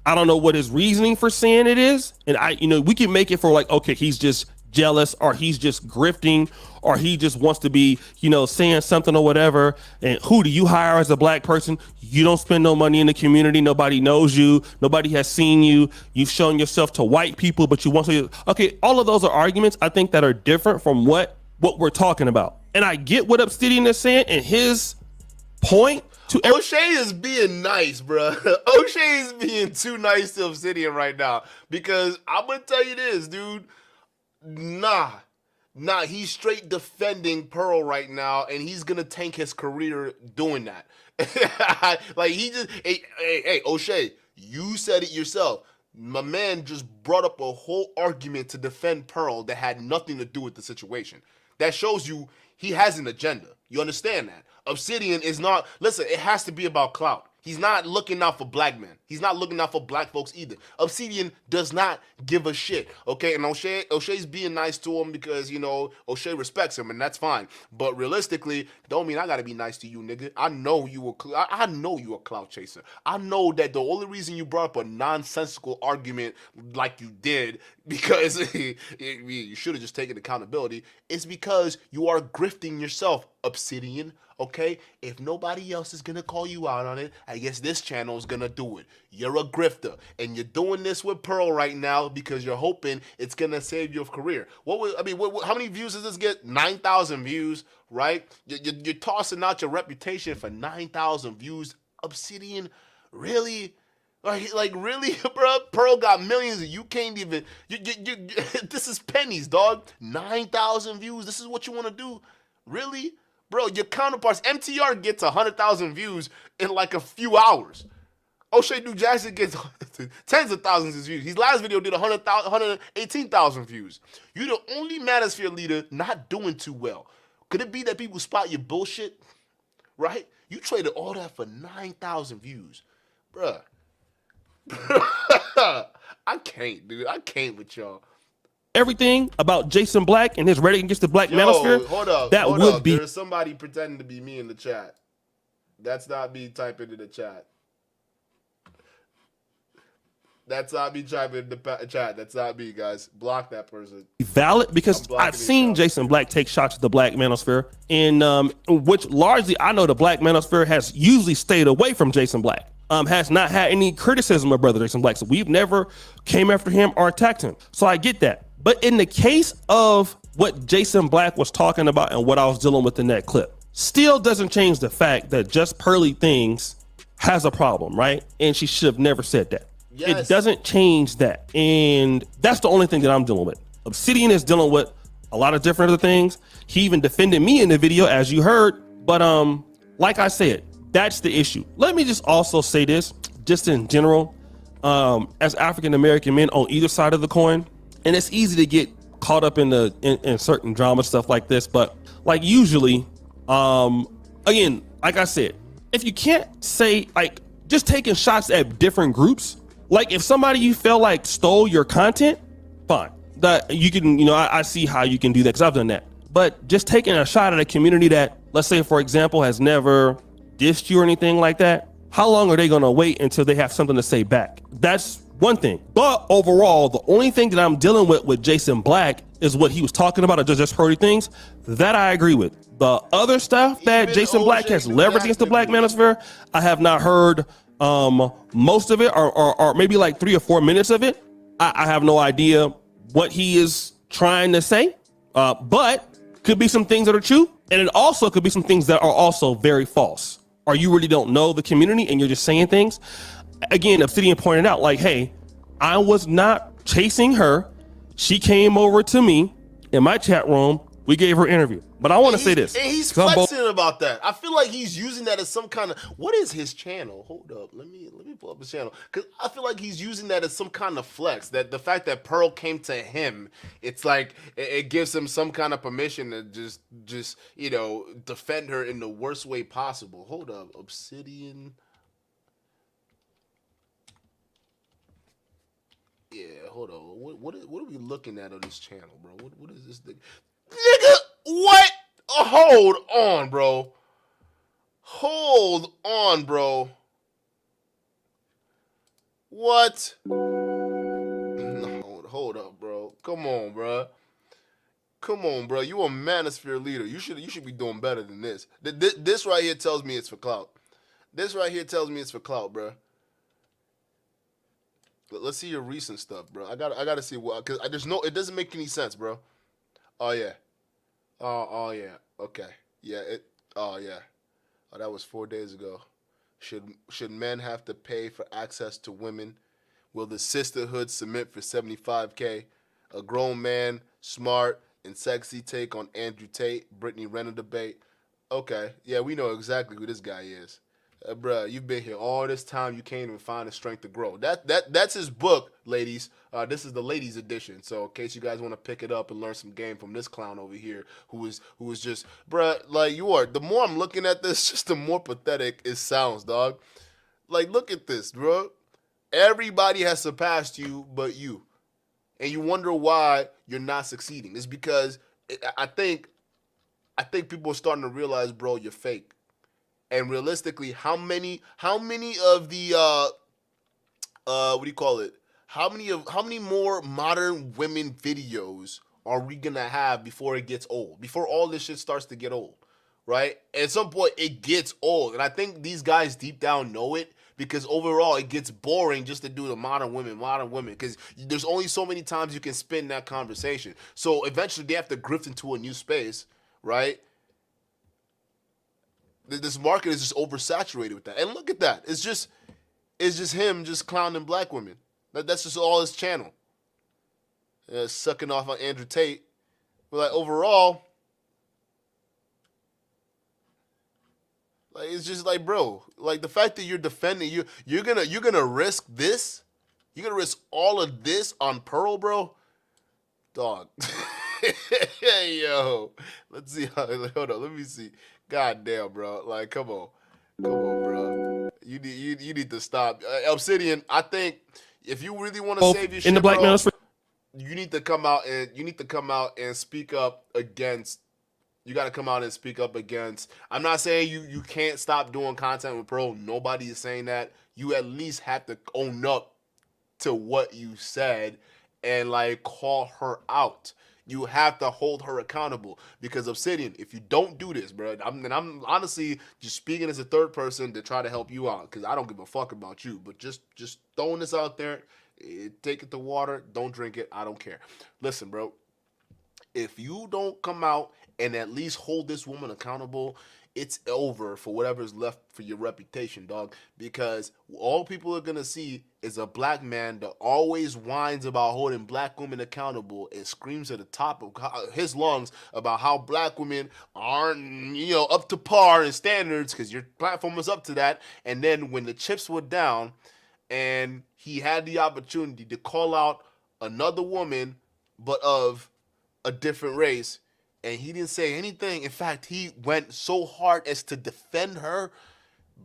I don't know what his reasoning for saying it is. And we can make it for like, okay, he's just jealous, or he's just grifting, or he just wants to be, saying something or whatever. And who do you hire as a black person? You don't spend no money in the community. Nobody knows you. Nobody has seen you. You've shown yourself to white people, but you want to. Okay, all of those are arguments I think that are different from what we're talking about. And I get what Obsidian is saying, and his point to O'Shay is being nice, bro. O'Shay is being too nice to Obsidian right now, because I'm gonna tell you this, dude. Nah, he's straight defending Pearl right now, and he's gonna tank his career doing that. Like, he just, hey, O'Shay, you said it yourself. My man just brought up a whole argument to defend Pearl that had nothing to do with the situation. That shows you he has an agenda. You understand that? Obsidian is not, listen, it has to be about clout. He's not looking out for black men. He's not looking out for black folks either. Obsidian does not give a shit, okay? And O'Shay's being nice to him because, O'Shay respects him, and that's fine. But realistically, don't mean I gotta be nice to you, nigga. I know you a clout chaser. I know that the only reason you brought up a nonsensical argument like you did, because you should have just taken accountability, is because you are grifting yourself, Obsidian. Okay, if nobody else is gonna call you out on it, I guess this channel is gonna do it. You're a grifter, and you're doing this with Pearl right now because you're hoping it's gonna save your career. How many views does this get? 9,000 views, right? You're tossing out your reputation for 9,000 views. Obsidian, really? Like really, bro? Pearl got millions, and you can't even. This is pennies, dog. 9,000 views. This is what you want to do, really? Bro, your counterparts, MTR gets 100,000 views in like a few hours. OshayDukeJackson gets tens of thousands of views. His last video did 118,000 views. You're the only Manosphere leader not doing too well. Could it be that people spot your bullshit? Right? You traded all that for 9,000 views. Bruh. I can't, dude. I can't with y'all. Everything about Jason Black and his Reddit against the Black Manosphere, hold up. There's somebody pretending to be me in the chat. That's not me typing in the chat. That's not me typing in the chat. That's not me, guys. Block that person. Valid, because I've seen Jason Black take shots at the Black Manosphere, and which largely I know the Black Manosphere has usually stayed away from Jason Black. Has not had any criticism of Brother Jason Black, so we've never came after him or attacked him. So I get that. But in the case of what Jason Black was talking about and what I was dealing with in that clip, still doesn't change the fact that Just Pearly Things has a problem, right? And she should have never said that. Yes. It doesn't change that. And that's the only thing that I'm dealing with. Obsidian is dealing with a lot of different other things. He even defended me in the video, as you heard. But like I said, that's the issue. Let me just also say this, just in general, as African-American men on either side of the coin, and it's easy to get caught up in certain drama stuff like this, but like usually, again, like I said, if you can't say, like, just taking shots at different groups, like if somebody you feel like stole your content, fine. That you can, I see how you can do that because I've done that. But just taking a shot at a community that, let's say, for example, has never dissed you or anything like that, how long are they going to wait until they have something to say back? That's one thing. But overall, the only thing that I'm dealing with Jason Black is what he was talking about, just Pearly Things. That I agree with. The other stuff that Jason Black has leveraged against the Black Manosphere, I have not heard most of it, or maybe like 3 or 4 minutes of it. I have no idea what he is trying to say, but could be some things that are true, and it also could be some things that are also very false, or you really don't know the community and you're just saying things. Again, Obsidian pointed out, like, hey, I was not chasing her. She came over to me in my chat room. We gave her an interview. But I want to say this. And he's flexing about that. I feel like he's using that as some kind of, what is his channel? Hold up. Let me pull up his channel. Because I feel like he's using that as some kind of flex. That the fact that Pearl came to him, it's like it gives him some kind of permission to just defend her in the worst way possible. Hold up. Obsidian. Yeah, hold on. What are we looking at on this channel, bro? What is this thing? Nigga, what? Hold on, bro. Hold on, bro. What? No, hold up, bro. Come on, bro. Come on, bro. You a Manosphere leader. You should be doing better than this. This right here tells me it's for clout. This right here tells me it's for clout, bro. Let's see your recent stuff, bro. I gotta see what, because there's no, it doesn't make any sense, bro. Oh yeah. Oh yeah. Okay. Yeah. Oh yeah. Oh, that was 4 days ago. Should men have to pay for access to women? Will the sisterhood submit for 75K? A grown man, smart and sexy take on Andrew Tate, Brittany Renner debate. Okay. Yeah, we know exactly who this guy is. Bruh, you've been here all this time. You can't even find the strength to grow. That's his book, ladies. This is the ladies edition. So in case you guys want to pick it up and learn some game from this clown over here, who is just, bruh, like you are. The more I'm looking at this, just the more pathetic it sounds, dog. Like, look at this, bro. Everybody has surpassed you but you, and you wonder why you're not succeeding. It's because I think people are starting to realize, bro, you're fake. And realistically, how many of the what do you call it? How many more modern women videos are we gonna have before it gets old? Before all this shit starts to get old, right? At some point, it gets old, and I think these guys deep down know it, because overall, it gets boring just to do the modern women, because there's only so many times you can spin that conversation. So eventually, they have to grift into a new space, right? This market is just oversaturated with that. And look at that. It's just him just clowning black women. That's just all his channel. Sucking off on Andrew Tate. But like overall, Like it's just like, bro, like the fact that you're defending you're gonna risk this, you're gonna risk all of this on Pearl, bro, dog. Hey yo, let's see. Hold on, let me see. God damn, bro. Like, come on, bro. You need to stop. Obsidian, I think if you really want to save your shit, in the Black bro, Manosphere, you need to come out and speak up against. You got to come out and speak up against. I'm not saying you can't stop doing content with Pearl. Nobody is saying that. You at least have to own up to what you said and like call her out. You have to hold her accountable because Obsidian, if you don't do this, bro, I'm honestly just speaking as a third person to try to help you out because I don't give a fuck about you, but just throwing this out there, take it to water, don't drink it, I don't care. Listen, bro, if you don't come out and at least hold this woman accountable, it's over for whatever's left for your reputation, dog. Because all people are gonna see is a black man that always whines about holding black women accountable and screams at the top of his lungs about how black women aren't, up to par and standards because your platform was up to that. And then when the chips were down and he had the opportunity to call out another woman, but of a different race, and he didn't say anything. In fact, he went so hard as to defend her.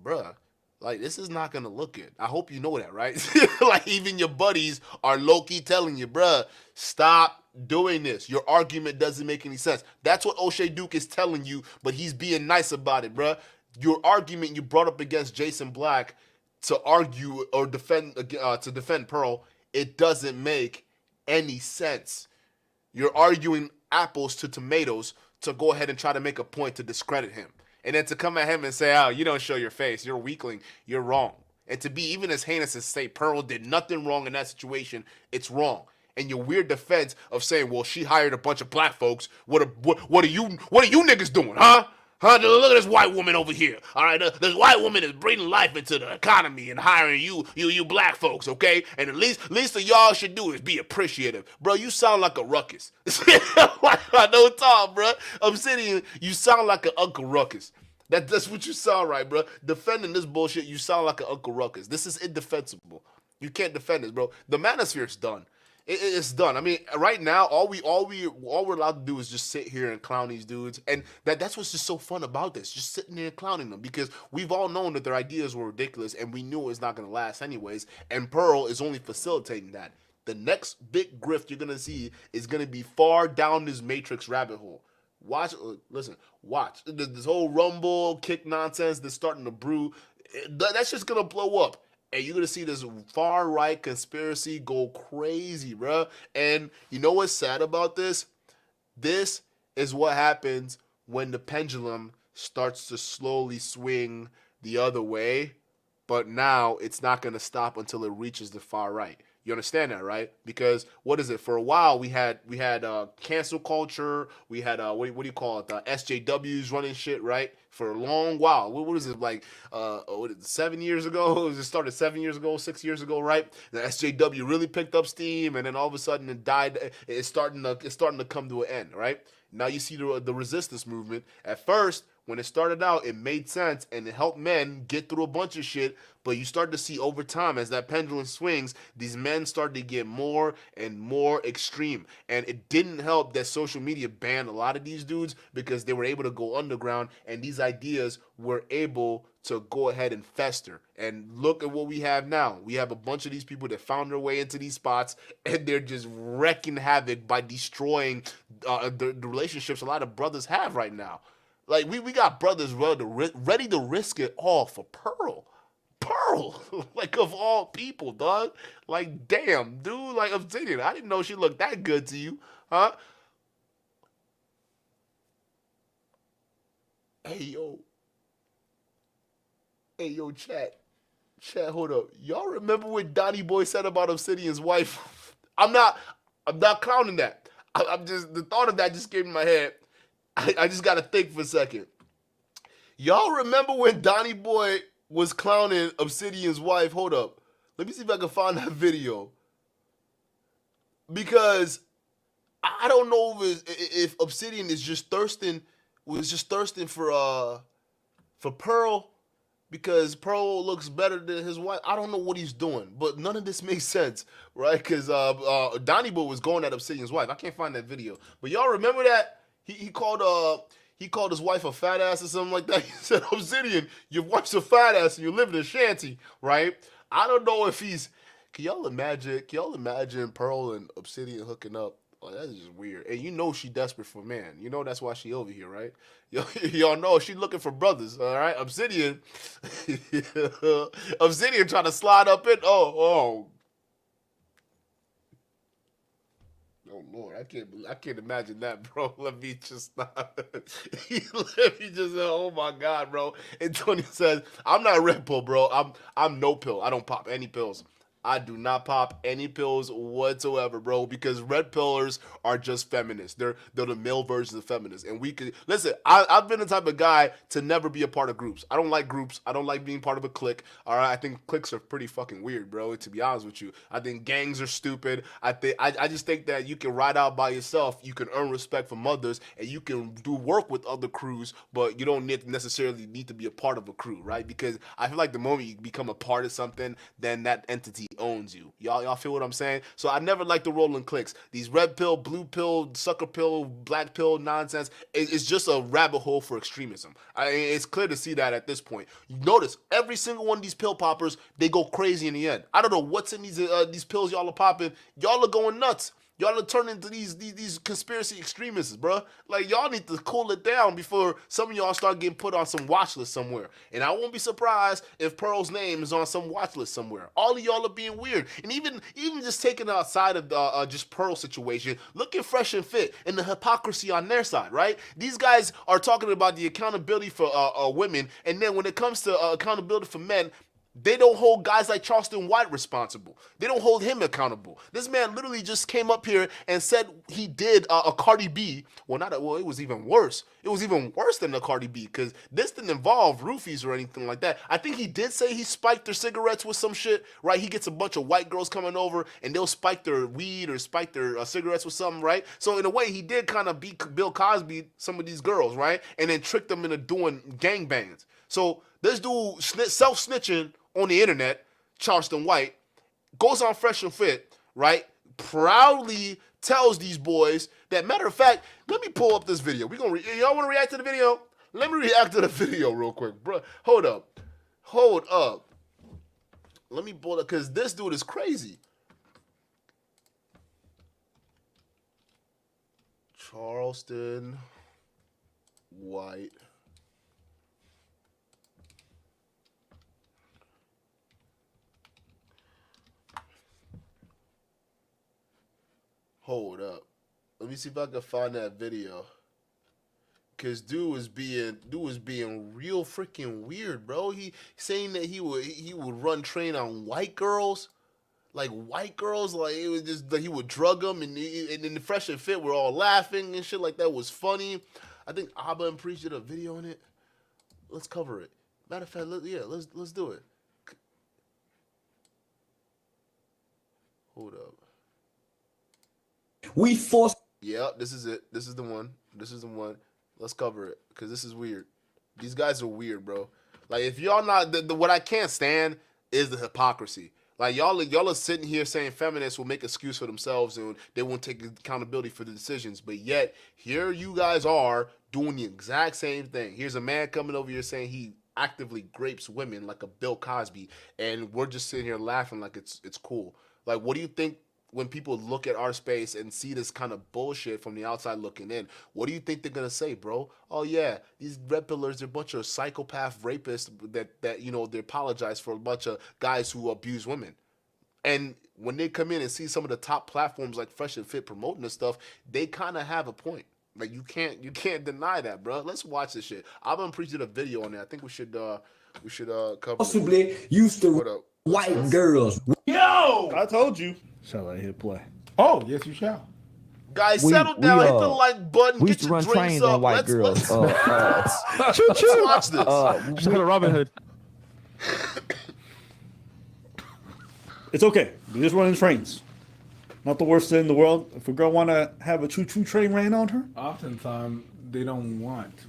Bruh, like, this is not going to look good. I hope you know that, right? Like, even your buddies are low-key telling you, bruh, stop doing this. Your argument doesn't make any sense. That's what OshayDuke is telling you, but he's being nice about it, bruh. Your argument you brought up against Jason Black to argue or defend Pearl, it doesn't make any sense. You're arguing apples to tomatoes to go ahead and try to make a point to discredit him. And then to come at him and say, oh, you don't show your face, you're a weakling, you're wrong. And to be even as heinous as say Pearl did nothing wrong in that situation, it's wrong. And your weird defense of saying, well, she hired a bunch of black folks, what are you niggas doing, huh? Huh? Look at this white woman over here. All right, this white woman is breathing life into the economy and hiring you black folks, okay? And at least that y'all should do is be appreciative, bro. You sound like a ruckus. I know, Tom, bro. Obsidian, you sound like an Uncle Ruckus. That's what you sound right, bro. Defending this bullshit, you sound like an Uncle Ruckus. This is indefensible. You can't defend this, bro. The Manosphere's done. It's done. I mean, right now, all we're allowed to do is just sit here and clown these dudes, and that's what's just so fun about this, just sitting there and clowning them, because we've all known that their ideas were ridiculous, and we knew it was not going to last anyways, and Pearl is only facilitating that. The next big grift you're going to see is going to be far down this Matrix rabbit hole. Watch. This whole Rumble kick nonsense that's starting to brew, that's just going to blow up. And you're going to see this far-right conspiracy go crazy, bro. And you know what's sad about this? This is what happens when the pendulum starts to slowly swing the other way. But now it's not going to stop until it reaches the far right. You understand that, right? Because what is it? For a while, we had cancel culture. We had what do you call it? SJWs running shit, right? For a long while. What is it, like? 7 years ago? It started 7 years ago, 6 years ago, right? The SJW really picked up steam, and then all of a sudden it died. It's starting to come to an end, right? Now you see the resistance movement. At first, when it started out, it made sense and it helped men get through a bunch of shit. But you start to see over time, as that pendulum swings, these men start to get more and more extreme. And it didn't help that social media banned a lot of these dudes because they were able to go underground, and these ideas were able to go ahead and fester. And look at what we have now. We have a bunch of these people that found their way into these spots, and they're just wrecking havoc by destroying the relationships a lot of brothers have right now. Like, we got brothers ready to risk it all for Pearl. Like, of all people, dog. Like, damn, dude. Like, Obsidian, I didn't know she looked that good to you, huh? Hey, yo, chat, hold up. Y'all remember what Donnie Boy said about Obsidian's wife? I'm not clowning that. I'm just, the thought of that just came in my head. I just got to think for a second. Y'all remember when Donnie Boy was clowning Obsidian's wife? Hold up. Let me see if I can find that video. Because I don't know if Obsidian was just thirsting for For Pearl, because Pearl looks better than his wife. I don't know what he's doing, but none of this makes sense, right? Because Donnie Boy was going at Obsidian's wife. I can't find that video, but y'all remember that he called his wife a fat ass or something like that. He said, "Obsidian, your wife's a fat ass and you live in a shanty," right? I don't know if he's. Can y'all imagine Pearl and Obsidian hooking up? Oh, that's just weird. And you know she desperate for a man. You know that's why she over here, right? Y'all know she looking for brothers, all right? Obsidian trying to slide up in. Oh Lord, I can't imagine that, bro. Let me just oh my God, bro. And Tony says, I'm not red pill, bro. I'm no pill. I don't pop any pills. I do not pop any pills whatsoever, bro, because red pillers are just feminists. They're the male versions of feminists. And we could listen, I've been the type of guy to never be a part of groups. I don't like groups. I don't like being part of a clique. All right. I think cliques are pretty fucking weird, bro, to be honest with you. I think gangs are stupid. I just think that you can ride out by yourself, you can earn respect from others, and you can do work with other crews, but you don't necessarily need to be a part of a crew, right? Because I feel like the moment you become a part of something, then that entity owns you. Y'all feel what I'm saying? So I never like the rolling clicks. These red pill, blue pill, sucker pill, black pill nonsense. It's just a rabbit hole for extremism. It's clear to see that at this point. You notice every single one of these pill poppers, they go crazy in the end. I don't know what's in these pills y'all are popping. Y'all are going nuts. Y'all are turning into these conspiracy extremists, bro. Like, y'all need to cool it down before some of y'all start getting put on some watch list somewhere. And I won't be surprised if Pearl's name is on some watch list somewhere. All of y'all are being weird. And even just taking outside of the just Pearl situation, looking fresh and fit and the hypocrisy on their side, right? These guys are talking about the accountability for women, and then when it comes to accountability for men, they don't hold guys like Charleston White responsible. They don't hold him accountable. This man literally just came up here and said he did a Cardi B. It was even worse. It was even worse than the Cardi B, because this didn't involve roofies or anything like that. I think he did say he spiked their cigarettes with some shit, right? He gets a bunch of white girls coming over and they'll spike their weed or spike their cigarettes with something, right? So in a way, he did kind of beat Bill Cosby some of these girls, right? And then trick them into doing gangbangs. So this dude self-snitching on the internet, Charleston White, goes on Fresh and Fit, right? Proudly tells these boys that, matter of fact, let me pull up this video. Y'all want to react to the video? Let me react to the video real quick, bro. Hold up. Let me pull it, because this dude is crazy. Charleston White. Hold up. Let me see if I can find that video. Cause dude was being real freaking weird, bro. He saying that he would run train on white girls. Like white girls, like it was just like he would drug them, and in the Fresh and Fit we're all laughing and shit like that was funny. I think AbaNPreach did a video on it. Let's cover it. Matter of fact, let's do it. Hold up. We forced. Yeah, this is it. This is the one. Let's cover it, because this is weird. These guys are weird, bro. Like, if y'all not what I can't stand is the hypocrisy. Like, y'all are sitting here saying feminists will make excuse for themselves and they won't take accountability for the decisions, but yet here you guys are doing the exact same thing. Here's a man coming over here saying he actively grapes women like a Bill Cosby, and we're just sitting here laughing like it's cool. Like, what do you think? When people look at our space and see this kind of bullshit from the outside looking in, what do you think they're gonna say, bro? Oh yeah, these red pillars are a bunch of psychopath rapists that they apologize for a bunch of guys who abuse women. And when they come in and see some of the top platforms like Fresh and Fit promoting this stuff, they kind of have a point. Like, you can't deny that, bro. Let's watch this shit. AbaNPreach did a video on it. I think we should cover Possibly used to white girls. Yo! I told you. Shall I hit play? Oh, yes, you shall. Guys, settle down. Hit the like button. We Get used to your run drinks trains up. on white girls. Let's watch this. Should go to Robin Hood. It's okay. We're just running trains. Not the worst thing in the world. If a girl want to have a choo-choo train ran on her, Oftentimes, they don't want to.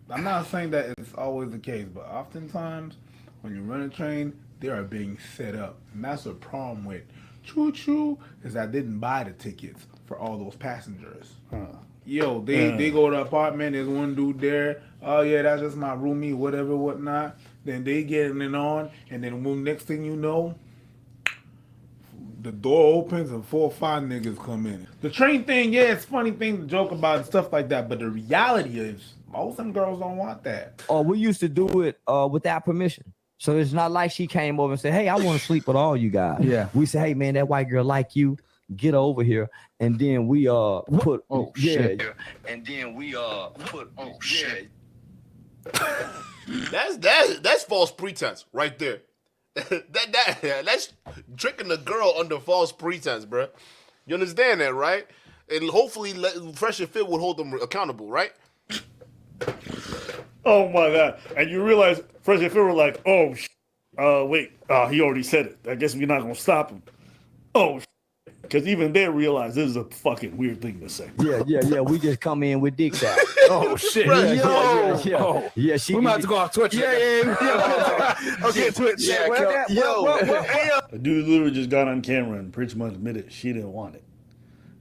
I'm not saying that it's always the case, but oftentimes when you run a train, they are being set up. And that's the problem with choo-choo, is I didn't buy the tickets for all those passengers. Yo, they go to the apartment, there's one dude there, oh yeah, that's just my roomie, whatever, whatnot. Then they getting it on, and then when next thing you know, the door opens and 4 or 5 niggas come in. The train thing, yeah, it's a funny thing to joke about and stuff like that, but the reality is, most of them girls don't want that. Oh, we used to do it without permission. So it's not like she came over and said, hey, I want to sleep with all you guys. Yeah. We say, hey, man, that white girl like you. Get over here. And then we put, shit. And then we put, shit. That's false pretense right there. That's tricking the girl under false pretense, bro. You understand that, right? And hopefully Fresh and Fit would hold them accountable, right? Oh my God. And you realize Fresh and Fit were like, oh, wait, he already said it. I guess we're not going to stop him. Oh, because even they realize this is a fucking weird thing to say. Yeah. We just come in with dicks out. Oh, shit. Yeah. We might have to go off Twitch. Yeah. Okay, Twitch. A dude literally just got on camera and pretty much admitted she didn't want it.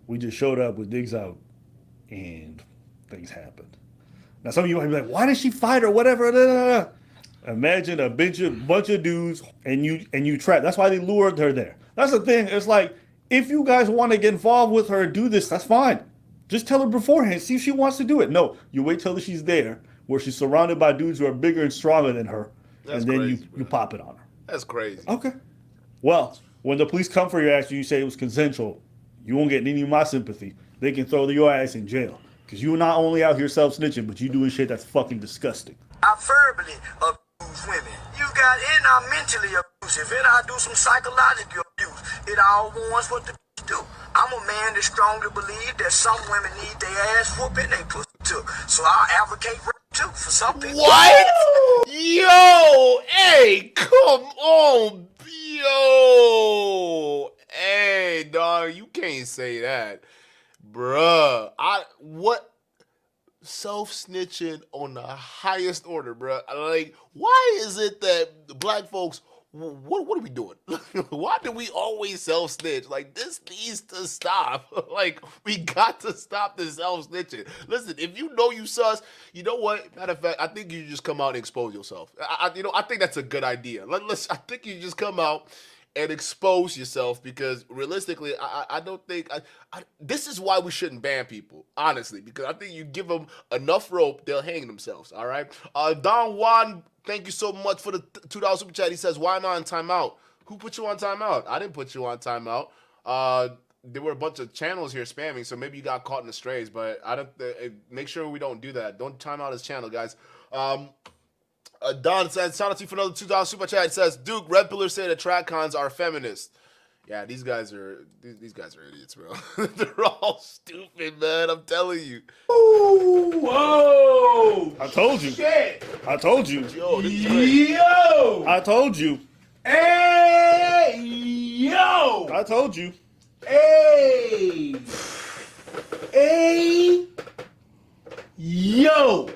We just showed up with dicks out and things happened. Now, some of you might be like, why did she fight or whatever? Imagine a bunch of dudes and you trap. That's why they lured her there. That's the thing. It's like, if you guys want to get involved with her, do this, that's fine. Just tell her beforehand, see if she wants to do it. No, you wait till she's there, where she's surrounded by dudes who are bigger and stronger than her, and then crazy, you pop it on her. That's crazy. Okay. Well, when the police come for your ass and you say it was consensual, you won't get any of my sympathy. They can throw your ass in jail. Because you're not only out here self-snitching, but you doing shit that's fucking disgusting. I verbally abuse women. You got, and I'm mentally abusive, and I do some psychological abuse. It all wants what the do. I'm a man that strongly believe that some women need their ass whooping, they pussy too. So I'll advocate rape too for some people. What? Yo, hey, come on, yo, hey, dog, you can't say that, bruh. What? Self-snitching on the highest order, bruh. Like, why is it that the black folks, what are we doing? Why do we always self-snitch? Like, this needs to stop. Like, we got to stop the self-snitching. Listen, if you know you sus, you know what? Matter of fact, I think you just come out and expose yourself. I think that's a good idea. I think you just come out and expose yourself, because realistically, I don't think this is why we shouldn't ban people, honestly, because I think you give them enough rope, they'll hang themselves. All right. Don Juan, thank you so much for the $2 super chat. He says, "Why am I on timeout?" Who put you on timeout? I didn't put you on timeout. There were a bunch of channels here spamming, so maybe you got caught in the strays. But I don't. Make sure we don't do that. Don't time out his channel, guys. Don says, shout out to you for another $2 super chat. It says, Duke, red pillars say that track cons are feminist. Yeah, these guys are idiots, bro. They're all stupid, man. I'm telling you. Ooh, whoa! I told you. Shit. I told you. Yo, this is crazy. Yo! I told you. Hey, yo! I told you. Hey, hey, yo!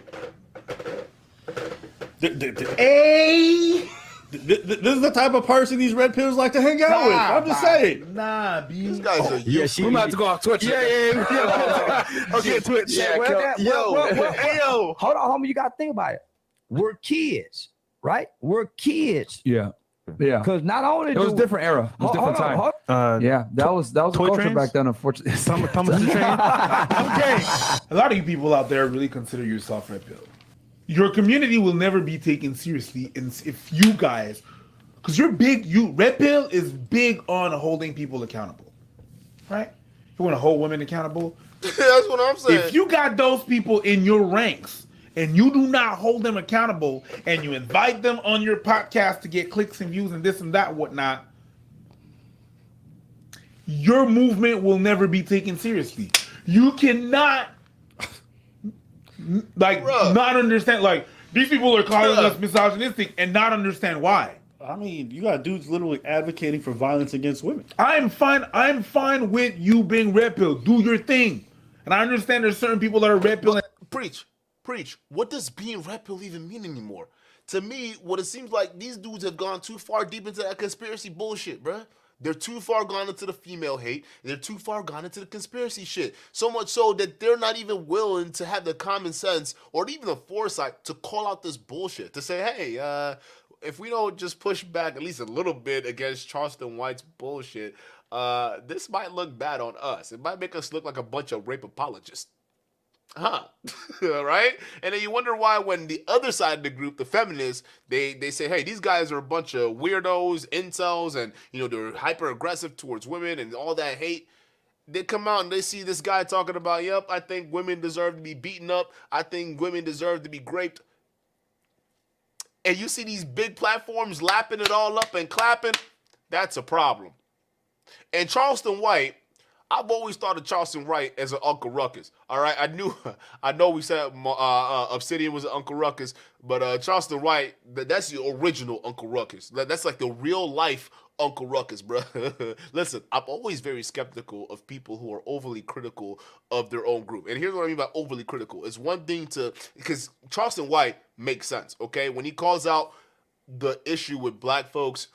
Hey! This is the type of person these red pills like to hang out with. I'm just saying. Nah, B. These guys are we might have to go off Twitch. Yeah. Okay, Twitch. Hey, yo. Hold on, homie. You got to think about it. We're kids, right? We're kids. Yeah. Because not only it was a different era. It was a different time. Yeah, that was a culture trains? back then, unfortunately. Okay. A lot of you people out there really consider yourself red pill. Your community will never be taken seriously if you guys, because you're big. Red pill is big on holding people accountable, right? You want to hold women accountable. That's what I'm saying. If you got those people in your ranks and you do not hold them accountable, and you invite them on your podcast to get clicks and views and this and that whatnot, your movement will never be taken seriously. You cannot not understand, like, these people are calling us misogynistic and not understand why. I mean, you got dudes literally advocating for violence against women. I'm fine with you being red pill. Do your thing. And I understand there's certain people that are red pill. Preach. Preach, what does being red pill even mean anymore? To me, what it seems like these dudes have gone too far deep into that conspiracy bullshit, bruh. They're too far gone into the female hate. They're too far gone into the conspiracy shit. So much so that they're not even willing to have the common sense or even the foresight to call out this bullshit. To say, hey, if we don't just push back at least a little bit against Charleston White's bullshit, this might look bad on us. It might make us look like a bunch of rape apologists. Right? And then you wonder why when the other side of the group, the feminists, they say, hey, these guys are a bunch of weirdos, incels, and they're hyper aggressive towards women and all that hate. They come out and they see this guy talking about, yep, I think women deserve to be beaten up. I think women deserve to be raped. And you see these big platforms lapping it all up and clapping. That's a problem. And Charleston White, I've always thought of Charleston White as an Uncle Ruckus. All right, I know we said Obsidian was an Uncle Ruckus, but Charleston White, that's the original Uncle Ruckus. That's like the real life Uncle Ruckus, bro. Listen, I'm always very skeptical of people who are overly critical of their own group. And here's what I mean by overly critical. It's one thing because Charleston White makes sense, okay? When he calls out the issue with black folks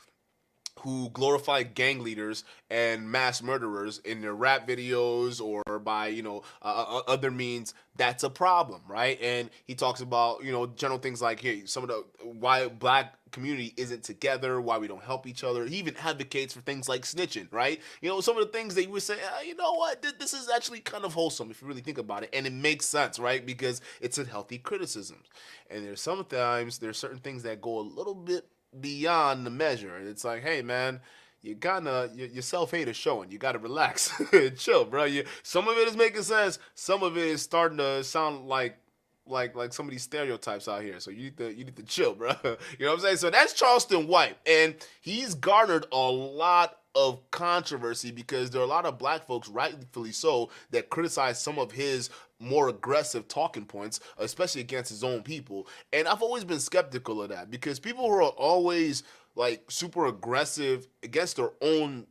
who glorify gang leaders and mass murderers in their rap videos or by, other means, that's a problem, right? And he talks about, general things like, hey, some of the why black community isn't together, why we don't help each other. He even advocates for things like snitching, right? Some of the things that you would say, you know what, this is actually kind of wholesome if you really think about it. And it makes sense, right? Because it's a healthy criticism. And there's certain things that go a little bit beyond the measure. It's like, hey man, your self-hate is showing. You gotta relax. Chill, bro. Some of it is making sense. Some of it is starting to sound like some of these stereotypes out here. So you need to chill, bro. You know what I'm saying? So that's Charleston White, and he's garnered a lot of controversy because there are a lot of black folks, rightfully so, that criticize some of his more aggressive talking points, especially against his own people. And I've always been skeptical of that because people who are always like super aggressive against their own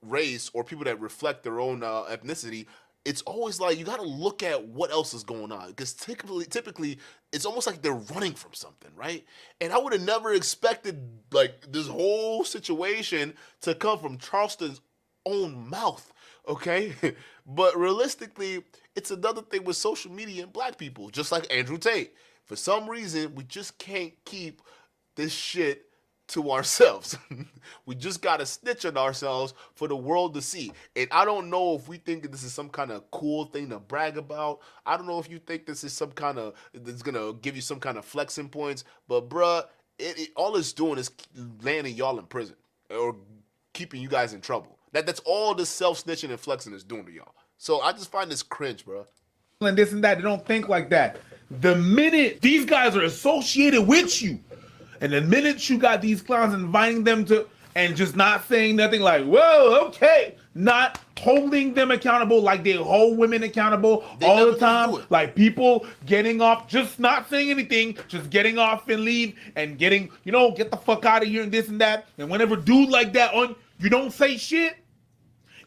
race or people that reflect their own ethnicity, it's always like you got to look at what else is going on because typically it's almost like they're running from something, right? And I would have never expected like this whole situation to come from Charleston's own mouth, okay? But realistically, it's another thing with social media and black people, just like Andrew Tate. For some reason, we just can't keep this shit to ourselves. We just got to snitch on ourselves for the world to see. And I don't know if we think that this is some kind of cool thing to brag about. I don't know if you think this is some kind of, that's going to give you some kind of flexing points. But bruh, all it's doing is landing y'all in prison or keeping you guys in trouble. That's all this self-snitching and flexing is doing to y'all. So I just find this cringe, bro. And this and that, they don't think like that. The minute these guys are associated with you, and the minute you got these clowns inviting them to, and just not saying nothing like, whoa, okay, not holding them accountable like they hold women accountable all the time, like people getting off, just not saying anything, just getting off and leave and getting, get the fuck out of here and this and that. And whenever dude like that on, you don't say shit.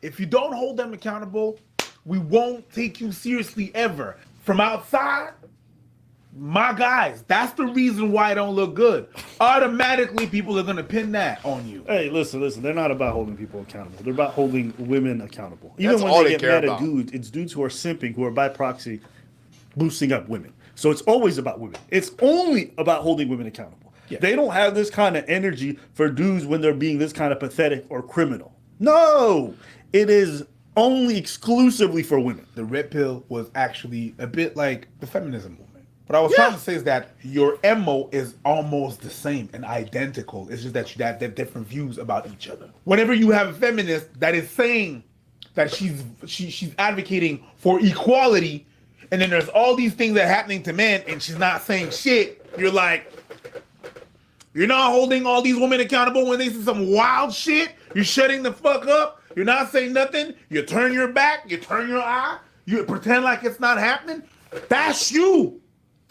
If you don't hold them accountable, we won't take you seriously ever. From outside, my guys, that's the reason why it don't look good. Automatically, people are gonna pin that on you. Hey, listen. They're not about holding people accountable. They're about holding women accountable. Even That's when all they they get care mad about. at dudes, it's dudes who are simping, who are by proxy boosting up women. So it's always about women. It's only about holding women accountable. Yeah. They don't have this kind of energy for dudes when they're being this kind of pathetic or criminal. No, it is only exclusively for women. The red pill was actually a bit like the feminism movement. What I was trying to say is that your MO is almost the same and identical. It's just that you have different views about each other. Whenever you have a feminist that is saying that she's advocating for equality, and then there's all these things that are happening to men, and she's not saying shit, you're like, you're not holding all these women accountable when they say some wild shit. You're shutting the fuck up. You're not saying nothing. You turn your back. You turn your eye. You pretend like it's not happening. That's you.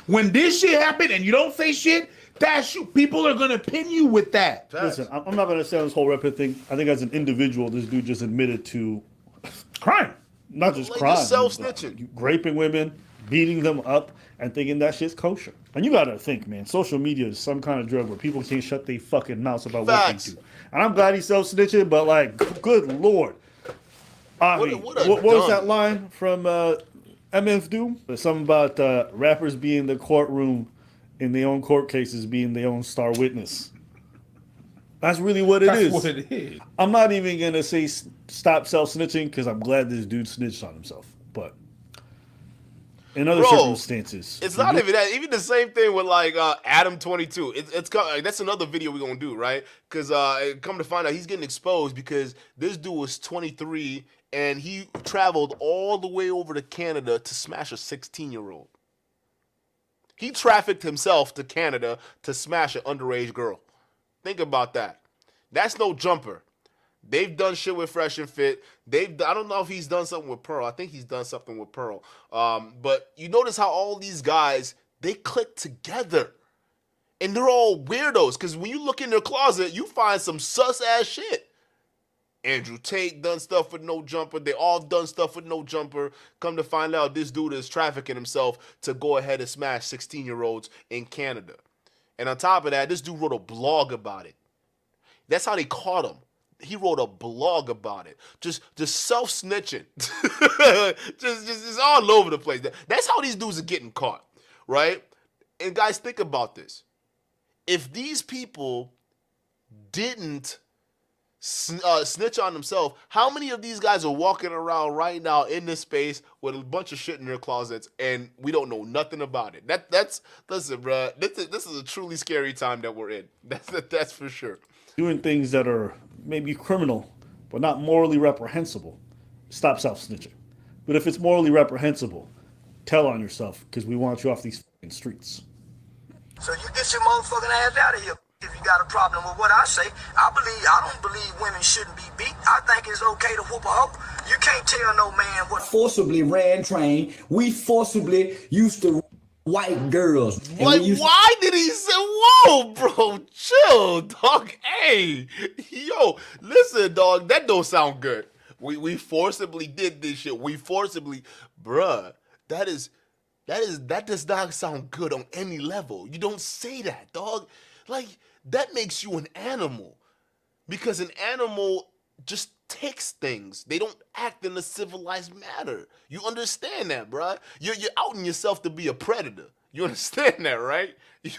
When this shit happened and you don't say shit, that's you. People are going to pin you with that. Listen, I'm not going to say on this whole rep thing. I think as an individual, this dude just admitted to crime. Not just like crime. Self-snitching. Raping women, beating them up and thinking that shit's kosher. And you gotta think, man, social media is some kind of drug where people can't shut their fucking mouths about Facts. what they do. And I'm glad he's self-snitching, but like, good lord. I mean, what was that line from MF Doom? There's something about rappers being in the courtroom in their own court cases, being their own star witness. That's really what it is. That's what it is. I'm not even going to say stop self-snitching because I'm glad this dude snitched on himself. But in other circumstances. It's not even that. Even the same thing with like Adam 22. That's another video we're going to do, right? Because come to find out, he's getting exposed because this dude was 23 and he traveled all the way over to Canada to smash a 16-year-old. He trafficked himself to Canada to smash an underage girl. Think about that. That's no jumper. They've done shit with Fresh and Fit. I don't know if he's done something with Pearl. I think he's done something with Pearl. But you notice how all these guys, they click together. And they're all weirdos. Because when you look in their closet, you find some sus-ass shit. Andrew Tate done stuff with no jumper. They all done stuff with no jumper. Come to find out, this dude is trafficking himself to go ahead and smash 16-year-olds in Canada. And on top of that, this dude wrote a blog about it. That's how they caught him. He wrote a blog about it. Just self-snitching. just all over the place. That's how these dudes are getting caught, right? And guys, think about this. If these people didn't snitch on themselves, how many of these guys are walking around right now in this space with a bunch of shit in their closets and we don't know nothing about it? Listen, bro. This is a truly scary time that we're in. That's for sure. Doing things that are maybe criminal, but not morally reprehensible. Stop self-snitching. But if it's morally reprehensible, tell on yourself because we want you off these fucking streets. So you get your motherfucking ass out of here. If you got a problem with what I say, I don't believe women shouldn't be beat. I think it's okay to whoop a hoe. You can't tell no man what. Forcibly ran train. We forcibly used to white girls. Like, why did he say, whoa, bro, chill, dog. Hey, yo, listen, dog, that don't sound good. We forcibly did this shit. We forcibly, bruh, that does not sound good on any level. You don't say that, dog. Like, that makes you an animal. Because an animal just takes things. They don't act in a civilized manner. You understand that, bruh? You're outing yourself to be a predator. You understand that, right? You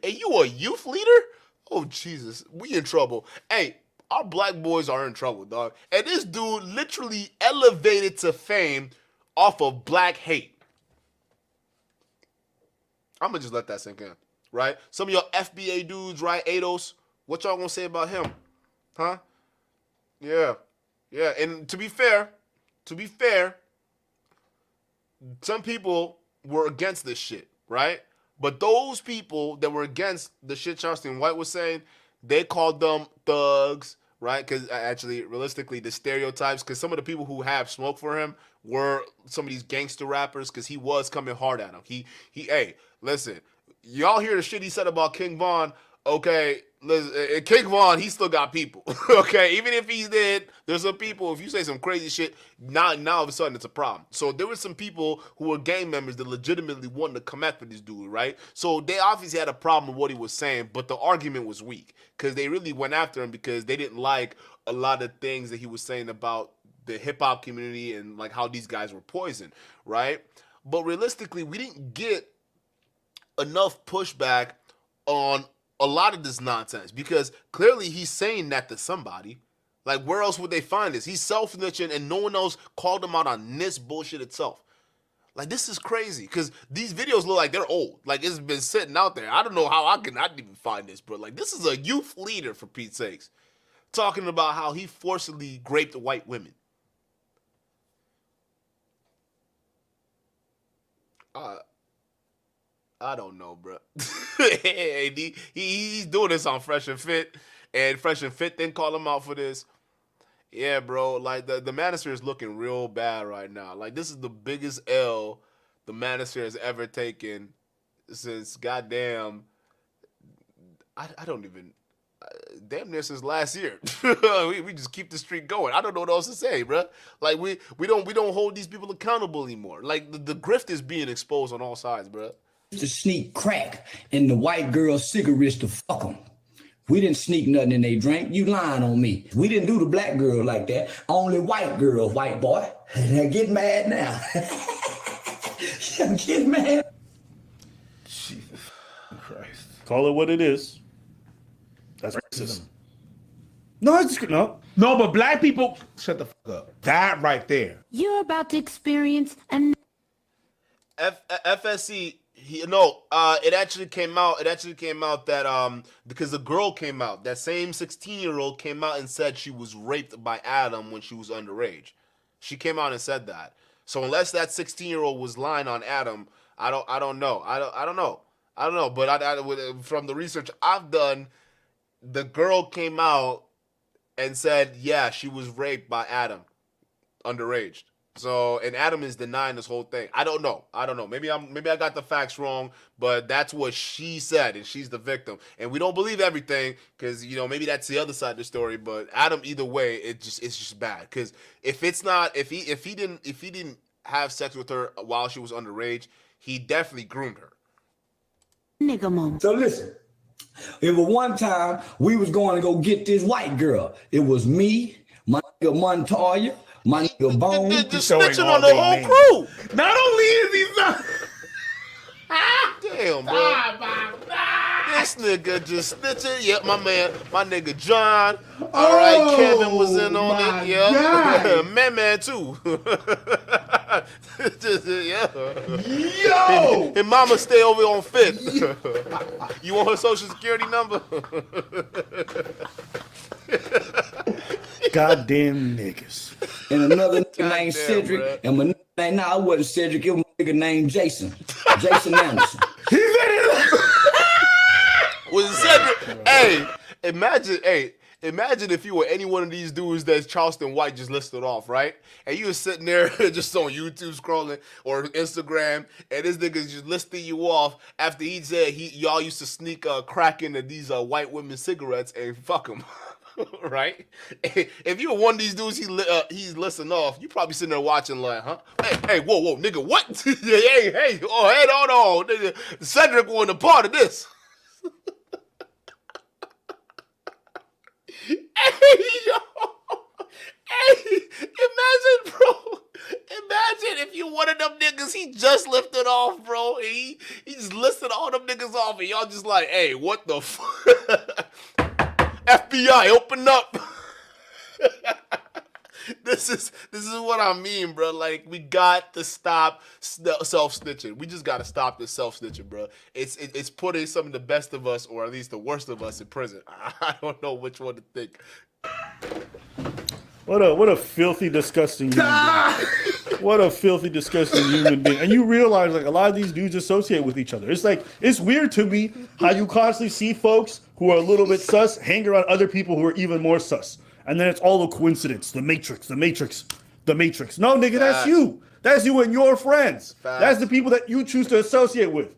a youth leader? Oh, Jesus. We in trouble. Hey, our black boys are in trouble, dog. And this dude literally elevated to fame off of black hate. I'm going to just let that sink in. Right? Some of y'all FBA dudes, right? Ados, what y'all gonna say about him? Huh? Yeah. Yeah. And to be fair, some people were against this shit, right? But those people that were against the shit Charleston White was saying, they called them thugs, right? Because actually, realistically, the stereotypes, because some of the people who have smoked for him were some of these gangster rappers, because he was coming hard at them. Hey, listen, y'all hear the shit he said about King Von, okay, listen, King Von, he still got people, okay? Even if he's dead, there's some people, if you say some crazy shit, now all of a sudden it's a problem. So there were some people who were gang members that legitimately wanted to come after this dude, right? So they obviously had a problem with what he was saying, but the argument was weak, because they really went after him because they didn't like a lot of things that he was saying about the hip-hop community and like how these guys were poisoned, right? But realistically, we didn't get enough pushback on a lot of this nonsense because clearly he's saying that to somebody. Like, where else would they find this? He's self-snitching and no one else called him out on this bullshit itself. Like, this is crazy because these videos look like they're old. Like, it's been sitting out there. I don't know how I didn't even find this, bro. Like, this is a youth leader, for Pete's sakes, talking about how he forcibly raped white women. I don't know, bro. He's doing this on Fresh and Fit, and Fresh and Fit didn't call him out for this. Yeah, bro. Like, the Manosphere is looking real bad right now. Like, this is the biggest L the Manosphere has ever taken since goddamn. I don't even. damn near since last year. we just keep the streak going. I don't know what else to say, bro. Like we don't hold these people accountable anymore. Like the grift is being exposed on all sides, bro. To sneak crack in the white girl's cigarettes to fuck them. We didn't sneak nothing in they drink. You lying on me. We didn't do the black girl like that. Only white girl, white boy. Now get mad now. Get mad. Jesus Christ. Call it what it is. That's racism. No, it's no. No, but black people, shut the fuck up. That right there. You're about to experience an FSC. It actually came out. It actually came out that because the girl came out, that same 16-year-old came out and said she was raped by Adam when she was underage. She came out and said that. So unless that 16-year-old was lying on Adam, I don't know. I don't know. But from the research I've done, the girl came out and said, yeah, she was raped by Adam, underage. So, and Adam is denying this whole thing. I don't know. Maybe I got the facts wrong, but that's what she said, and she's the victim. And we don't believe everything because maybe that's the other side of the story. But Adam, either way, it's just bad. Because if he didn't have sex with her while she was underage, he definitely groomed her. nigga mom. So listen, it was one time we was going to go get this white girl. It was me, my nigga Montoya, my nigga Bone. Just snitching on the whole crew. Not only is he not. Damn, bro. This nigga just snitching. Yep, my nigga John. All right, Kevin was in on it. Yep. Man too. Yo! And mama stay over on Fifth. You want her social security number? Goddamn niggas. And another nigga named Cedric. Bro. And my name, nah, it wasn't Cedric. It was a nigga named Jason. Jason Anderson. Was it Cedric? Hey, imagine if you were any one of these dudes that Charleston White just listed off, right? And you were sitting there just on YouTube scrolling or Instagram, and this nigga's just listing you off after he said y'all used to sneak crack into these white women's cigarettes and fuck them. Right? If you were one of these dudes he's listing off, you probably sitting there watching like, huh? Hey, whoa, nigga, what? hey, hold on, nigga. Cedric wasn't a part of this. Hey, yo. Hey, imagine, bro. Imagine if you one of them niggas he just lifted off, bro. He just listed all them niggas off, and y'all just like, hey, what the fuck? FBI, open up. This is what I mean, bro. Like, we got to stop self-snitching. We just got to stop this self-snitching, bro. It's putting some of the best of us, or at least the worst of us, in prison. I don't know which one to think. What a filthy, disgusting human being. What a filthy, disgusting human being. And you realize, like, a lot of these dudes associate with each other. It's like, it's weird to me how you constantly see folks who are a little bit sus hang around other people who are even more sus. And then it's all a coincidence. The Matrix. No, nigga, that's you. That's you and your friends. Facts. That's the people that you choose to associate with.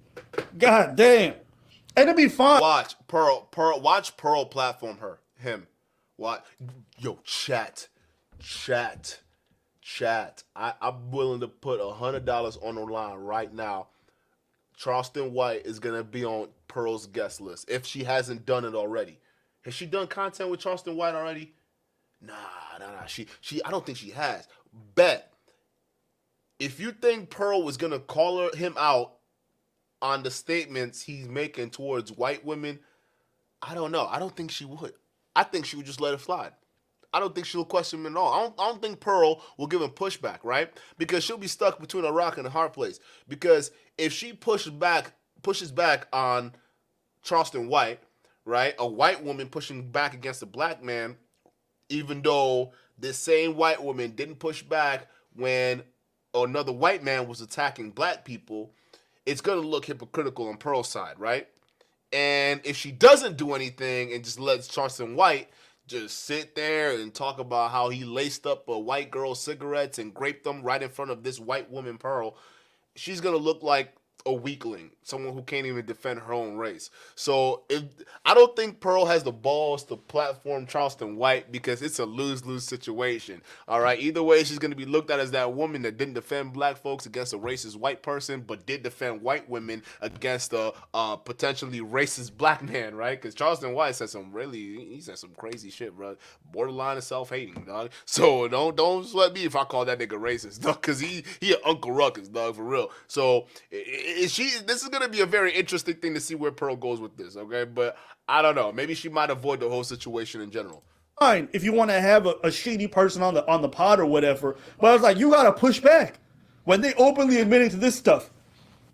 God damn. And it'll be fine. Watch Pearl platform him. What? Yo, chat. I'm willing to put $100 on the line right now. Charleston White is gonna be on Pearl's guest list if she hasn't done it already. Has she done content with Charleston White already? Nah. She I don't think she has. Bet. If you think Pearl was gonna call him out on the statements he's making towards white women, I don't know. I don't think she would. I think she would just let it slide. I don't think she'll question him at all. I don't think Pearl will give him pushback, right? Because she'll be stuck between a rock and a hard place. Because if she pushes back on Charleston White, right? A white woman pushing back against a black man, even though this same white woman didn't push back when another white man was attacking black people, it's going to look hypocritical on Pearl's side, right? And if she doesn't do anything and just lets Charleston White just sit there and talk about how he laced up a white girl's cigarettes and graped them right in front of this white woman, Pearl, she's going to look like a weakling, someone who can't even defend her own race. So I don't think Pearl has the balls to platform Charleston White because it's a lose-lose situation. All right, either way, she's gonna be looked at as that woman that didn't defend black folks against a racist white person, but did defend white women against a potentially racist black man, right? Because Charleston White said some crazy shit, bro. Borderline of self-hating, dog. So don't sweat me if I call that nigga racist, dog, because he an Uncle Ruckus, dog, for real. So this is gonna be a very interesting thing to see where Pearl goes with this, okay? But I don't know. Maybe she might avoid the whole situation in general. Fine, if you want to have a shady person on the pod or whatever, but I was like, you gotta push back when they openly admitting to this stuff.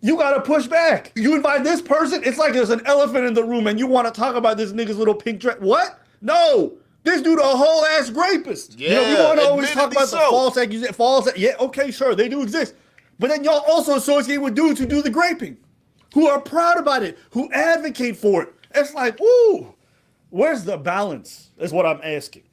You gotta push back. You invite this person, it's like there's an elephant in the room, and you want to talk about this nigga's little pink dress. What? No. This dude a whole ass rapist. Yeah, we want to always talk about so. the false accusation. Yeah, okay, sure, they do exist. But then y'all also associate with dudes who do the graping, who are proud about it, who advocate for it. It's like, ooh, where's the balance? Is what I'm asking.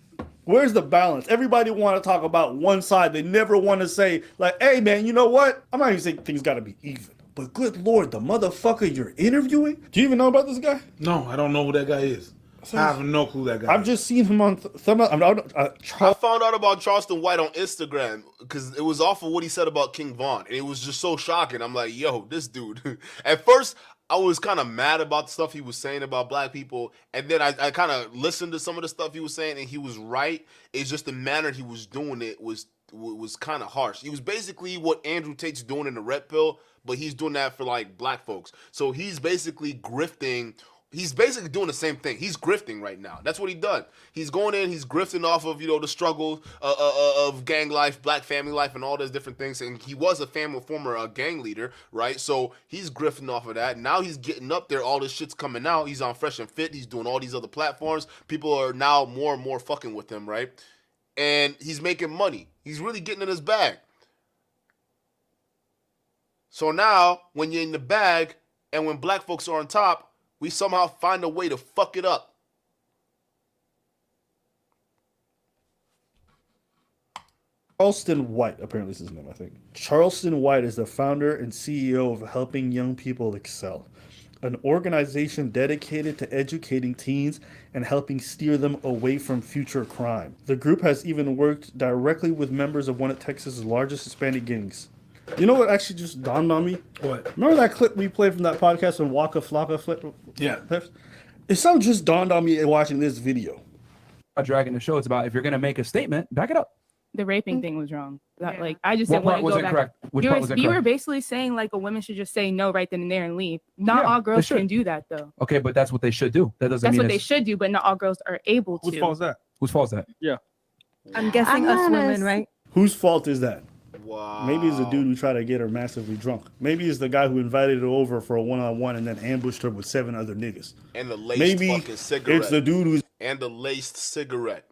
Where's the balance? Everybody want to talk about one side. They never want to say, like, hey, man, you know what? I'm not even saying things got to be even. But good Lord, the motherfucker you're interviewing? Do you even know about this guy? No, I don't know who that guy is. I have no clue that guy. I've just seen him on I found out about Charleston White on Instagram because it was off of what he said about King Von, and it was just so shocking. I'm like, yo, this dude. At first, I was kind of mad about the stuff he was saying about black people, and then I kind of listened to some of the stuff he was saying, and he was right. It's just the manner he was doing it was kind of harsh. He was basically what Andrew Tate's doing in the Red Pill, but he's doing that for like black folks. So he's basically grifting. He's basically doing the same thing. He's grifting right now. That's what he done. He's going in, he's grifting off of, the struggle of gang life, black family life, and all those different things. And he was a former gang leader, right? So he's grifting off of that. Now he's getting up there. All this shit's coming out. He's on Fresh and Fit. He's doing all these other platforms. People are now more and more fucking with him, right? And he's making money. He's really getting in his bag. So now, when you're in the bag and when black folks are on top, we somehow find a way to fuck it up. Charleston White, apparently is his name, I think. Charleston White is the founder and CEO of Helping Young People Excel, an organization dedicated to educating teens and helping steer them away from future crime. The group has even worked directly with members of one of Texas's largest Hispanic gangs. You know what actually just dawned on me? What? Remember that clip we played from that podcast when Waka Flocka flipped? Yeah. It something just dawned on me watching this video. Dragging the show. It's about if you're going to make a statement, back it up. The raping thing was wrong. Like I just What didn't want part to was go back. incorrect? Which part was You incorrect? were basically saying like a woman should just say no right then and there and leave. Not Yeah, all they girls should. can do that though. Okay, but that's what they should do. That doesn't That's mean what they it's- should do, but not all girls are able to. Whose fault is that? Whose fault is that? Yeah. I'm guessing us women, right? Whose fault is that? Wow. Maybe it's the dude who tried to get her massively drunk. Maybe it's the guy who invited her over for a one-on-one and then ambushed her with 7 other niggas. And the laced Maybe fucking cigarette. it's the dude who's And the laced cigarette.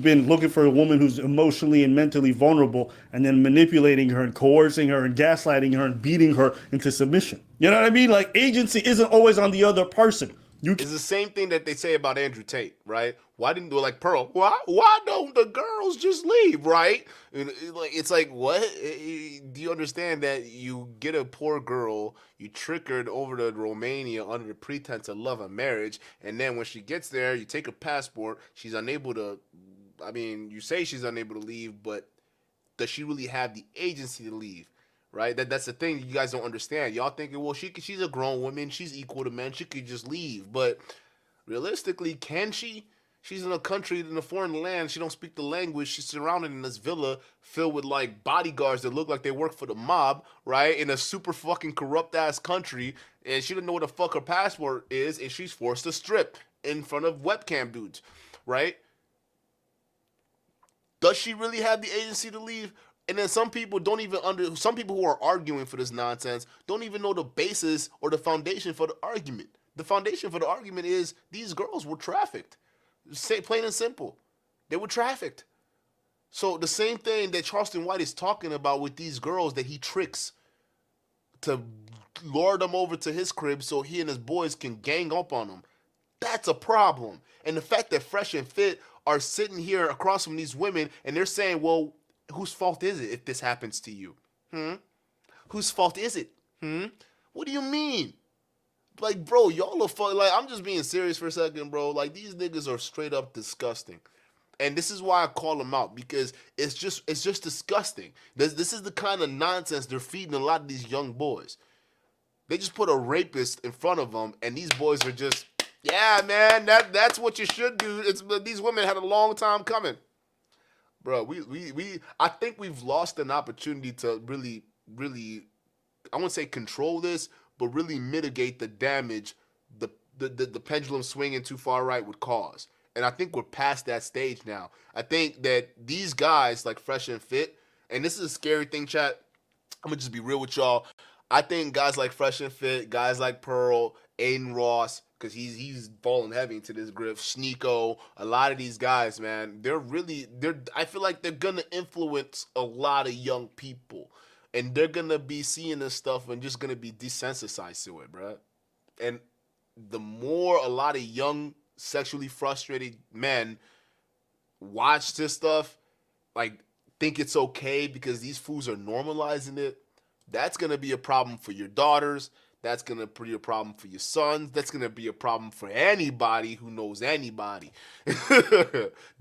been looking for a woman who's emotionally and mentally vulnerable and then manipulating her and coercing her and gaslighting her and beating her into submission. You know what I mean? Like, agency isn't always on the other person. It's the same thing that they say about Andrew Tate, right? Why didn't do like Pearl? Why don't the girls just leave, right? And it's like, what? Do you understand that you get a poor girl, you trick her over to Romania under the pretense of love and marriage, and then when she gets there, you take her passport, she's unable to, you say she's unable to leave, but does she really have the agency to leave? Right, that's the thing you guys don't understand. Y'all thinking, well, she's a grown woman, she's equal to men, she could just leave. But realistically, can she? She's in a country, in a foreign land. She don't speak the language. She's surrounded in this villa filled with like bodyguards that look like they work for the mob, right? In a super fucking corrupt ass country, and she doesn't know what the fuck her passport is, and she's forced to strip in front of webcam dudes, right? Does she really have the agency to leave? And then some people some people who are arguing for this nonsense don't even know the basis or the foundation for the argument. The foundation for the argument is these girls were trafficked. Say plain and simple. They were trafficked. So the same thing that Charleston White is talking about with these girls that he tricks to lure them over to his crib so he and his boys can gang up on them. That's a problem. And the fact that Fresh and Fit are sitting here across from these women and they're saying, well, whose fault is it if this happens to you? Whose fault is it? What do you mean? Like, bro, y'all are like, I'm just being serious for a second, bro. Like, these niggas are straight up disgusting. And this is why I call them out, because it's just disgusting. This is the kind of nonsense they're feeding a lot of these young boys. They just put a rapist in front of them, and these boys are just, yeah, man, that's what you should do. These women had a long time coming. Bro, I think we've lost an opportunity to really, I wouldn't say control this, but really mitigate the damage the pendulum swinging too far right would cause. And I think we're past that stage now. I think that these guys like Fresh and Fit, and this is a scary thing, chat. I'm going to just be real with y'all. I think guys like Fresh and Fit, guys like Pearl, Aiden Ross, because he's falling heavy into this grift, Sneeko, a lot of these guys, man, I feel like they're going to influence a lot of young people. And they're going to be seeing this stuff and just going to be desensitized to it, bro. And the more a lot of young, sexually frustrated men watch this stuff, like, think it's okay because these fools are normalizing it, that's going to be a problem for your daughters. That's going to be a problem for your sons. That's going to be a problem for anybody who knows anybody.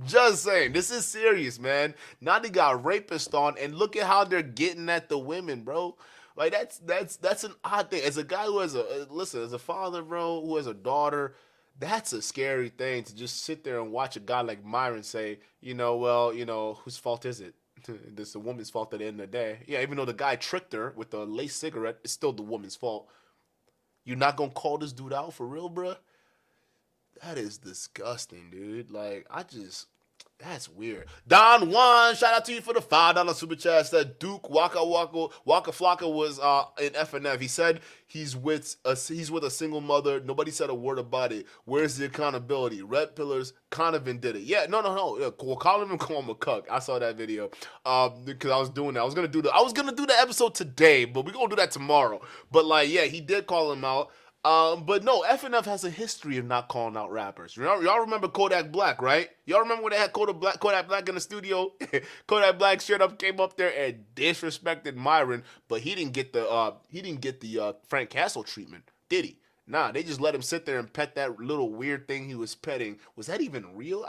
Just saying. This is serious, man. Now they got rapists on, and look at how they're getting at the women, bro. Like, that's an odd thing. As a guy who has as a father, bro, who has a daughter, that's a scary thing to just sit there and watch a guy like Myron say, whose fault is it? It's the woman's fault at the end of the day. Yeah, even though the guy tricked her with a lace cigarette, it's still the woman's fault. You're not going to call this dude out for real, bruh? That is disgusting, dude. Like, that's weird. Don Juan, shout out to you for the $5 super chat. Said Duke Waka Flocka was in FNF. He said he's with a single mother. Nobody said a word about it. Where's the accountability? Red Pillars, Conovan did it. Yeah, no. Yeah, well, call him a cuck. I saw that video because I was doing that. I was gonna do the episode today, but we're gonna do that tomorrow. But like, yeah, he did call him out. But no, FNF has a history of not calling out rappers. Y'all remember Kodak Black, right? Y'all remember when they had Kodak Black in the studio? Kodak Black came up there and disrespected Myron, but he didn't get the Frank Castle treatment, did he? Nah, they just let him sit there and pet that little weird thing he was petting. Was that even real?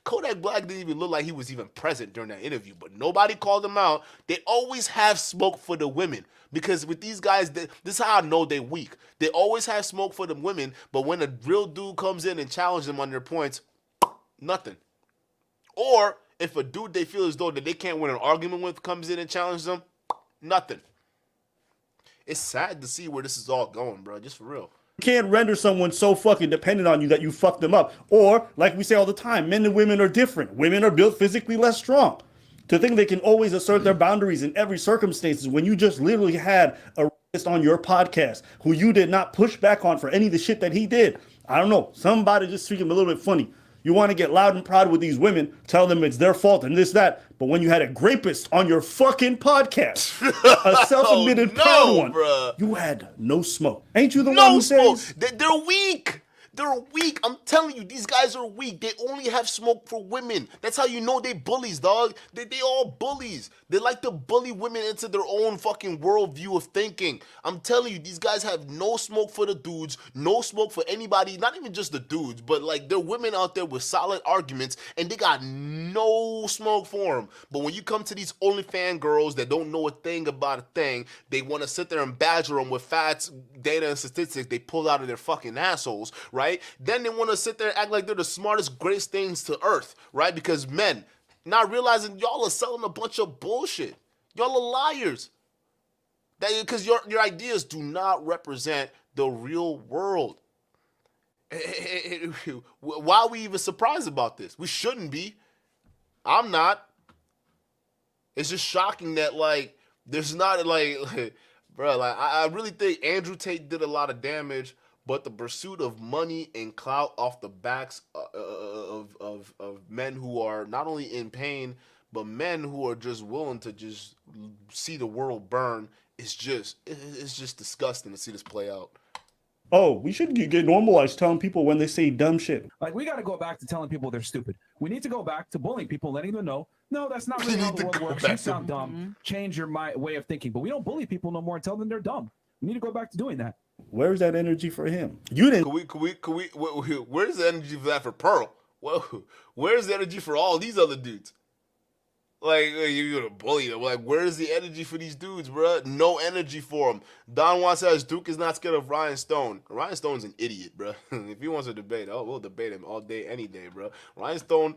Kodak Black didn't even look like he was even present during that interview, but nobody called him out. They always have smoke for the women. Because with these guys, this is how I know they're weak. They always have smoke for the women, but when a real dude comes in and challenges them on their points, nothing. Or if a dude they feel as though that they can't win an argument with comes in and challenges them, nothing. It's sad to see where this is all going, bro. Just for real. You can't render someone so fucking dependent on you that you fuck them up. Or, like we say all the time, men and women are different. Women are built physically less strong. To think they can always assert their boundaries in every circumstance when you just literally had a racist on your podcast who you did not push back on for any of the shit that he did. I don't know. Somebody just treat him a little bit funny. You want to get loud and proud with these women, tell them it's their fault and this, that. But when you had a rapist on your fucking podcast, a self-admitted proud one, bruh, you had no smoke. Ain't you the one who says? They're weak. They're weak. I'm telling you, these guys are weak. They only have smoke for women. That's how you know they bullies, dog. They all bullies. They like to bully women into their own fucking worldview of thinking. I'm telling you, these guys have no smoke for the dudes, no smoke for anybody, not even just the dudes, but like there are women out there with solid arguments and they got no smoke for them. But when you come to these OnlyFans girls that don't know a thing about a thing, they want to sit there and badger them with facts, data, and statistics they pull out of their fucking assholes, right? Then they want to sit there and act like they're the smartest, greatest things to earth, right? Because men, not realizing y'all are selling a bunch of bullshit. Y'all are liars. Because your ideas do not represent the real world. Why are we even surprised about this? We shouldn't be. I'm not. It's just shocking that, like, there's not, like bro, like, I really think Andrew Tate did a lot of damage. But the pursuit of money and clout off the backs of men who are not only in pain, but men who are just willing to just see the world burn it's just disgusting to see this play out. Oh, we should get normalized telling people when they say dumb shit. Like, we got to go back to telling people they're stupid. We need to go back to bullying people, letting them know, no, that's not really how the world works. You sound dumb. Change your way of thinking. But we don't bully people no more and tell them they're dumb. We need to go back to doing that. Where's that energy for him? You didn't. Can we? Where's the energy for that for Pearl? Where's the energy for all these other dudes? Like, you're gonna bully them. Like, where's the energy for these dudes, bro? No energy for them. Don Juan says Duke is not scared of Ryan Stone. Ryan Stone's an idiot, bro. If he wants to debate, we'll debate him all day, any day, bro. Ryan Stone,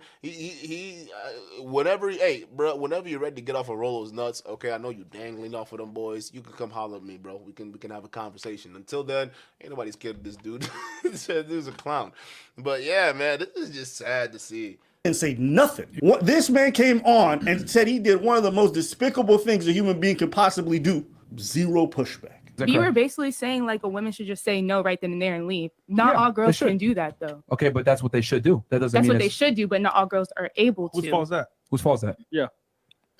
whenever you're ready to get off of Rolo's nuts, okay, I know you dangling off of them boys. You can come holler at me, bro. We can have a conversation. Until then, ain't nobody scared of this dude. This dude's a clown. But yeah, man, this is just sad to see. And say nothing. This man came on and said he did one of the most despicable things a human being could possibly do. Zero pushback. You were basically saying like a woman should just say no right then and there and leave. Not all girls can do that though. Okay, but that's what they should do. That doesn't That's mean what they should do, but not all girls are able to. Whose fault is that? Whose fault is that? Yeah.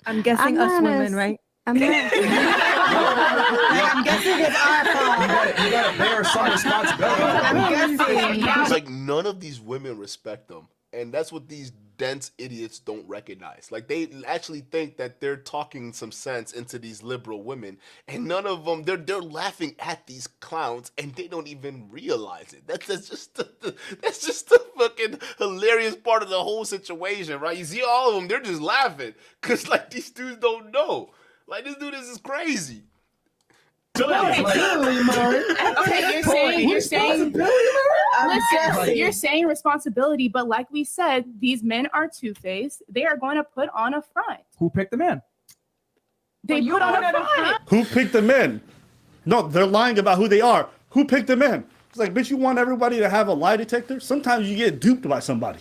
I'm guessing us women, right? I'm guessing it's our fault. You gotta bear some responsibility. I'm guessing. It's like none of these women respect them. And that's what these dense idiots don't recognize. Like, they actually think that they're talking some sense into these liberal women, and none of them, they're laughing at these clowns, and they don't even realize it. That's just the fucking hilarious part of the whole situation, right? You see all of them, they're just laughing, because, like, these dudes don't know. Like, this dude is crazy. Okay, you're saying responsibility, but like we said, these men are two-faced. They are going to put on a front. Who picked the man? They put on a front. Who picked the men? No, they're lying about who they are. Who picked the men? It's like, bitch, you want everybody to have a lie detector? Sometimes you get duped by somebody.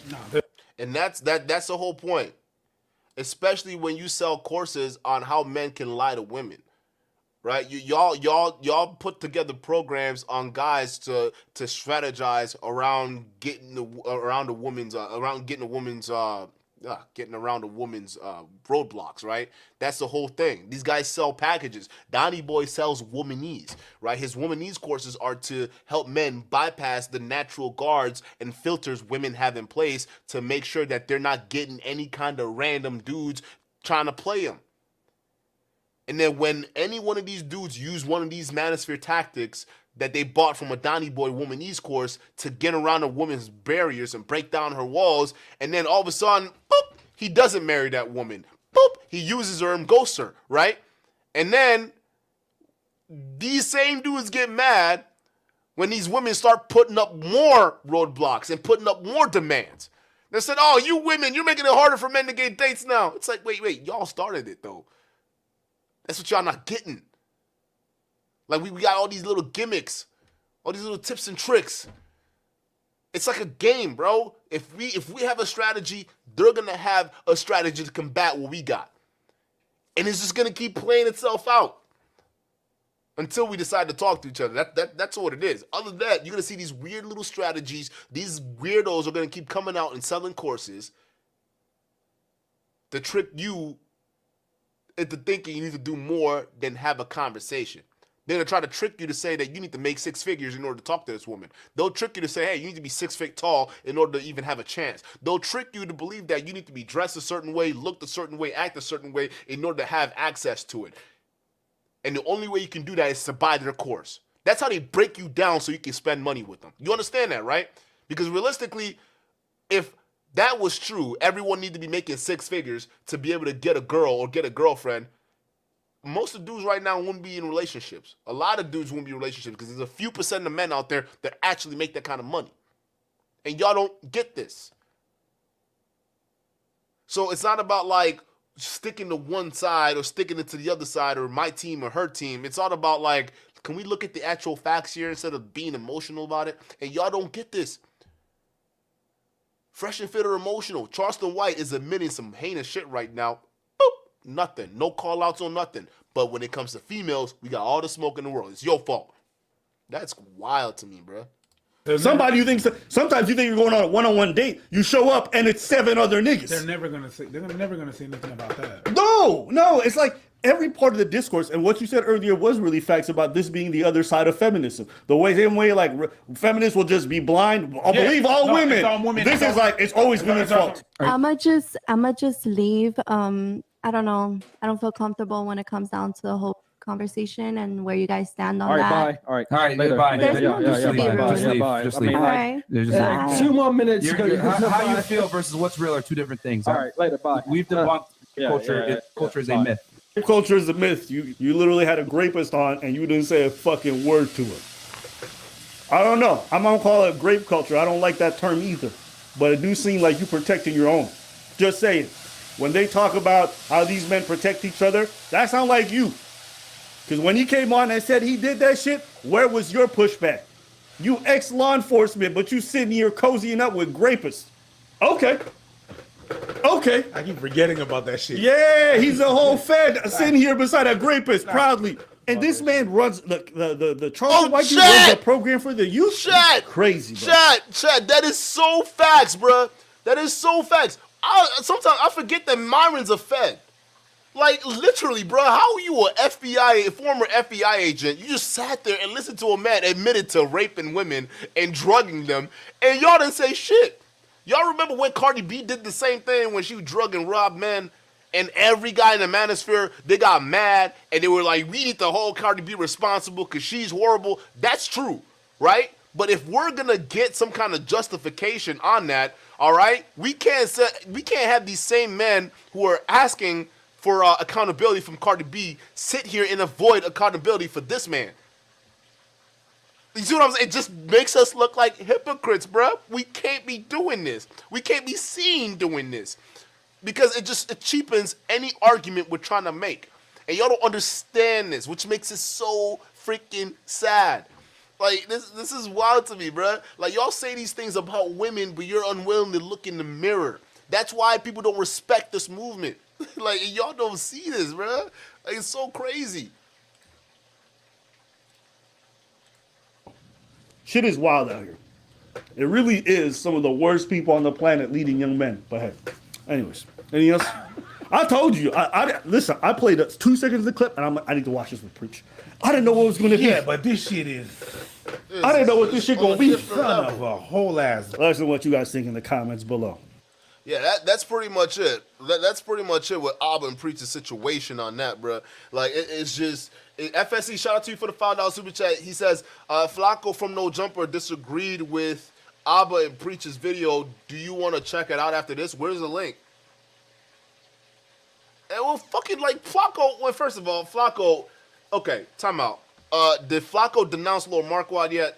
And that's the whole point. Especially when you sell courses on how men can lie to women. Right, y'all put together programs on guys to strategize around getting around a woman's roadblocks. Right, that's the whole thing. These guys sell packages. Donnie Boy sells womanese. Right, his womanese courses are to help men bypass the natural guards and filters women have in place to make sure that they're not getting any kind of random dudes trying to play them. And then when any one of these dudes use one of these Manosphere tactics that they bought from a Donnie Boy womanese course to get around a woman's barriers and break down her walls, and then all of a sudden, boop, he doesn't marry that woman. Boop, he uses her and ghosts her, right? And then these same dudes get mad when these women start putting up more roadblocks and putting up more demands. They said, oh, you women, you're making it harder for men to get dates now. It's like, wait, y'all started it, though. That's what y'all not getting. Like, we got all these little gimmicks, all these little tips and tricks. It's like a game, bro. If we have a strategy, they're gonna have a strategy to combat what we got. And it's just gonna keep playing itself out until we decide to talk to each other. That's what it is. Other than that, you're gonna see these weird little strategies. These weirdos are gonna keep coming out and selling courses to trick you into thinking you need to do more than have a conversation. They're going to try to trick you to say that you need to make 6 figures in order to talk to this woman. They'll trick you to say, hey, you need to be 6 feet tall in order to even have a chance. They'll trick you to believe that you need to be dressed a certain way, looked a certain way, act a certain way in order to have access to it. And the only way you can do that is to buy their course. That's how they break you down so you can spend money with them. You understand that, right? Because realistically, if that was true, everyone needed to be making 6 figures to be able to get a girl or get a girlfriend. Most of the dudes right now wouldn't be in relationships. A lot of dudes wouldn't be in relationships because there's a few % of men out there that actually make that kind of money. And y'all don't get this. So it's not about like sticking to one side or sticking it to the other side or my team or her team. It's all about like, can we look at the actual facts here instead of being emotional about it? And y'all don't get this. Fresh and Fit are emotional. Charleston White is admitting some heinous shit right now. Boop, nothing. No call outs on nothing. But when it comes to females, we got all the smoke in the world. It's your fault. That's wild to me, bro. Sometimes you think you're going on a one-on-one date. You show up and it's 7 other niggas. They're never gonna say anything about that. No, it's like every part of the discourse, and what you said earlier was really facts about this being the other side of feminism. The same way like feminists will just be blind. I'll believe all women. All women. This is like it's always women's fault. I'ma just leave. I don't know. I don't feel comfortable when it comes down to the whole conversation and where you guys stand on All right, that. bye. All right, All right, later. bye. There's no Yeah, need to be bye. rude. Just leave. Bye. Just I mean, leave. All right. Bye. 2 more minutes. How you feel versus what's real are two different things. All right, later. Bye. We've debunked culture. Culture is a myth. Rape culture is a myth. You literally had a rapist on and you didn't say a fucking word to her. I don't know. I'm gonna call it grape culture. I don't like that term either. But it do seem like you protecting your own. Just saying. When they talk about how these men protect each other, that sound like you. Because when he came on and said he did that shit, where was your pushback? You ex-law enforcement, but you sitting here cozying up with grapists. Okay. I keep forgetting about that shit. Yeah, he's a whole fed sitting here beside a rapist proudly. And this man runs the Charleston white dude runs a program for the youth. Chat, crazy, bro. Chat. That is so facts, bro. That is so facts. Sometimes I forget that Myron's a fed. Like literally, bro. How are you a former FBI agent? You just sat there and listened to a man admitted to raping women and drugging them, and y'all didn't say shit. Y'all remember when Cardi B did the same thing when she drug and robbed men, and every guy in the Manosphere, they got mad, and they were like, we need to hold Cardi B responsible because she's horrible. That's true, right? But if we're gonna get some kind of justification on that, all right, we can't have these same men who are asking for accountability from Cardi B sit here and avoid accountability for this man. You see what I'm saying? It just makes us look like hypocrites, bro. We can't be doing this. We can't be seen doing this because it cheapens any argument we're trying to make. And y'all don't understand this, which makes it so freaking sad. Like, this is wild to me, bro. Like, y'all say these things about women, but you're unwilling to look in the mirror. That's why people don't respect this movement. Like, y'all don't see this, bro. Like, it's so crazy. Shit is wild out here. It really is some of the worst people on the planet leading young men. But hey, anyways, anything else? I told you. Listen. I played 2 seconds of the clip, and I need to watch this with Preach. I didn't know what was going to be. Yeah, but this shit is. I didn't know what this shit gonna be. Son of a whole ass. Let us know what you guys think in the comments below. Yeah, that's pretty much it. That's pretty much it with AbaNPreach's situation on that, bro. Like, it's just... FSC, shout out to you for the $5 super chat. He says, Flacco from No Jumper disagreed with AbaNPreach's video. Do you want to check it out after this? Where's the link? And well, fucking, like, Flacco... Well, first of all, Flacco... Okay, time out. Did Flacco denounce Lord Marquardt yet?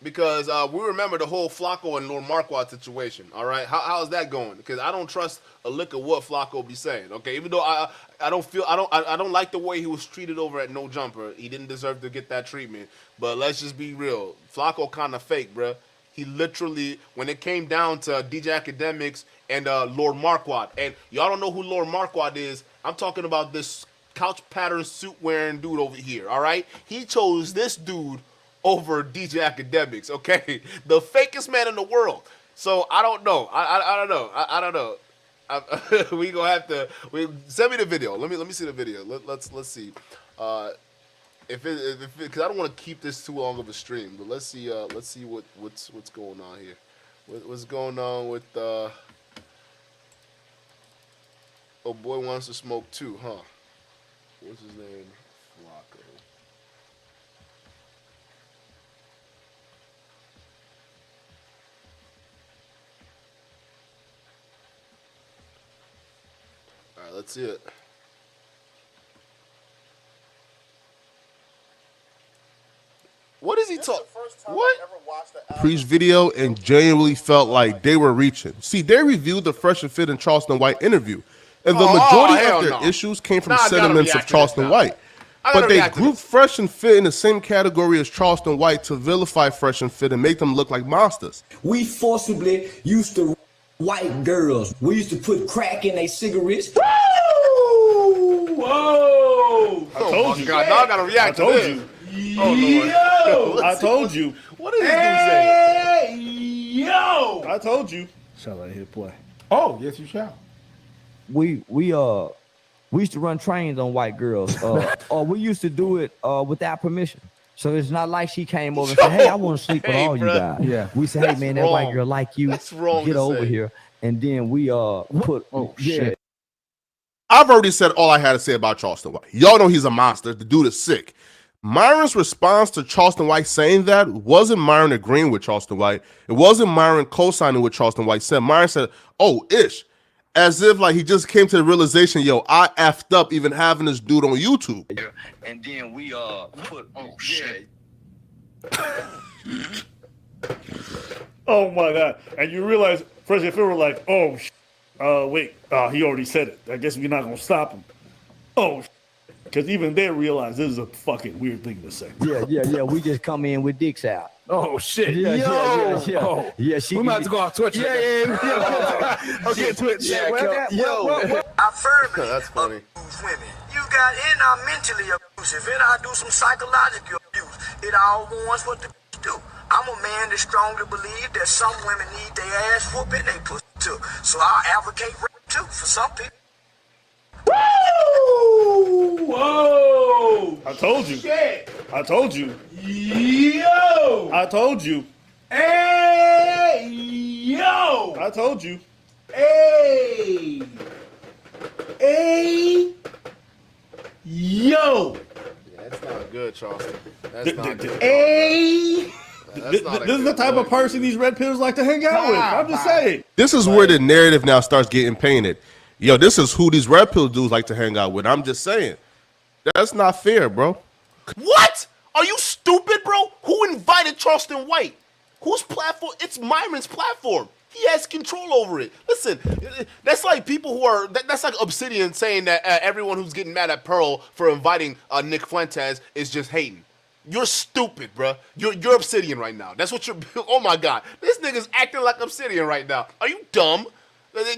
Because we remember the whole Flacco and Lord Marquardt situation, all right? How is that going? Because I don't trust a lick of what Flacco be saying, okay? Even though I don't like the way he was treated over at No Jumper. He didn't deserve to get that treatment. But let's just be real. Flacco kind of fake, bruh. He literally, when it came down to DJ Academics and Lord Marquardt, and y'all don't know who Lord Marquardt is, I'm talking about this couch pattern suit wearing dude over here, all right? He chose this dude over DJ Academics, okay? The fakest man in the world. So I don't know. I don't know. I don't know. We gonna have to send me the video. Let me see the video. Let's see. If because I don't want to keep this too long of a stream, but let's see what's going on here. What's going on with oh boy wants to smoke too, huh? What's his name? Flacco. All right, let's see it. What is he talking? What? Preach video and genuinely felt like they were reaching. See, they reviewed the Fresh and Fit and Charleston White interview, and the majority of their issues came from sentiments of Charleston White. But they grouped Fresh and Fit in the same category as Charleston White to vilify Fresh and Fit and make them look like monsters. We forcibly used to white girls. We used to put crack in their cigarettes. Whoa! I told you. God, now I gotta react to this. Oh, Lord. I told you. What did this dude say? Yo! I told you. Shall I hit play? Oh, yes, you shall. We used to run trains on white girls. Or we used to do it without permission. So it's not like she came over and said, hey, I want to sleep with all you guys. Yeah. We said, hey, man, that white girl like you. That's wrong. Get over here. And then we put, Oh, yeah, shit. I've already said all I had to say about Charleston White. Y'all know he's a monster. The dude is sick. Myron's response to Charleston White saying that wasn't Myron agreeing with Charleston White. It wasn't Myron co-signing what Charleston White said. Myron said, oh, ish. As if like he just came to the realization, yo, I effed up even having this dude on YouTube. And then we put shit. Oh my God! And you realize, first if it were like, oh, wait, he already said it. I guess we're not gonna stop him. Oh, because even they realize this is a fucking weird thing to say. Yeah. We just come in with dicks out. Oh shit! Yeah. Oh. Yeah, We might have to go off Twitch. Yeah. Okay, Twitch. I firmly That's funny. abuse women. You got and I'm mentally abusive, and I do some psychological abuse. It all wants what the do. I'm a man that strongly believe that some women need their ass whooping they pussy too. So I'll advocate rape too for some people. Whoa! I told you. Shit. I told you. Yo! I told you. Hey! Yo! I told you. Hey! Hey! Yo! Yeah, that's not good, Charleston. That's not good. Hey! This is the type of person these red pills like to hang out with. I'm just saying. This is where the narrative now starts getting painted. Yo, this is who these red pill dudes like to hang out with. I'm just saying. That's not fair, bro. What? Are you stupid, bro? Who invited Charleston White? Whose platform? It's Myron's platform. He has control over it. Listen, that's like people who are, that's like Obsidian saying that everyone who's getting mad at Pearl for inviting Nick Fuentes is just hating. You're stupid, bro. You're Obsidian right now. That's what you're, oh my God. This nigga's acting like Obsidian right now. Are you dumb?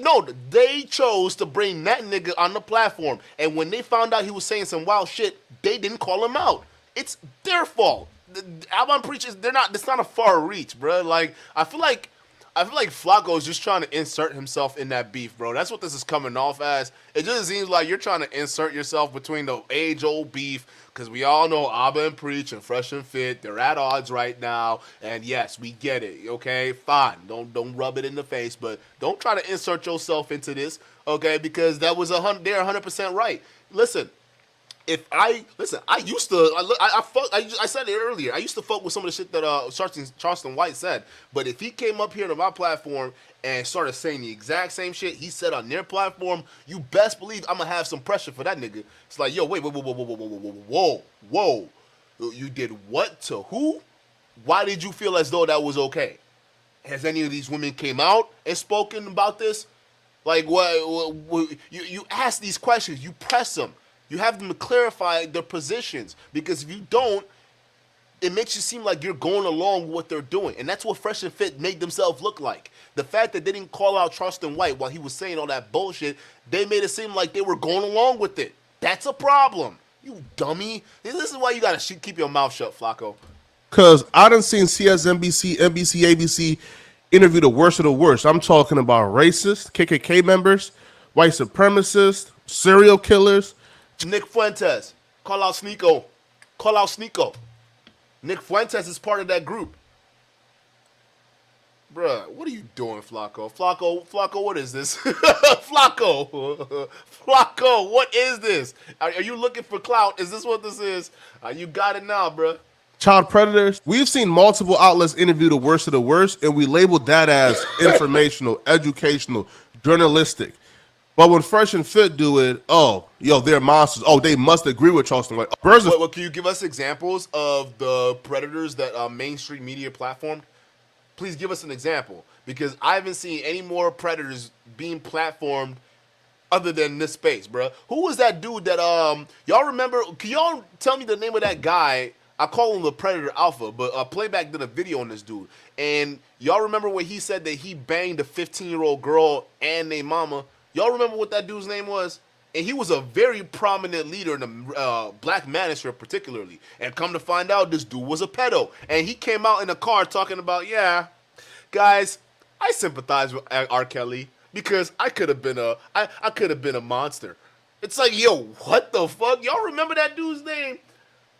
No, they chose to bring that nigga on the platform. And when they found out he was saying some wild shit, they didn't call him out. It's their fault. AbaNPreach is, it's not a far reach, bro. Like, I feel like Flacco is just trying to insert himself in that beef, bro. That's what this is coming off as. It just seems like you're trying to insert yourself between the age-old beef, because we all know AbaNPreach and Fresh and Fit, they're at odds right now. And yes, we get it, okay? Fine. Don't rub it in the face, but don't try to insert yourself into this, okay? Because that was they're 100% right. Listen. I said it earlier. I used to fuck with some of the shit that Charleston White said. But if he came up here to my platform and started saying the exact same shit he said on their platform, you best believe I'm gonna have some pressure for that nigga. It's like, yo, wait, whoa. You did what to who? Why did you feel as though that was okay? Has any of these women came out and spoken about this? Like, what you ask these questions, you press them. You have them to clarify their positions, because if you don't, it makes you seem like you're going along with what they're doing. And that's what Fresh and Fit made themselves look like. The fact that they didn't call out Charleston White while he was saying all that bullshit, they made it seem like they were going along with it. That's a problem. You dummy. This is why you got to keep your mouth shut, Flacco. Because I done seen CSNBC, NBC, ABC interview the worst of the worst. I'm talking about racists, KKK members, white supremacists, serial killers. Nick Fuentes, call out Sneeko. Call out Sneeko. Nick Fuentes is part of that group. Bruh, what are you doing, Flacco? Flacco, what is this? Flacco, what is this? Are you looking for clout? Is this what this is? You got it now, bruh. Child predators. We've seen multiple outlets interview the worst of the worst, and we labeled that as informational, educational, journalistic. But when Fresh and Fit do it, they're monsters. Oh, they must agree with Charleston White. What, can you give us examples of the predators that mainstream media platformed? Please give us an example, because I haven't seen any more predators being platformed other than this space, bro. Who was that dude that y'all remember? Can y'all tell me the name of that guy? I call him the Predator Alpha, but Playback did a video on this dude, and y'all remember when he said that he banged a 15-year-old girl and their mama? Y'all remember what that dude's name was? And he was a very prominent leader in the Black Manosphere particularly. And come to find out, this dude was a pedo. And he came out in a car talking about, yeah, guys, I sympathize with R. Kelly because I could have been a monster. It's like, yo, what the fuck? Y'all remember that dude's name?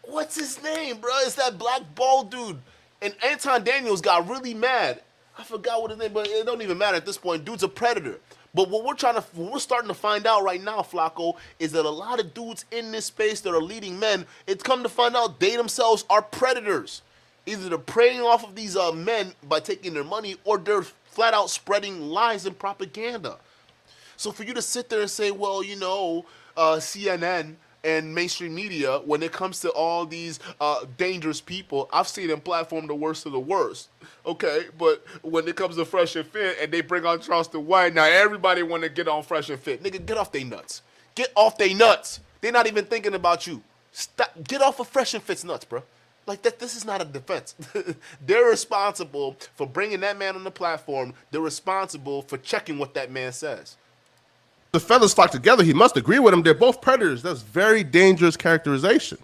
What's his name, bro? It's that black bald dude. And Anton Daniels got really mad. I forgot what his name, but it don't even matter at this point. Dude's a predator. But what we're starting to find out right now, Flacco, is that a lot of dudes in this space that are leading men, it's come to find out they themselves are predators. Either they're preying off of these men by taking their money, or they're flat out spreading lies and propaganda. So for you to sit there and say, well, you know, CNN and mainstream media, when it comes to all these dangerous people, I've seen them platform the worst of the worst. Okay, but when it comes to Fresh and Fit and they bring on Charleston White, now everybody want to get on Fresh and Fit. Nigga, get off they nuts. Get off they nuts. They're not even thinking about you. Stop. Get off of Fresh and Fit's nuts, bro. Like that, this is not a defense. They're responsible for bringing that man on the platform. They're responsible for checking what that man says. The feathers flock together. He must agree with him. They're both predators. That's very dangerous characterization.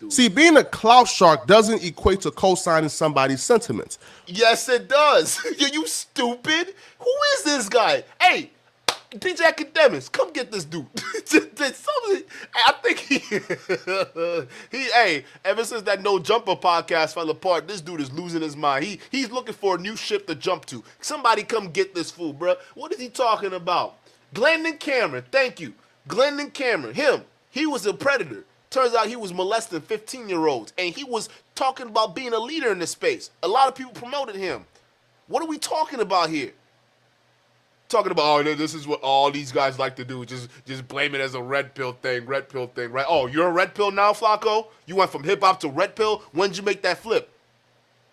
See, being a clout shark doesn't equate to co-signing somebody's sentiments. Yes, it does. You stupid. Who is this guy? Hey, DJ Academics, come get this dude. I think hey, ever since that No Jumper podcast fell apart, this dude is losing his mind. He's looking for a new ship to jump to. Somebody come get this fool, bro. What is he talking about? Glendon Cameron, thank you. Glendon Cameron, he was a predator. Turns out he was molesting 15-year-olds, and he was talking about being a leader in this space. A lot of people promoted him. What are we talking about here? Talking about, oh, this is what all these guys like to do, just blame it as a red pill thing, right? Oh, you're a red pill now, Flacco? You went from hip-hop to red pill? When did you make that flip?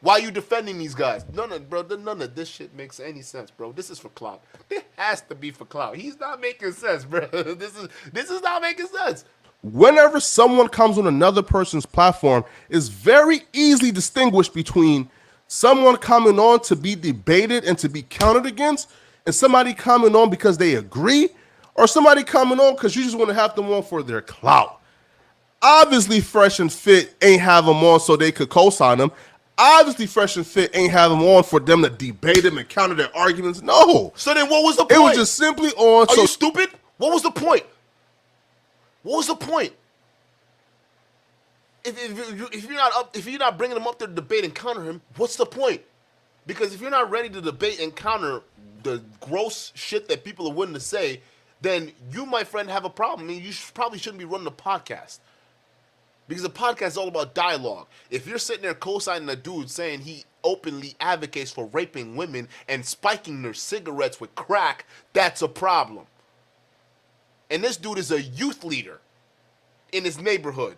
Why are you defending these guys? None of this shit makes any sense, bro. This is for clout. It has to be for clout. He's not making sense, bro. This is not making sense. Whenever someone comes on another person's platform, it's very easily distinguished between someone coming on to be debated and to be counted against, and somebody coming on because they agree, or somebody coming on because you just want to have them on for their clout. Obviously, Fresh and Fit ain't have them on so they could co-sign them. Obviously, Fresh and Fit ain't have them on for them to debate them and counter their arguments. No. So then what was the point? It was just simply on. Are you stupid? What was the point? What was the point? If you're not bringing him up there to debate and counter him, what's the point? Because if you're not ready to debate and counter the gross shit that people are willing to say, then you, my friend, have a problem. I mean, you probably shouldn't be running a podcast. Because a podcast is all about dialogue. If you're sitting there co-signing a dude saying he openly advocates for raping women and spiking their cigarettes with crack, that's a problem. And this dude is a youth leader in his neighborhood,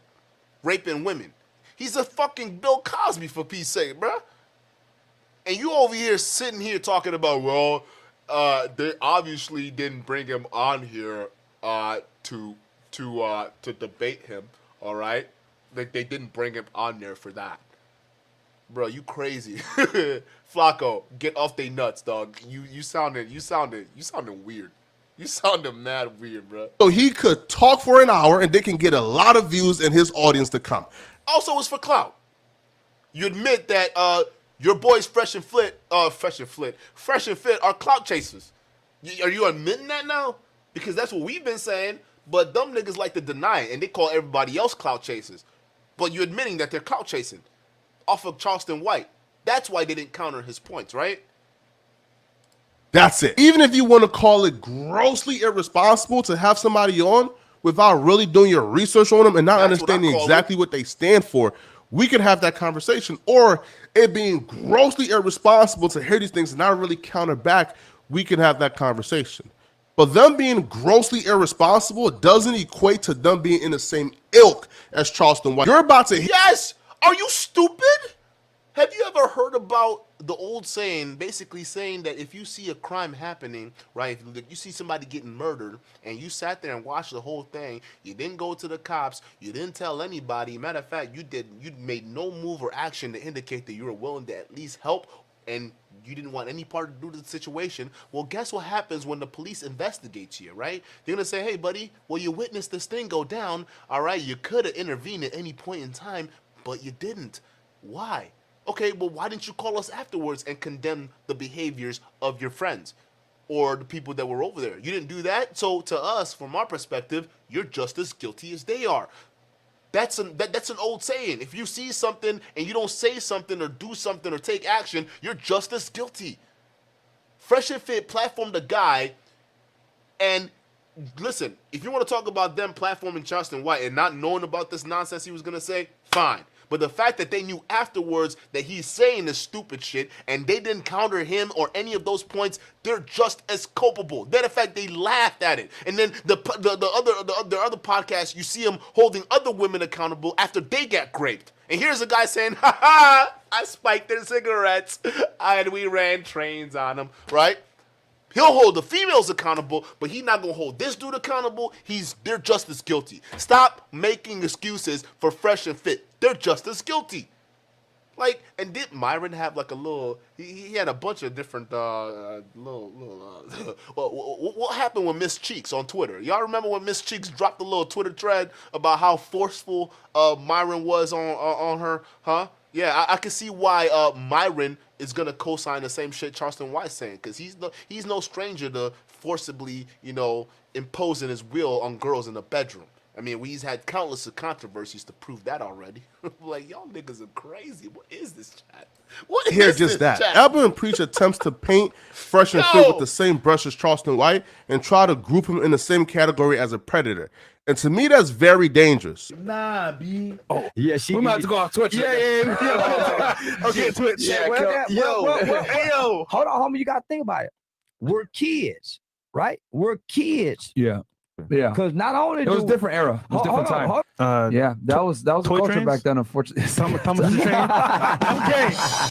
raping women. He's a fucking Bill Cosby, for peace sake, bruh. And you over here sitting here talking about, well, they obviously didn't bring him on here to debate him, all right? Like, they didn't bring him on there for that. Bro, you crazy. Flacco, get off they nuts, dog. You sounded weird. You sounded mad weird, bro. So he could talk for an hour and they can get a lot of views and his audience to come. Also, it's for clout. You admit that your boys Fresh and Fit are clout chasers. Are you admitting that now? Because that's what we've been saying, but dumb niggas like to deny it, and they call everybody else clout chasers. But you're admitting that they're clout chasing off of Charleston White. That's why they didn't counter his points, right? That's it. Even if you want to call it grossly irresponsible to have somebody on without really doing your research on them and not understanding exactly what they stand for, we could have that conversation. Or it being grossly irresponsible to hear these things and not really counter back, we can have that conversation. But them being grossly irresponsible doesn't equate to them being in the same ilk as Charleston White. You're about to... Yes! Are you stupid? Have you ever heard about the old saying, basically saying that if you see a crime happening, right, if you see somebody getting murdered and you sat there and watched the whole thing, you didn't go to the cops, you didn't tell anybody, matter of fact, you made no move or action to indicate that you were willing to at least help and you didn't want any part to do to the situation, well, guess what happens when the police investigates you, right? They're going to say, hey, buddy, well, you witnessed this thing go down, all right? You could have intervened at any point in time, but you didn't. Why? Okay, well, why didn't you call us afterwards and condemn the behaviors of your friends or the people that were over there? You didn't do that. So to us, from our perspective, you're just as guilty as they are. That's an old saying. If you see something and you don't say something or do something or take action, you're just as guilty. Fresh and Fit platformed a guy And listen, if you want to talk about them platforming Charleston White and not knowing about this nonsense he was going to say, fine. But the fact that they knew afterwards that he's saying this stupid shit and they didn't counter him or any of those points, they're just as culpable. Matter of fact, they laughed at it. And then the other podcast, you see him holding other women accountable after they got raped. And here's a guy saying, ha ha, I spiked their cigarettes and we ran trains on them, right? He'll hold the females accountable, but he's not gonna hold this dude accountable. They're just as guilty. Stop making excuses for Fresh and Fit. They're just as guilty. Like, and did Myron have like a little? He had a bunch of different what happened with Miss Cheeks on Twitter? Y'all remember when Miss Cheeks dropped a little Twitter thread about how forceful Myron was on her? Huh? Yeah, I can see why Myron is gonna co-sign the same shit Charleston White's saying, because he's no stranger to forcibly, imposing his will on girls in the bedroom. I mean, he's had countless of controversies to prove that already. Like, y'all niggas are crazy. What is this chat? What Here, is just this that. chat? AbaNPreach attempts to paint Fresh and Fit with the same brush as Charleston White and try to group him in the same category as a predator. And to me, that's very dangerous. Nah, B. Oh, yeah, We might have to go off Twitch. Yeah. Okay, Twitch. Yo. Hold on, homie. You got to think about it. We're kids, right? We're kids. Yeah. Because not only it was a different era. It was a different time. Yeah, that was a culture trains? back then. Unfortunately, Okay.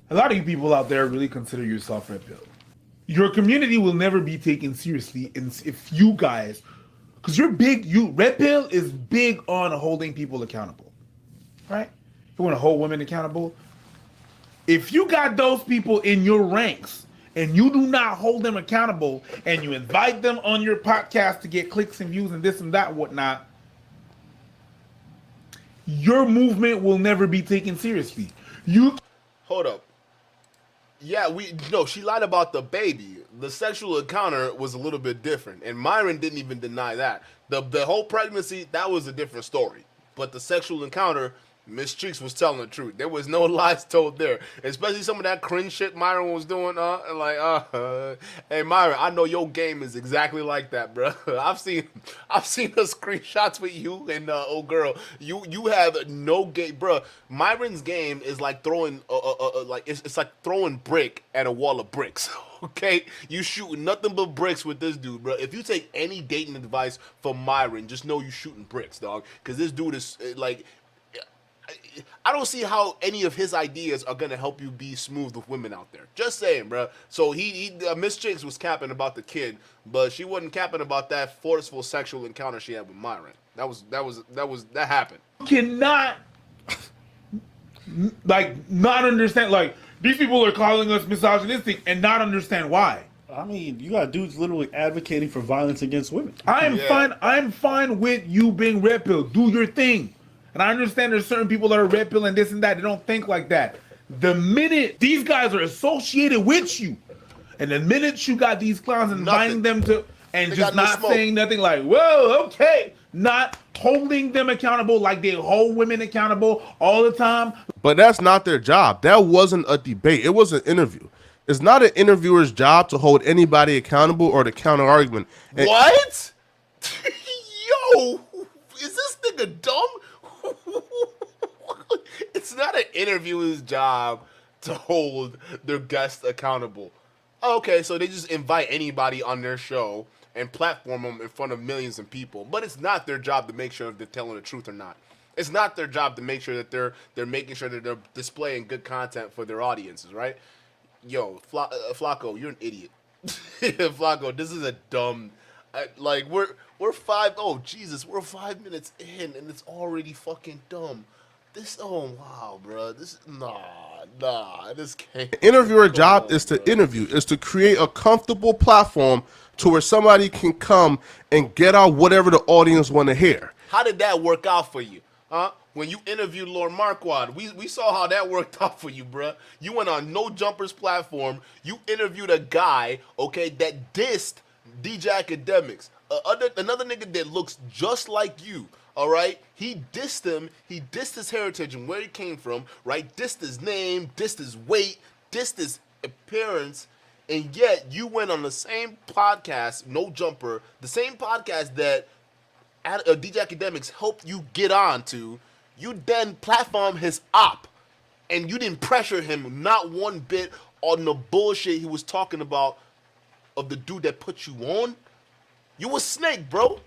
A lot of you people out there really consider yourself red pill. Your community will never be taken seriously if you guys, because you're big. Red pill is big on holding people accountable, right? You want to hold women accountable. If you got those people in your ranks and you do not hold them accountable and you invite them on your podcast to get clicks and views and this and that, whatnot, your movement will never be taken seriously. Hold up. Yeah, she lied about the baby. The sexual encounter was a little bit different, and Myron didn't even deny that. The whole pregnancy, that was a different story. But the sexual encounter, Miss Cheeks was telling the truth. There was no lies told there. Especially some of that cringe shit Myron was doing. Hey Myron, I know your game is exactly like that, bro. I've seen the screenshots with you and old girl. You have no game, bro. Myron's game is like throwing it's like throwing brick at a wall of bricks. Okay, you shooting nothing but bricks with this dude, bro. If you take any dating advice from Myron, just know you shooting bricks, dog. Because this dude is like. I don't see how any of his ideas are gonna help you be smooth with women out there. Just saying, bro. So Miss Chicks was capping about the kid, but she wasn't capping about that forceful sexual encounter she had with Myron. That happened. You cannot not understand. These people are calling us misogynistic and not understand why. I mean, you got dudes literally advocating for violence against women. I'm fine with you being red pill. Do your thing. And I understand there's certain people that are red pill and this and that. They don't think like that. The minute these guys are associated with you, and the minute you got these clowns inviting them to, and just not saying nothing like, whoa, okay, not holding them accountable like they hold women accountable all the time. But that's not their job. That wasn't a debate. It was an interview. It's not an interviewer's job to hold anybody accountable or to counter argument. What? Yo, is this nigga dumb? It's not an interviewer's job to hold their guests accountable. Okay, so they just invite anybody on their show and platform them in front of millions of people. But it's not their job to make sure if they're telling the truth or not. It's not their job to make sure that they're making sure that they're displaying good content for their audiences, right? Yo, Flacco, you're an idiot. Flacco, this is a dumb. We're 5 minutes in and it's already fucking dumb. Wow, bro. This can't. The interviewer job is to interview, is to create a comfortable platform to where somebody can come and get out whatever the audience want to hear. How did that work out for you? Huh? When you interviewed Lord Marquardt, we saw how that worked out for you, bruh. You went on No Jumper's platform. You interviewed a guy, okay, that dissed DJ Academics. Another nigga that looks just like you, all right? He dissed him. He dissed his heritage and where he came from, right? Dissed his name, dissed his weight, dissed his appearance. And yet you went on the same podcast, No Jumper, the same podcast that DJ Academics helped you get on to. You then platform his op, and you didn't pressure him not one bit on the bullshit he was talking about of the dude that put you on. You a snake, bro.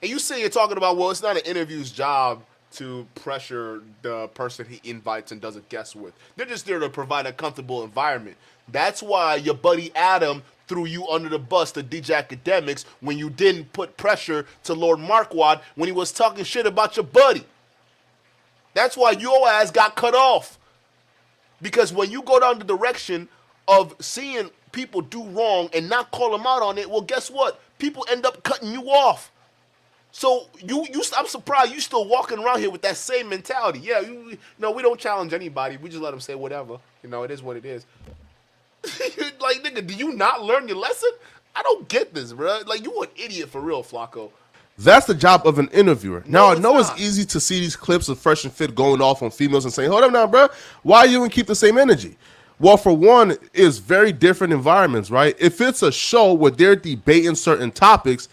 And you say you're talking about, well, it's not an interview's job to pressure the person he invites and does a guest with. They're just there to provide a comfortable environment. That's why your buddy Adam threw you under the bus to DJ Academics when you didn't put pressure to Lord Marquardt when he was talking shit about your buddy. That's why your ass got cut off. Because when you go down the direction of seeing people do wrong and not call them out on it, well, guess what? People end up cutting you off. So I'm surprised you still walking around here with that same mentality. Yeah, we don't challenge anybody. We just let them say whatever. It is what it is. Like, nigga, do you not learn your lesson? I don't get this, bro. Like, you an idiot for real, Flacco. That's the job of an interviewer. Now, I know it's easy to see these clips of Fresh and Fit going off on females and saying, hold up now, bro. Why you even keep the same energy? Well, for one, it's very different environments, right? If it's a show where they're debating certain topics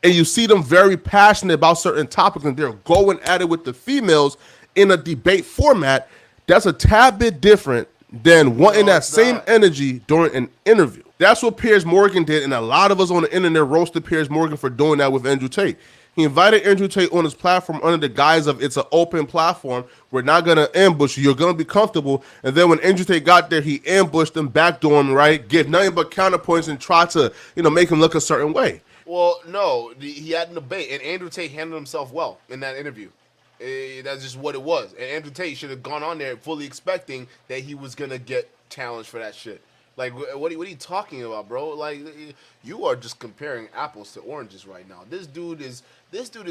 and you see them very passionate about certain topics and they're going at it with the females in a debate format, that's a tad bit different than wanting that same energy during an interview. That's what Piers Morgan did, and a lot of us on the internet roasted Piers Morgan for doing that with Andrew Tate. He invited Andrew Tate on his platform under the guise of it's an open platform. We're not going to ambush you. You're going to be comfortable. And then when Andrew Tate got there, he ambushed him, backdoor him, right? Give nothing but counterpoints and try to, make him look a certain way. Well, no, he had a debate, and Andrew Tate handled himself well in that interview. That's just what it was. And Andrew Tate should have gone on there fully expecting that he was going to get challenged for that shit. Like, what are you talking about, bro? Like, you are just comparing apples to oranges right now. This dude is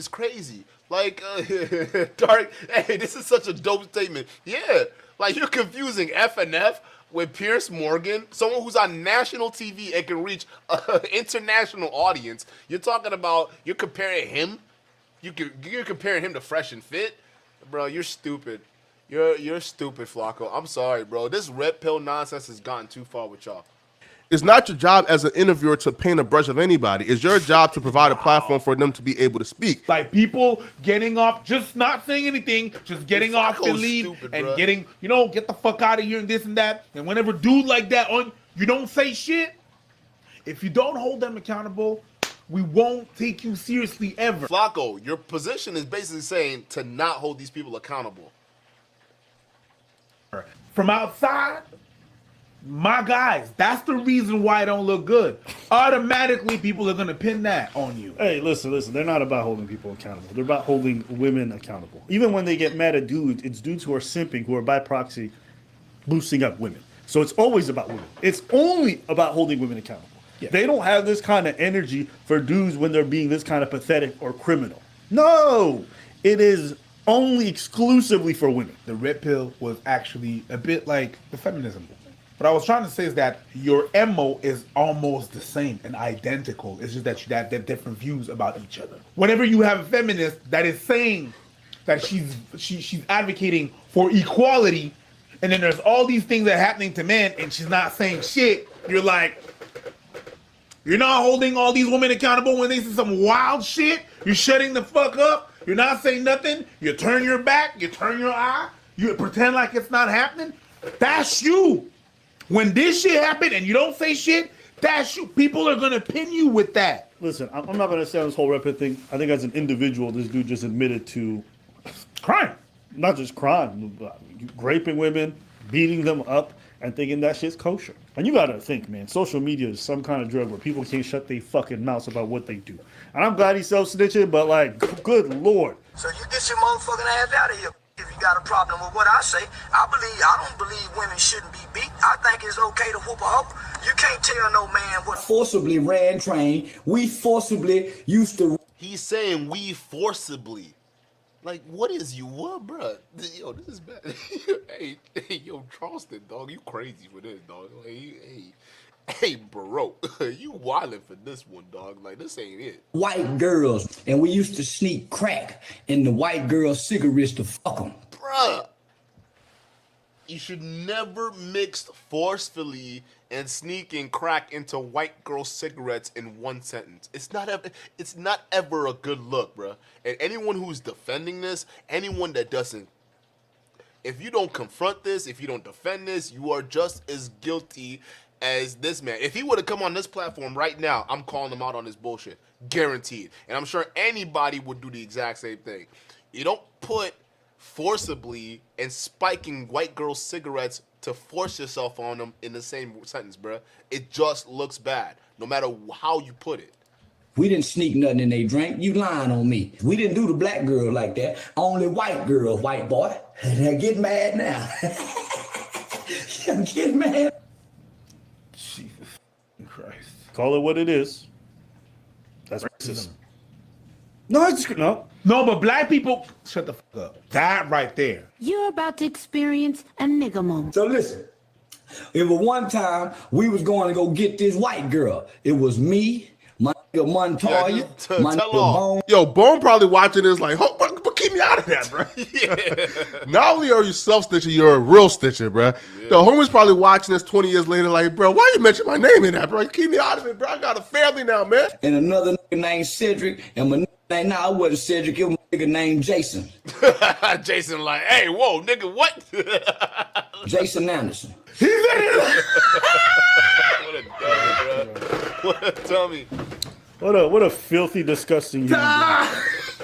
crazy. Like, Dark, hey, this is such a dope statement. Yeah, like, you're confusing FNF with Piers Morgan, someone who's on national TV and can reach an international audience. You're comparing him? You're comparing him to Fresh and Fit? Bro, you're stupid. You're stupid, Flacco. I'm sorry, bro. This red pill nonsense has gotten too far with y'all. It's not your job as an interviewer to paint a brush of anybody. It's your job to provide a platform for them to be able to speak. Like people getting off, just not saying anything, just getting off and leave and bro. Getting, get the fuck out of here and this and that. And whenever dude like that on, you don't say shit. If you don't hold them accountable, we won't take you seriously ever. Flacco, your position is basically saying to not hold these people accountable. From outside, my guys, that's the reason why it don't look good. Automatically, people are going to pin that on you. Hey, listen. They're not about holding people accountable. They're about holding women accountable. Even when they get mad at dudes, it's dudes who are simping, who are by proxy boosting up women. So it's always about women. It's only about holding women accountable. Yeah. They don't have this kind of energy for dudes when they're being this kind of pathetic or criminal. No, it is only exclusively for women. The red pill was actually a bit like the feminism. What I was trying to say is that your MO is almost the same and identical. It's just that you have different views about each other. Whenever you have a feminist that is saying that she's advocating for equality, and then there's all these things that are happening to men, and she's not saying shit, you're like, you're not holding all these women accountable when they say some wild shit. You're shutting the fuck up. You're not saying nothing. You turn your back. You turn your eye. You pretend like it's not happening. That's you. When this shit happened and you don't say shit, that's you. People are going to pin you with that. Listen, I'm not going to say on this whole rep thing. I think as an individual, this dude just admitted to crime. Not just crime. Raping women, beating them up, and thinking that shit's kosher. And you gotta think, man, social media is some kind of drug where people can't shut their fucking mouths about what they do. And I'm glad he's self-snitching, but like, good lord. So you get your motherfucking ass out of here if you got a problem with what I say. I don't believe women shouldn't be beat. I think it's okay to whoop a hoe. You can't tell no man what. Forcibly ran train. We forcibly used to. He's saying we forcibly. Like, what is you? What, bro? Yo, this is bad. hey, yo, Charleston, dog, you crazy for this, dog. Hey, bro, you wildin' for this one, dog. Like, this ain't it. White girls, and we used to sneak crack in the white girls' cigarettes to fuck them. Bruh. You should never mix forcefully and sneaking crack into white girl cigarettes in one sentence. It's not ever a good look, bro. And anyone who's defending this, anyone that doesn't, if you don't confront this, if you don't defend this, you are just as guilty as this man. If he would have come on this platform right now, I'm calling him out on this bullshit. Guaranteed. And I'm sure anybody would do the exact same thing. You don't put forcibly and spiking white girl cigarettes to force yourself on them in the same sentence, bruh. It just looks bad, no matter how you put it. We didn't sneak nothing in they drink. You lying on me. We didn't do the black girl like that. Only white girl, white boy. Now get mad now. Get mad. Jesus Christ. Call it what it is. That's racism. No, it's no. No, but black people, shut the fuck up. That right there. You're about to experience a nigga moment. So listen, it was one time we was going to go get this white girl. It was me, my nigga Montoya, my nigga Bone. Yo, Bone probably watching this like, oh, but keep me out of that, bro. Yeah. Not only are you self-stitching, you're a real stitcher, bro. Yeah. The homie's probably watching this 20 years later like, bro, why you mention my name in that, bro? You keep me out of it, bro. I got a family now, man. And another nigga named Cedric, and my name, I wasn't Cedric, it was a nigga named Jason. Jason like, hey, whoa, nigga, what? Jason Anderson. What a dummy, bro. What a dummy. What a filthy, disgusting human being.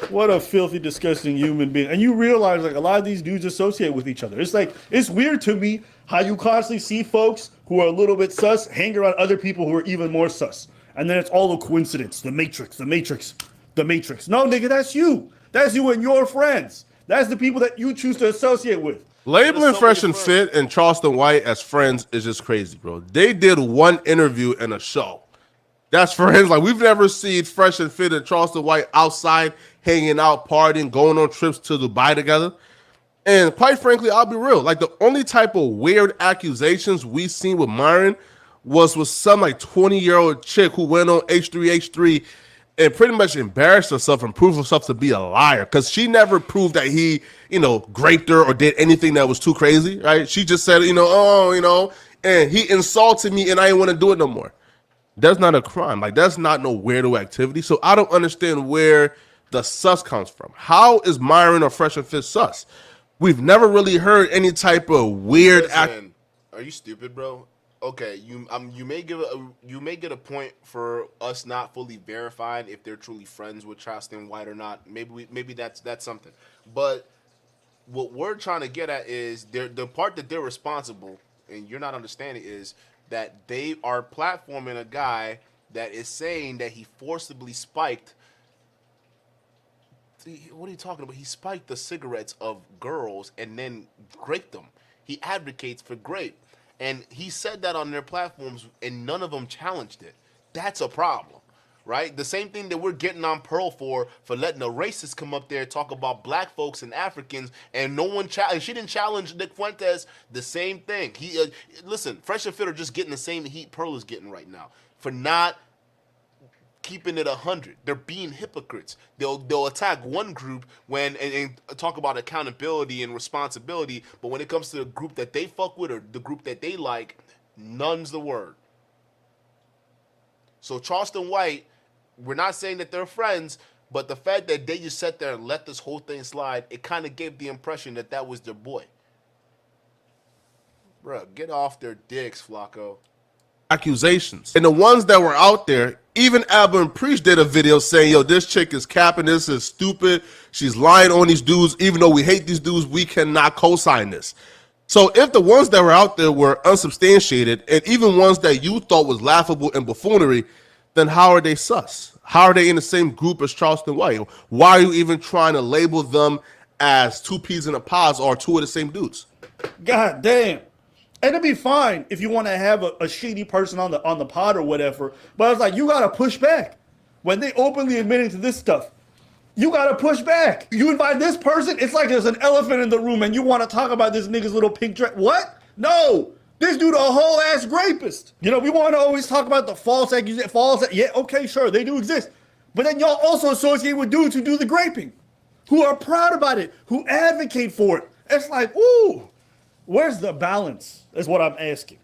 What a filthy, disgusting human being. And you realize like a lot of these dudes associate with each other. It's like, it's weird to me how you constantly see folks who are a little bit sus hang around other people who are even more sus. And then it's all a coincidence. The Matrix, the Matrix, the Matrix. No, nigga, that's you. That's you and your friends. That's the people that you choose to associate with. Labeling Fresh and Fit and Charleston White as friends is just crazy, bro. They did one interview and a show. That's friends. Like, we've never seen Fresh and Fit and Charleston White outside, hanging out, partying, going on trips to Dubai together. And quite frankly, I'll be real. Like, the only type of weird accusations we seen with Myron was with some like 20-year-old chick who went on H3H3 and pretty much embarrassed herself and proved herself to be a liar, because she never proved that he, raped her or did anything that was too crazy, right? She just said, and he insulted me and I didn't want to do it no more. That's not a crime. Like, that's not no weirdo activity. So I don't understand where the sus comes from. How is Myron or Fresh and Fit sus? We've never really heard any type of weird Listen, are you stupid, bro? Okay, you may get a point for us not fully verifying if they're truly friends with Charleston White or not. Maybe that's something. But what we're trying to get at is the part that they're responsible, and you're not understanding, is that they are platforming a guy that is saying that he forcibly spiked. What are you talking about? He spiked the cigarettes of girls and then graped them. He advocates for grape. And he said that on their platforms, and none of them challenged it. That's a problem, right? The same thing that we're getting on Pearl for letting a racist come up there and talk about black folks and Africans, and no one challenged. She didn't challenge Nick Fuentes. The same thing. He listen, Fresh and Fit are just getting the same heat Pearl is getting right now for not keeping it 100. They're being hypocrites. They'll attack one group and talk about accountability and responsibility, but when it comes to the group that they fuck with or the group that they like, none's the word. So Charleston White, we're not saying that they're friends, but the fact that they just sat there and let this whole thing slide, it kind of gave the impression that that was their boy. Bruh, get off their dicks, Flacco. Accusations. And the ones that were out there, even AbaNPreach did a video saying, yo, this chick is capping, this is stupid, she's lying on these dudes, even though we hate these dudes, we cannot co-sign this. So if the ones that were out there were unsubstantiated, and even ones that you thought was laughable and buffoonery, then how are they sus? How are they in the same group as Charleston White? Why are you even trying to label them as two peas in a pod or two of the same dudes? God damn. And it'd be fine if you want to have a shady person on the pod or whatever, but it's like, you gotta push back. When they openly admitting to this stuff, you gotta push back. You invite this person, it's like there's an elephant in the room and you want to talk about this nigga's little pink dress. What? No, this dude a whole ass rapist. We want to always talk about the false accusation, yeah, okay, sure, they do exist. But then y'all also associate with dudes who do the graping, who are proud about it, who advocate for it. It's like, ooh. Where's the balance? Is what I'm asking.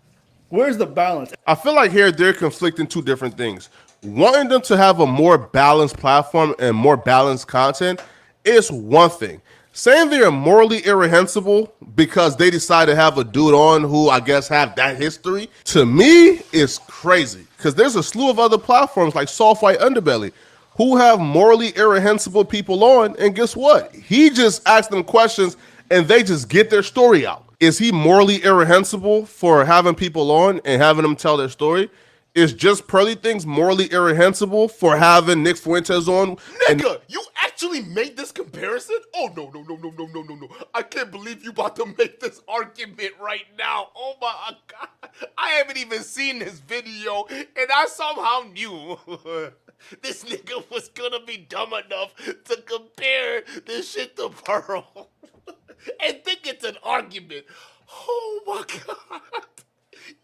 Where's the balance? I feel like here they're conflicting two different things. Wanting them to have a more balanced platform and more balanced content is one thing. Saying they're morally irrehensible because they decide to have a dude on who I guess have that history, to me, is crazy. Because there's a slew of other platforms like Soft White Underbelly who have morally irrehensible people on, and guess what? He just asks them questions and they just get their story out. Is he morally irrehensible for having people on and having them tell their story? Is Just Pearly Things morally irrehensible for having Nick Fuentes on? Nigga, you actually made this comparison? Oh, no. I can't believe you about to make this argument right now. Oh, my God. I haven't even seen this video, and I somehow knew this nigga was gonna be dumb enough to compare this shit to Pearl and think it's an argument. Oh, my God.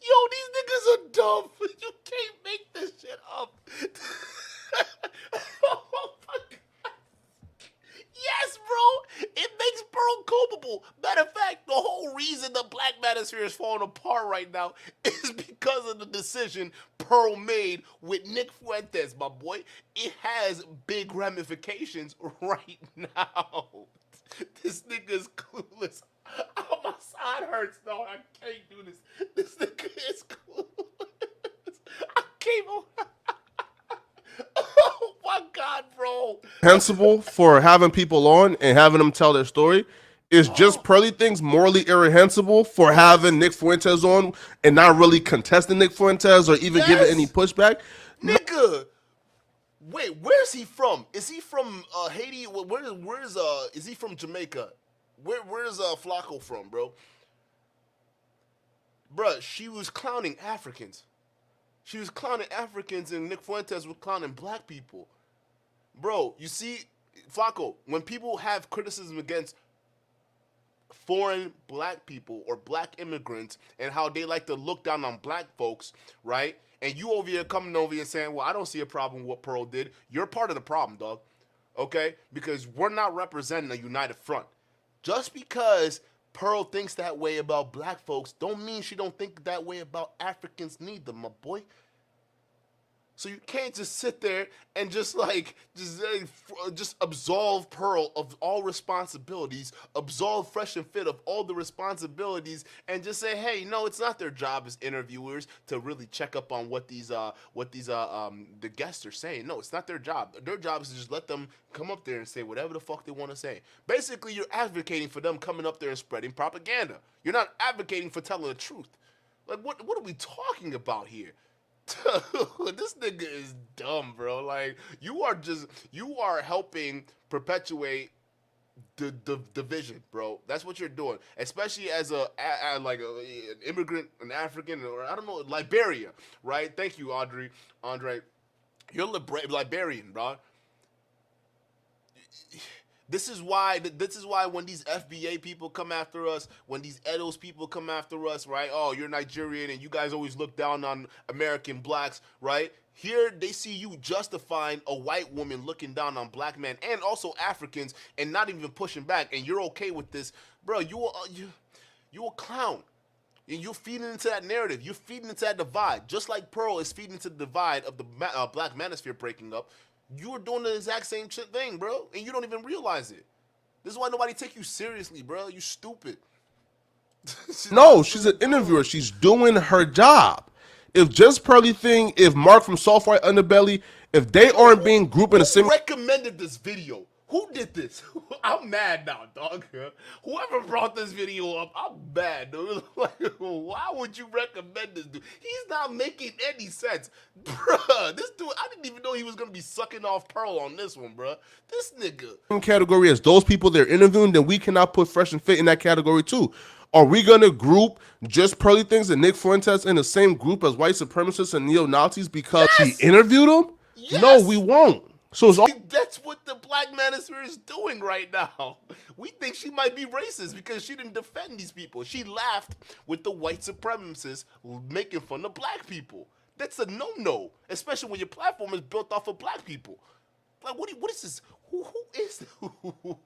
Yo, these niggas are dumb. You can't make this shit up. Oh my God. Yes, bro. It makes Pearl culpable. Matter of fact, the whole reason the Black Manosphere is falling apart right now is because of the decision Pearl made with Nick Fuentes, my boy. It has big ramifications right now. This nigga's clueless. Oh, my side hurts, though. I can't do this. This nigga is clueless. I can't. Oh, my God, bro. Irrehensible for having people on and having them tell their story? Is Just Pearly Things morally irrehensible for having Nick Fuentes on and not really contesting Nick Fuentes or even giving any pushback? Nigga. Wait, where's he from? Is he from Haiti? Is he from Jamaica? Where's Flacco from, bro? Bruh, she was clowning Africans. She was clowning Africans, and Nick Fuentes was clowning black people. Bro, you see, Flacco, when people have criticism against foreign black people or black immigrants and how they like to look down on black folks, right? And you over here coming over here saying, well, I don't see a problem with what Pearl did. You're part of the problem, dog. Okay? Because we're not representing a united front. Just because Pearl thinks that way about black folks don't mean she don't think that way about Africans neither, my boy. So you can't just sit there and just absolve Pearl of all responsibilities, absolve Fresh and Fit of all the responsibilities, and just say, hey, no, it's not their job as interviewers to really check up on what the guests are saying. No, it's not their job. Their job is to just let them come up there and say whatever the fuck they want to say. Basically, you're advocating for them coming up there and spreading propaganda. You're not advocating for telling the truth. Like, what are we talking about here? This nigga is dumb, bro. Like, you are helping perpetuate the division, bro. That's what you're doing, especially as an immigrant, an African, or I don't know, Liberia, right? Thank you, Andre. You're Liberian, bro. This is why when these FBA people come after us, when these Edos people come after us, right? Oh, you're Nigerian and you guys always look down on American blacks, right? Here they see you justifying a white woman looking down on black men and also Africans and not even pushing back, and you're okay with this, bro? You a clown. And you're feeding into that narrative. You're feeding into that divide, just like Pearl is feeding into the divide of the Black Manosphere breaking up. You're doing the exact same shit thing, bro, and you don't even realize it. This is why nobody take you seriously, bro. You stupid. No, she's an interviewer. She's doing her job. If Just Pearly Thing, if Mark from Soft White Underbelly, if they aren't being grouped in the same... Who recommended this video? Who did this? I'm mad now, dog. Whoever brought this video up, I'm mad, dude. Like, why would you recommend this dude? He's not making any sense. Bruh, this dude, I didn't even know he was going to be sucking off Pearl on this one, bruh. This nigga. Category as those people they're interviewing, then we cannot put Fresh and Fit in that category too. Are we going to group Just Pearly Things and Nick Fuentes in the same group as white supremacists and neo-Nazis because he interviewed them? Yes. No, we won't. So it's all that's what the Black Manosphere is doing right now. We think she might be racist because she didn't defend these people. She laughed with the white supremacists making fun of black people. That's a no-no, especially when your platform is built off of black people. Like, what is this?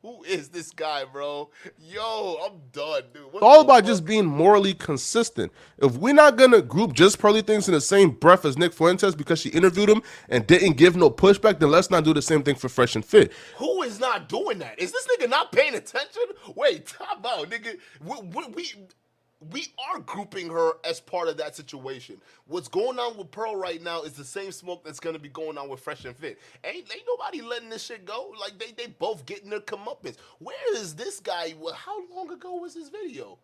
Who is this guy, bro? Yo, I'm done, dude. It's all about just being morally consistent. If we're not gonna group just Pearly Things in the same breath as Nick Fuentes because she interviewed him and didn't give no pushback, then let's not do the same thing for Fresh and Fit. Who is not doing that? Is this nigga not paying attention? Wait, time out, nigga. We are grouping her as part of that situation. What's going on with Pearl right now is the same smoke that's gonna be going on with Fresh and Fit. Ain't nobody letting this shit go. Like they both getting their comeuppance. Where is this guy? How long ago was this video?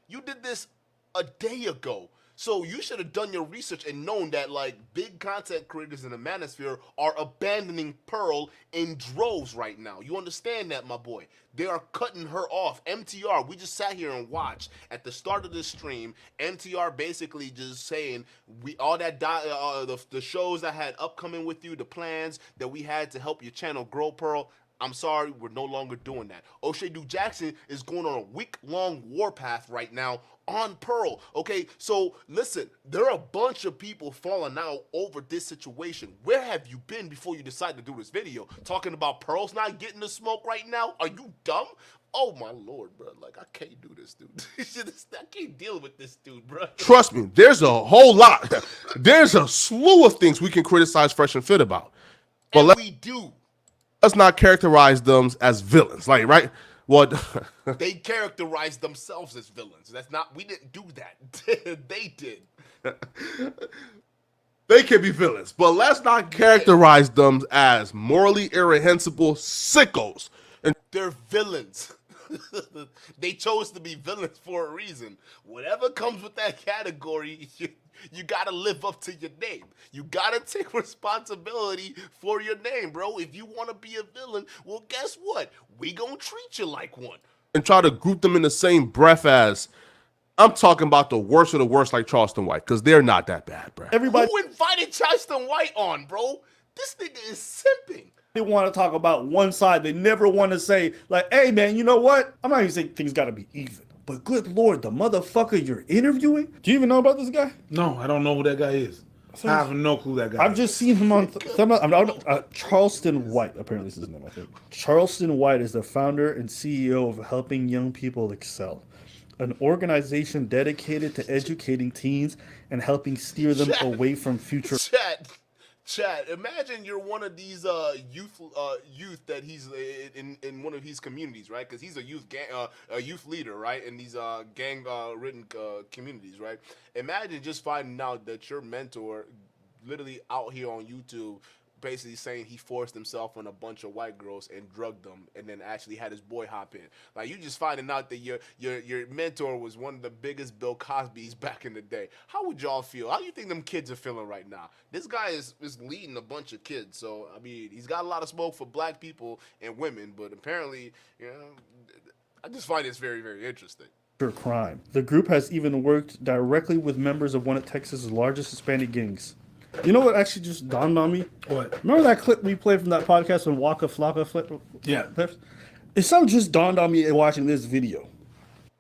You did this a day ago. So you should have done your research and known that like big content creators in the Manosphere are abandoning Pearl in droves right now. You understand that, my boy? They are cutting her off. MTR, we just sat here and watched at the start of this stream. MTR basically just saying all that the shows I had upcoming with you, the plans that we had to help your channel grow, Pearl. I'm sorry, we're no longer doing that. OshayDukeJackson is going on a week-long warpath right now on Pearl. Okay, so listen, there are a bunch of people falling out over this situation. Where have you been before you decided to do this video? Talking about Pearl's not getting the smoke right now? Are you dumb? Oh my lord, bro. Like, I can't do this, dude. I can't deal with this dude, bro. Trust me, there's a whole lot. There's a slew of things we can criticize Fresh and Fit about. But we do. Let's not characterize them as villains, like, right? What they characterize themselves as villains. That's not. We didn't do that. They did. They can be villains, but let's not characterize them as morally irrehensible sickos. And they're villains. They chose to be villains for a reason. Whatever comes with that category, you gotta live up to your name. You gotta take responsibility for your name, bro. If you want to be a villain, well, guess what? We gonna treat you like one. And try to group them in the same breath as, I'm talking about the worst of the worst, like Charleston White, because they're not that bad, bro. Everybody who invited Charleston White on, bro? This nigga is simping. They want to talk about one side. They never want to say, like, hey, man, you know what? I'm not even saying things got to be even. But good Lord, the motherfucker you're interviewing? Do you even know about this guy? No, I don't know who that guy is. I have no clue that guy I've just seen him on Charleston White, apparently this is his name, I think. Charleston White is the founder and CEO of Helping Young People Excel, an organization dedicated to educating teens and helping steer them away from future... Chad, imagine you're one of these youth that he's in one of his communities, right? Because he's a youth leader, right? In these gang ridden communities, right? Imagine just finding out that your mentor, literally out here on YouTube, basically saying he forced himself on a bunch of white girls and drugged them, and then actually had his boy hop in. Like, you just finding out that your mentor was one of the biggest Bill Cosbys back in the day. How would y'all feel? How do you think them kids are feeling right now? This guy is leading a bunch of kids, so I mean, he's got a lot of smoke for black people and women, but apparently, you know, I just find this very, very interesting. Crime. The group has even worked directly with members of one of Texas's largest Hispanic gangs. You know what actually just dawned on me? What? Remember that clip we played from that podcast when Waka Flocka flipped? Yeah. It's something just dawned on me watching this video.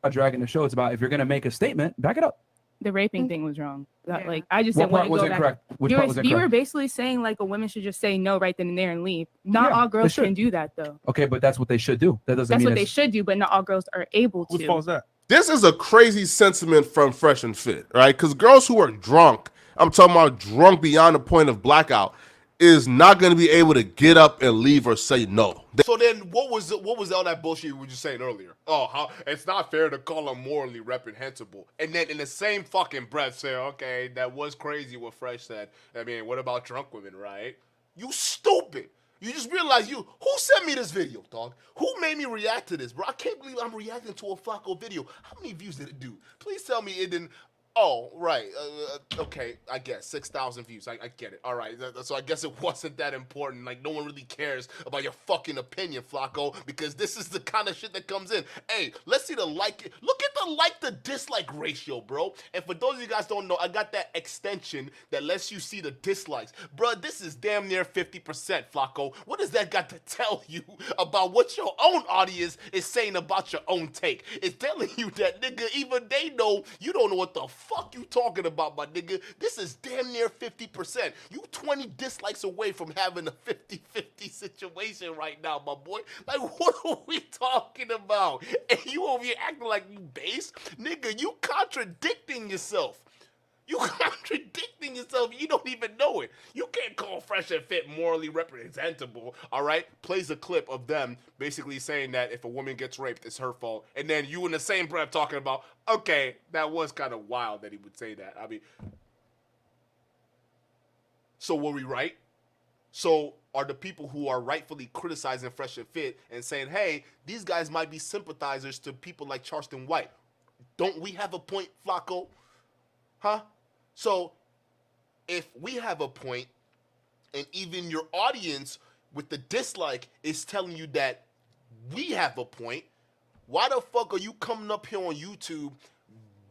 Dragging the show. It's about if you're going to make a statement, back it up. The raping thing was wrong. Like, I just didn't What want part to was go back. incorrect? Which part was You incorrect? were basically saying like a woman should just say no right then and there and leave. Not all girls should. can do that though. Okay, but that's what they should do. That doesn't That's mean what they should do, but not all girls are able to. Whose fault is that? this is a crazy sentiment from Fresh and Fit, right? Because girls who are drunk, I'm talking about drunk beyond the point of blackout, is not going to be able to get up and leave or say no. So then, what was all that bullshit you were just saying earlier? Oh, how it's not fair to call them morally reprehensible, and then in the same fucking breath say, okay, that was crazy what Fresh said. I mean, what about drunk women, right? You stupid. You just realized who sent me this video, dog? Who made me react to this, bro? I can't believe I'm reacting to a Flacco video. How many views did it do? Please tell me it didn't. Oh, right. Okay, I guess 6,000 views. I get it. All right. So I guess it wasn't that important. Like, no one really cares about your fucking opinion, Flacco, because this is the kind of shit that comes in. Hey, let's see the like. Look at the like to dislike ratio, bro. And for those of you guys don't know, I got that extension that lets you see the dislikes. Bro, this is damn near 50%, Flacco. What does that got to tell you about what your own audience is saying about your own take? It's telling you that, nigga, even they know you don't know what the fuck you talking about, my nigga? This is damn near 50%. You 20 dislikes away from having a 50-50 situation right now, my boy. Like, what are we talking about? And you over here acting like you base? Nigga, you contradicting yourself. You contradicting yourself. You don't even know it. You can't call Fresh and Fit morally reprehensible, all right? Plays a clip of them basically saying that if a woman gets raped, it's her fault. And then you in the same breath talking about, okay, that was kind of wild that he would say that. I mean, so were we right? So are the people who are rightfully criticizing Fresh and Fit and saying, hey, these guys might be sympathizers to people like Charleston White. Don't we have a point, Flacco? Huh? So, if we have a point, and even your audience with the dislike is telling you that we have a point, why the fuck are you coming up here on YouTube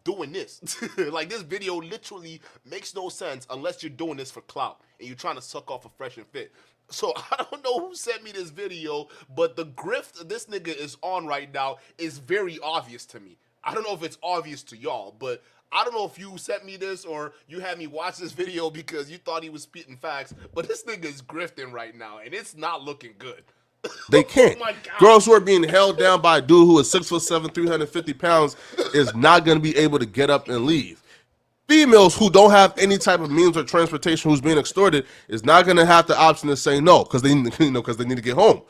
doing this? Like, this video literally makes no sense unless you're doing this for clout, and you're trying to suck off a Fresh and Fit. So, I don't know who sent me this video, but the grift this nigga is on right now is very obvious to me. I don't know if it's obvious to y'all, but I don't know if you sent me this or you had me watch this video because you thought he was spitting facts, but this nigga is grifting right now, and it's not looking good. They can't. Oh my God. Girls who are being held down by a dude who is 6'7", 350 pounds is not going to be able to get up and leave. Females who don't have any type of means or transportation who's being extorted is not going to have the option to say no because they need to get home.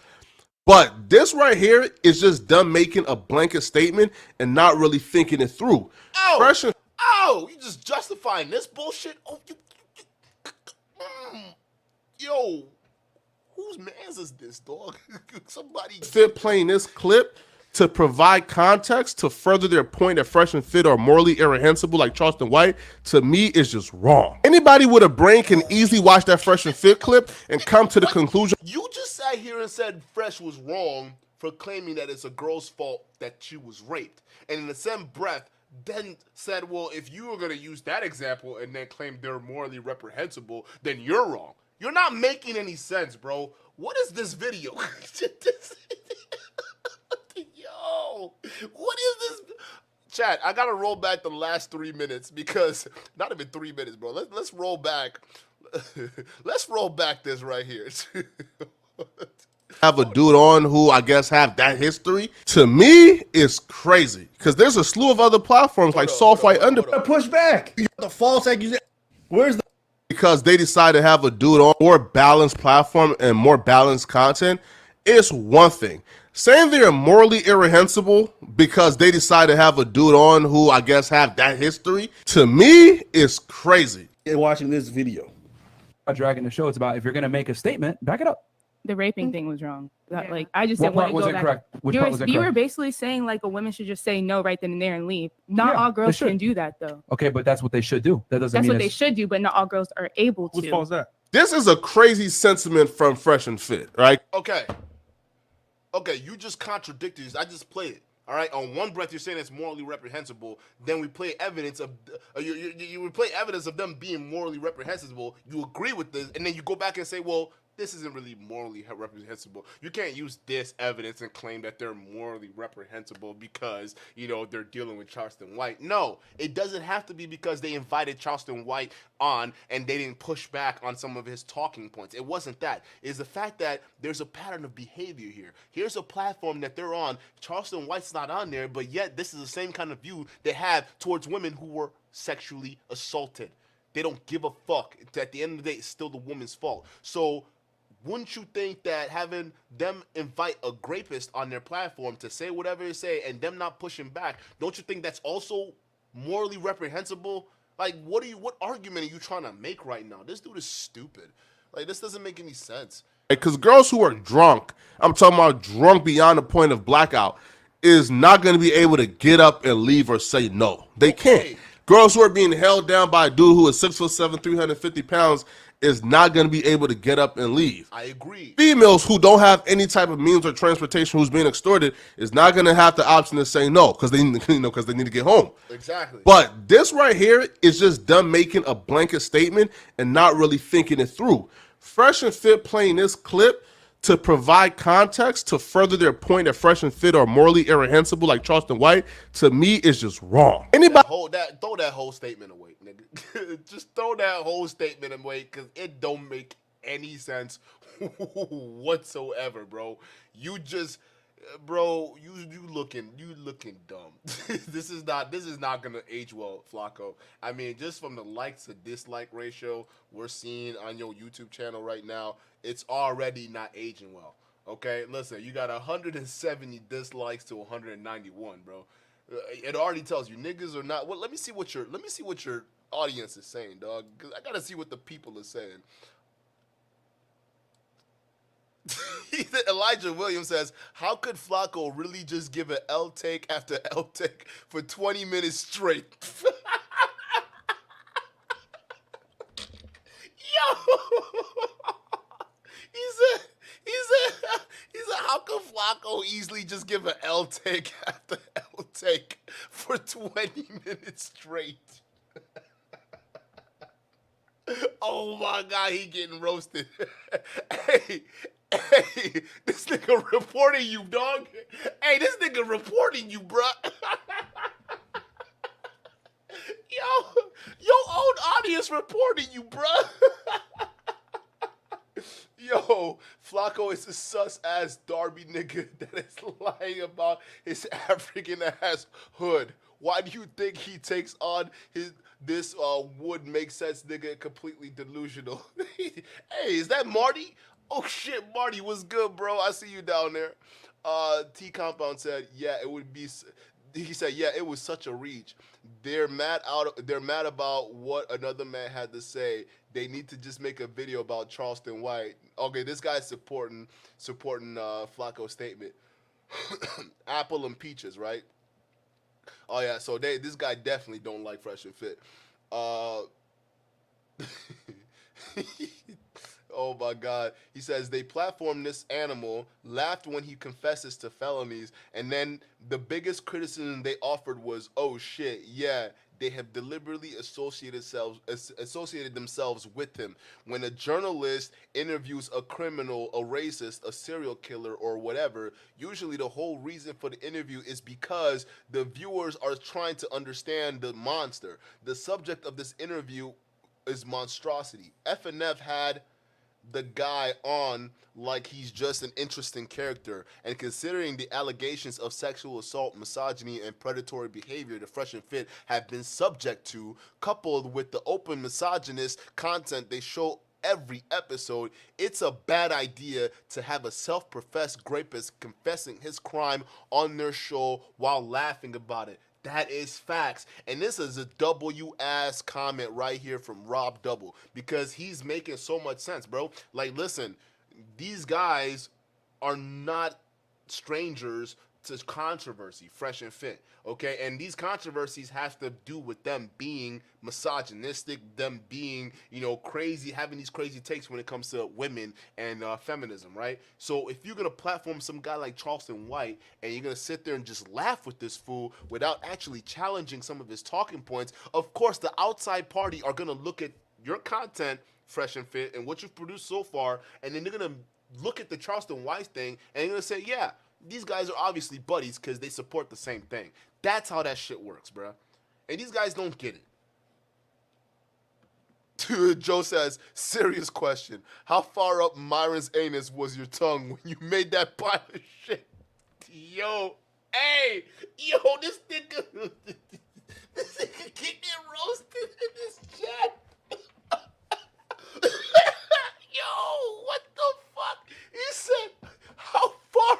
But this right here is just them making a blanket statement and not really thinking it through. Oh, you just justifying this bullshit? Oh, yo, whose man's is this, dog? Somebody Fit playing this clip to provide context to further their point that Fresh and Fit are morally irrehensible like Charleston White, to me, is just wrong. Anybody with a brain can easily watch that Fresh and Fit clip and come to the conclusion. You just sat here and said Fresh was wrong for claiming that it's a girl's fault that she was raped. And in the same breath, then said, well, if you were going to use that example and then claim they're morally reprehensible, then you're wrong. You're not making any sense, bro. What is this video? Yo, what is this? Chat, I got to roll back the last 3 minutes because, not even 3 minutes, bro. Let's roll back. Let's roll back this right here. Have a dude on who I guess have that history, to me, is crazy. Because there's a slew of other platforms like Soft White Under. Push back. The false accusation. Where's the? Because they decide to have a dude on more balanced platform and more balanced content, it's one thing. Saying they're morally irrehensible because they decide to have a dude on who I guess have that history, to me, is crazy. Watching this video. About dragging the show, it's about if you're going to make a statement, back it up. The raping thing was wrong. Like, I just What didn't want part to was go back. incorrect? Which part was You incorrect? were basically saying like a woman should just say no right then and there and leave. Not all girls can do that though. Okay, but that's what they should do. That doesn't That's mean what they should do, but not all girls are able to. Whose fault is that? This is a crazy sentiment from Fresh and Fit, right? Okay, you just contradicted this. I just played it. All right, on one breath you're saying it's morally reprehensible. Then we play evidence of you play evidence of them being morally reprehensible. You agree with this, and then you go back and say, well, this isn't really morally reprehensible. You can't use this evidence and claim that they're morally reprehensible because, they're dealing with Charleston White. No, it doesn't have to be because they invited Charleston White on and they didn't push back on some of his talking points. It wasn't that. It's the fact that there's a pattern of behavior here. Here's a platform that they're on. Charleston White's not on there, but yet this is the same kind of view they have towards women who were sexually assaulted. They don't give a fuck. At the end of the day, it's still the woman's fault. So wouldn't you think that having them invite a rapist on their platform to say whatever they say and them not pushing back, don't you think that's also morally reprehensible? Like, what argument are you trying to make right now? This dude is stupid. Like, this doesn't make any sense. Because girls who are drunk, I'm talking about drunk beyond the point of blackout, is not going to be able to get up and leave or say no. They can't. Girls who are being held down by a dude who is 6'7", 350 pounds is not going to be able to get up and leave. I agree. Females who don't have any type of means or transportation who's being extorted is not going to have the option to say no because they need to get home. Exactly. But this right here is just them making a blanket statement and not really thinking it through. Fresh and Fit playing this clip to provide context to further their point that Fresh and Fit are morally irrehensible like Charleston White, to me, is just wrong. Anybody Throw that whole statement away, nigga. Just throw that whole statement away, because it don't make any sense whatsoever, bro. You just, bro, you looking dumb. This is not gonna age well, Flacco. I mean, just from the likes to dislike ratio we're seeing on your YouTube channel right now, it's already not aging well. Okay, listen, you got 170 dislikes to 191, bro. It already tells you niggas are not. Well, let me see what your audience is saying, dog. 'Cause I gotta see what the people are saying. Elijah Williams says, how could Flacco really just give an L take after L take for 20 minutes straight? Yo! He said, how could Flacco easily just give an L take after L take for 20 minutes straight? Oh my God, he getting roasted. Hey, this nigga reporting you, dog. Hey, this nigga reporting you, bruh. Your own audience reporting you, bruh. Yo, Flacco is a sus-ass Darby nigga that is lying about his African-ass hood. Why do you think he takes on this would make sense nigga completely delusional? Hey, is that Marty? Oh shit, Marty, what's good, bro? I see you down there. T Compound said, yeah, it would be. He said, yeah, it was such a reach. They're mad about what another man had to say. They need to just make a video about Charleston White. Okay, this guy's supporting Flacco's statement. Apple and peaches, right? Oh yeah, so this guy definitely don't like Fresh and Fit. Oh my God. He says they platformed this animal, laughed when he confesses to felonies, and then the biggest criticism they offered was, oh shit, yeah, they have deliberately associated themselves with him. When a journalist interviews a criminal, a racist, a serial killer, or whatever, usually the whole reason for the interview is because the viewers are trying to understand the monster. The subject of this interview is monstrosity. FNF had the guy on like he's just an interesting character, and considering the allegations of sexual assault, misogyny, and predatory behavior the Fresh and Fit have been subject to, coupled with the open misogynist content they show every episode, it's a bad idea to have a self-professed rapist confessing his crime on their show while laughing about it. That is facts. And this is a W-ass comment right here from Rob Double, because he's making so much sense, bro. Like, listen, these guys are not strangers to controversy, Fresh and Fit, okay? And these controversies have to do with them being misogynistic, them being, crazy, having these crazy takes when it comes to women and feminism, right? So if you're gonna platform some guy like Charleston White and you're gonna sit there and just laugh with this fool without actually challenging some of his talking points, of course the outside party are gonna look at your content, Fresh and Fit, and what you've produced so far, and then they're gonna look at the Charleston White thing and they're gonna say, yeah, these guys are obviously buddies because they support the same thing. That's how that shit works, bro. And these guys don't get it. Joe says, serious question. How far up Myron's anus was your tongue when you made that pile of shit? Yo, hey, this nigga keep getting roasted in this chat. Yo, what the fuck? He said, how far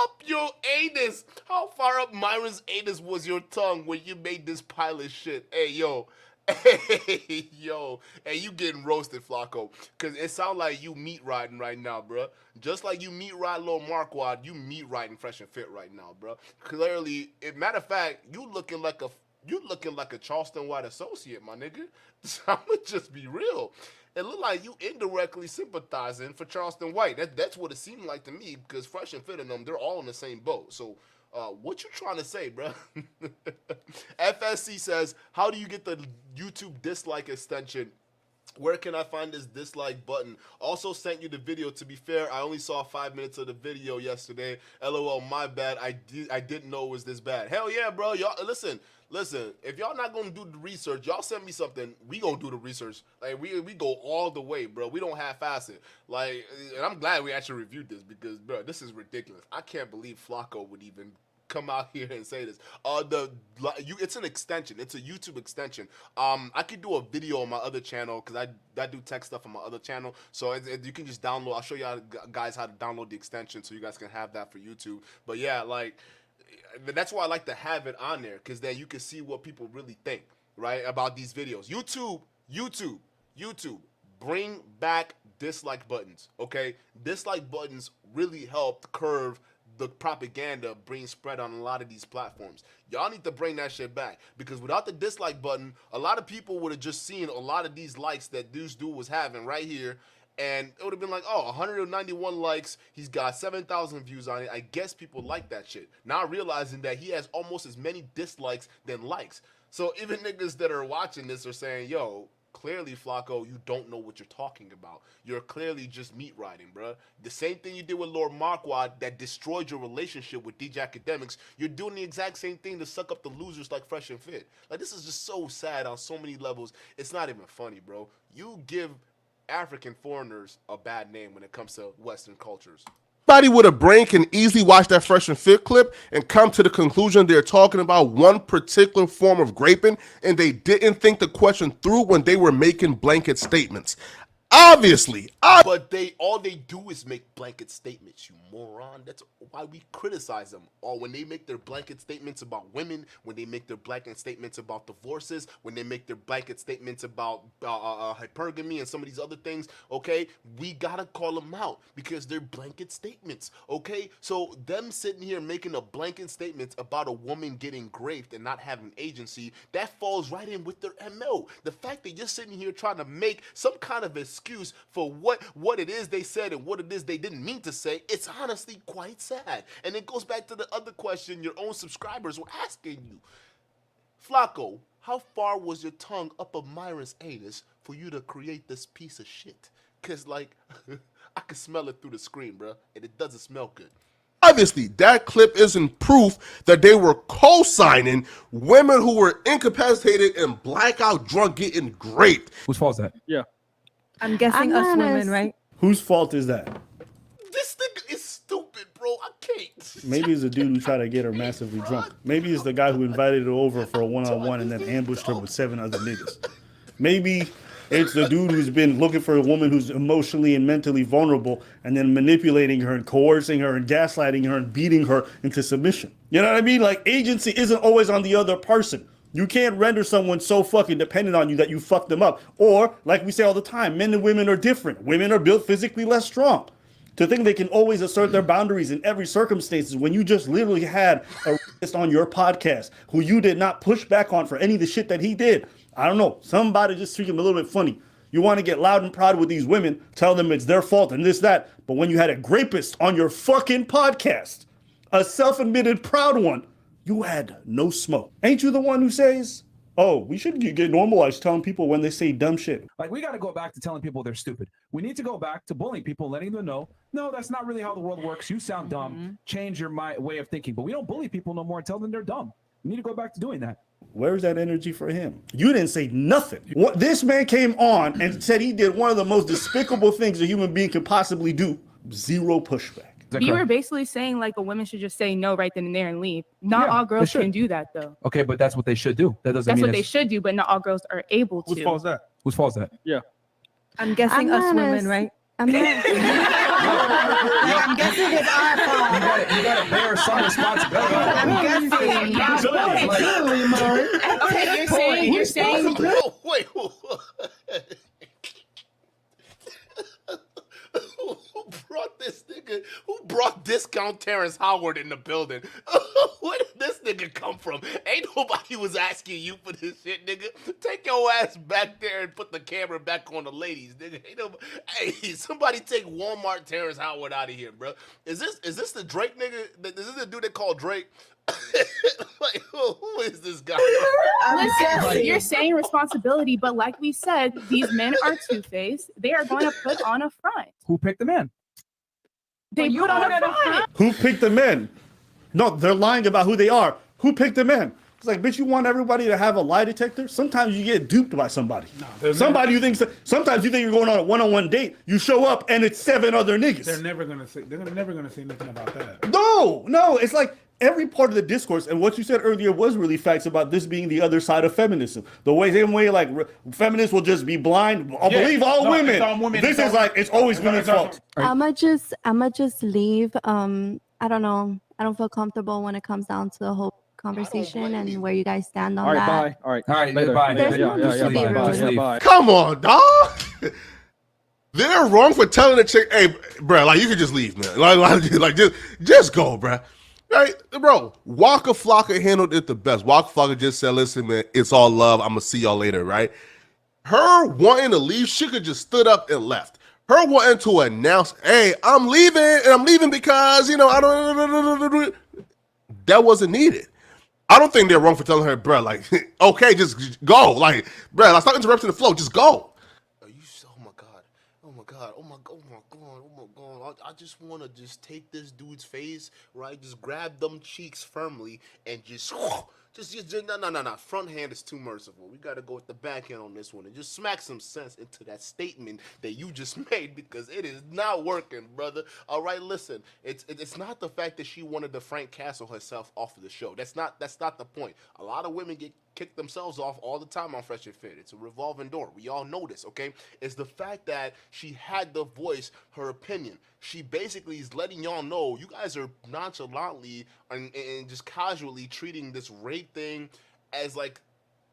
up your anus? How far up Myron's anus was your tongue when you made this pile of shit? Hey, yo. Hey, yo. Hey, you getting roasted, Flacco. Because it sounds like you meat riding right now, bro. Just like you meat ride Lil Marquardt, you meat riding Fresh and Fit right now, bro. Clearly, matter of fact, you looking like a Charleston White associate, my nigga. I'ma just be real. It looked like you indirectly sympathizing for Charleston White. That's what it seemed like to me, because Fresh and Fit and them, they're all in the same boat. So, what you trying to say, bro? FSC says, how do you get the YouTube dislike extension Where can I find this dislike button? Also sent you the video. To be fair, I only saw 5 minutes of the video yesterday. LOL, my bad. I didn't know it was this bad. Hell yeah, bro. Y'all listen. If y'all not gonna do the research, y'all send me something. We gonna do the research. Like we go all the way, bro. We don't half-ass it. Like, and I'm glad we actually reviewed this because, bro, this is ridiculous. I can't believe Flacco would even come out here and say this. It's an extension. It's a YouTube extension. I could do a video on my other channel because I do tech stuff on my other channel. So you can just download. I'll show you guys how to download the extension so you guys can have that for YouTube. But yeah, like that's why I like to have it on there because then you can see what people really think, right, about these videos. YouTube. Bring back dislike buttons. Okay, dislike buttons really help curve the propaganda being spread on a lot of these platforms. Y'all need to bring that shit back because without the dislike button, a lot of people would have just seen a lot of these likes that this dude was having right here, and it would have been like, oh, 191 likes, he's got 7,000 views on it. I guess people like that shit. Now realizing that he has almost as many dislikes than likes. So even niggas that are watching this are saying, yo, clearly, Flacco, you don't know what you're talking about. You're clearly just meat riding, bruh. The same thing you did with Lord Marquardt that destroyed your relationship with DJ Academics, you're doing the exact same thing to suck up the losers like Fresh and Fit. Like, this is just so sad on so many levels. It's not even funny, bro. You give African foreigners a bad name when it comes to Western cultures. Anybody with a brain can easily watch that Fresh and Fit clip and come to the conclusion they're talking about one particular form of graping, and they didn't think the question through when they were making blanket statements. Obviously. But all they do is make blanket statements, you moron. That's why we criticize them. Or when they make their blanket statements about women, when they make their blanket statements about divorces, when they make their blanket statements about hypergamy and some of these other things, okay, we gotta call them out because they're blanket statements, okay? So them sitting here making a blanket statement about a woman getting raped and not having agency, that falls right in with their MO. The fact that you're sitting here trying to make some kind of excuse for what it is they said and what it is they didn't mean to say, it's honestly quite sad. And it goes back to the other question your own subscribers were asking you. Flacco, how far was your tongue up of Myron's anus for you to create this piece of shit? Because, like, I can smell it through the screen, bro, and it doesn't smell good. Obviously, that clip isn't proof that they were co-signing women who were incapacitated and blackout drunk getting raped. Whose fault is that? Yeah. I'm guessing us women, right? Whose fault is that? This nigga is stupid, bro. I can't. Maybe it's the dude who tried to get her massively drunk. Maybe it's the guy who invited her over for a one-on-one and then ambushed her with 7 other niggas. Maybe it's the dude who's been looking for a woman who's emotionally and mentally vulnerable and then manipulating her and coercing her and gaslighting her and beating her into submission. You know what I mean? Like, agency isn't always on the other person. You can't render someone so fucking dependent on you that you fuck them up. Or, like we say all the time, men and women are different. Women are built physically less strong. To think they can always assert their boundaries in every circumstance when you just literally had a racist on your podcast who you did not push back on for any of the shit that he did. I don't know. Somebody just treat him a little bit funny. You want to get loud and proud with these women, tell them it's their fault and this, that. But when you had a grapist on your fucking podcast, a self-admitted proud one, you had no smoke. Ain't you the one who says, oh, we should get normalized telling people when they say dumb shit? Like, we got to go back to telling people they're stupid. We need to go back to bullying people, letting them know, no, that's not really how the world works. You sound dumb. Change your way of thinking. But we don't bully people no more and tell them they're dumb. We need to go back to doing that. Where's that energy for him? You didn't say nothing. This man came on and said he did one of the most despicable things a human being could possibly do. Zero pushback. You were basically saying like a woman should just say no right then and there and leave. Not all girls can do that though. Okay, but that's what they should do. That doesn't That's mean what they should do, but not all girls are able to. Whose fault is that? Whose fault is that? Yeah. I'm guessing us women, right? I'm guessing it's our fault. You gotta bear some responsibility. I'm guessing. Okay, you're saying. Wait. Who brought discount Terrence Howard in the building? Where did this nigga come from? Ain't nobody was asking you for this shit, nigga. Take your ass back there and put the camera back on the ladies, nigga. Hey, somebody take Walmart Terrence Howard out of here, bro. Is this the Drake nigga? Is this the dude they call Drake? Like, who is this guy? Listen, you're saying responsibility, but like we said, these men are two-faced. They are going to put on a front. Who picked the man? They put on a front. Who picked the men? No, they're lying about who they are. Who picked the men? It's like, bitch, you want everybody to have a lie detector? Sometimes you get duped by somebody. Sometimes you think you're going on a one-on-one date. You show up and it's 7 other niggas. They're never gonna say nothing about that. No, it's like every part of the discourse, and what you said earlier was really facts about this being the other side of feminism. Same way like feminists will just be blind. Believe all women. It's all women. This is like it's always women's fault. I'ma just leave. I don't know. I don't feel comfortable when it comes down to the whole conversation and where you guys stand on that. All right, later. Bye. There's no need to be rude. Bye. Come on, dog. They're wrong for telling the chick, "Hey, bro, like you could just leave, man. Like just go, bro." Right, bro. Waka Flocka handled it the best. Waka Flocka just said, "Listen, man, it's all love. I'm gonna see y'all later." Right? Her wanting to leave, she could just stood up and left. Her wanting to announce, "Hey, I'm leaving, and I'm leaving because I don't." That wasn't needed. I don't think they're wrong for telling her, bro, like, okay, just go. Like, bro, like, stop interrupting the flow. Just go. Oh my god. I just want to just take this dude's face, right? Just grab them cheeks firmly and just no. Front hand is too merciful. We got to go with the backhand on this one and just smack some sense into that statement that you just made because it is not working, brother. All right, listen. It's not the fact that she wanted to Frank Castle herself off of the show. That's not the point. A lot of women get kick themselves off all the time on Fresh and Fit. It's a revolving door. We all know this, okay? It's the fact that she had to voice her opinion. She basically is letting y'all know you guys are nonchalantly and just casually treating this rape thing as like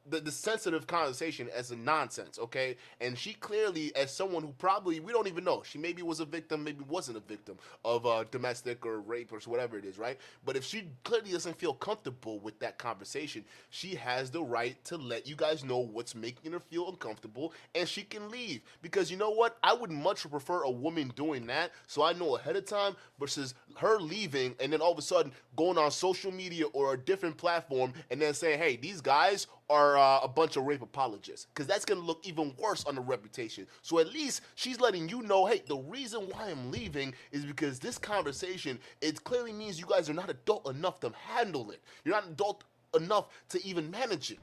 the sensitive conversation as a nonsense, okay? And she clearly, as someone who probably, we don't even know, she maybe was a victim, maybe wasn't a victim of domestic or rape or whatever it is, right? But if she clearly doesn't feel comfortable with that conversation, she has the right to let you guys know what's making her feel uncomfortable, and she can leave. Because you know what? I would much prefer a woman doing that, so I know ahead of time, versus her leaving and then all of a sudden going on social media or a different platform and then saying, hey, these guys are a bunch of rape apologists, because that's going to look even worse on the reputation. So at least she's letting you know, hey, the reason why I'm leaving is because this conversation, it clearly means you guys are not adult enough to handle it. You're not adult enough to even manage it.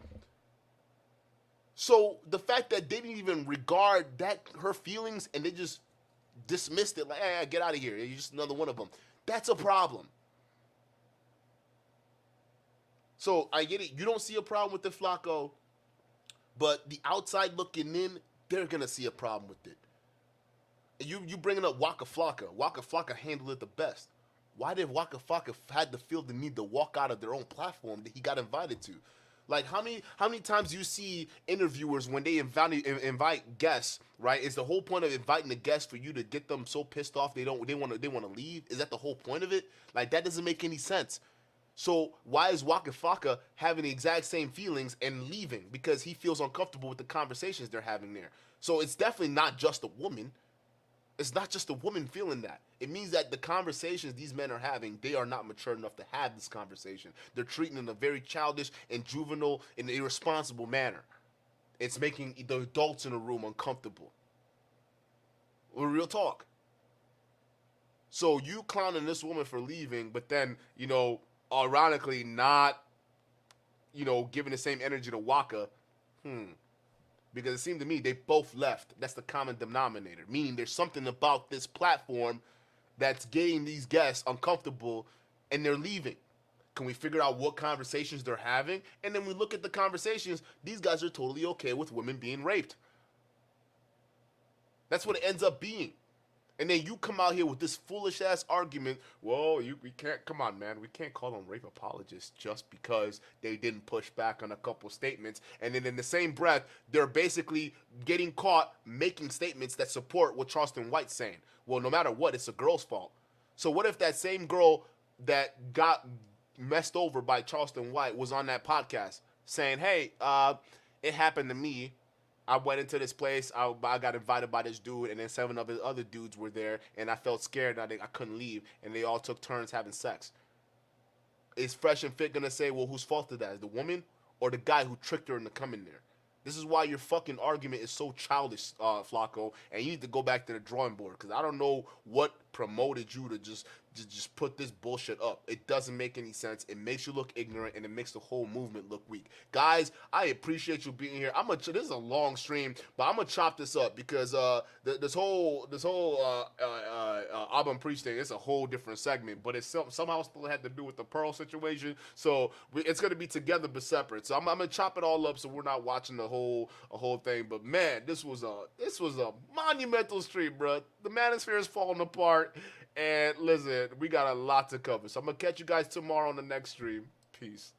So the fact that they didn't even regard that, her feelings, and they just dismissed it like, hey, get out of here, you're just another one of them, that's a problem. So I get it. You don't see a problem with the Flacco, but the outside looking in, they're gonna see a problem with it. And you bringing up Waka Flocka. Waka Flocka handled it the best. Why did Waka Flocka had to feel the need to walk out of their own platform that he got invited to? Like how many times you see interviewers when they invite guests, right? Is the whole point of inviting the guests for you to get them so pissed off they want to leave? Is that the whole point of it? Like that doesn't make any sense. So why is Waka Flocka having the exact same feelings and leaving? Because he feels uncomfortable with the conversations they're having there. So it's definitely not just a woman. It's not just a woman feeling that. It means that the conversations these men are having, they are not mature enough to have this conversation. They're treating it in a very childish and juvenile and irresponsible manner. It's making the adults in the room uncomfortable. Real talk. So you clowning this woman for leaving, but then, ironically not, giving the same energy to Waka, because it seemed to me they both left. That's the common denominator, meaning there's something about this platform that's getting these guests uncomfortable and they're leaving. Can we figure out what conversations they're having? And then we look at the conversations, these guys are totally okay with women being raped. That's what it ends up being. And then you come out here with this foolish ass argument. Well, we can't. Come on, man. We can't call them rape apologists just because they didn't push back on a couple statements. And then in the same breath, they're basically getting caught making statements that support what Charleston White's saying. Well, no matter what, it's a girl's fault. So what if that same girl that got messed over by Charleston White was on that podcast saying, "Hey, it happened to me. I went into this place, I got invited by this dude, and then 7 of his other dudes were there, and I felt scared, and I couldn't leave, and they all took turns having sex." Is Fresh and Fit going to say, well, whose fault is that? Is the woman or the guy who tricked her into coming there? This is why your fucking argument is so childish, Flacco, and you need to go back to the drawing board, because I don't know what promoted you to just put this bullshit up. It doesn't make any sense. It makes you look ignorant, and it makes the whole movement look weak. Guys, I appreciate you being here. This is a long stream, but I'm gonna chop this up because this whole AbaNPreach thing is a whole different segment, but it somehow still had to do with the Pearl situation. So it's gonna be together but separate. So I'm gonna chop it all up so we're not watching the whole thing. But man, this was a monumental stream, bro. The Manosphere is falling apart, and listen, we got a lot to cover. So I'm gonna catch you guys tomorrow on the next stream. Peace.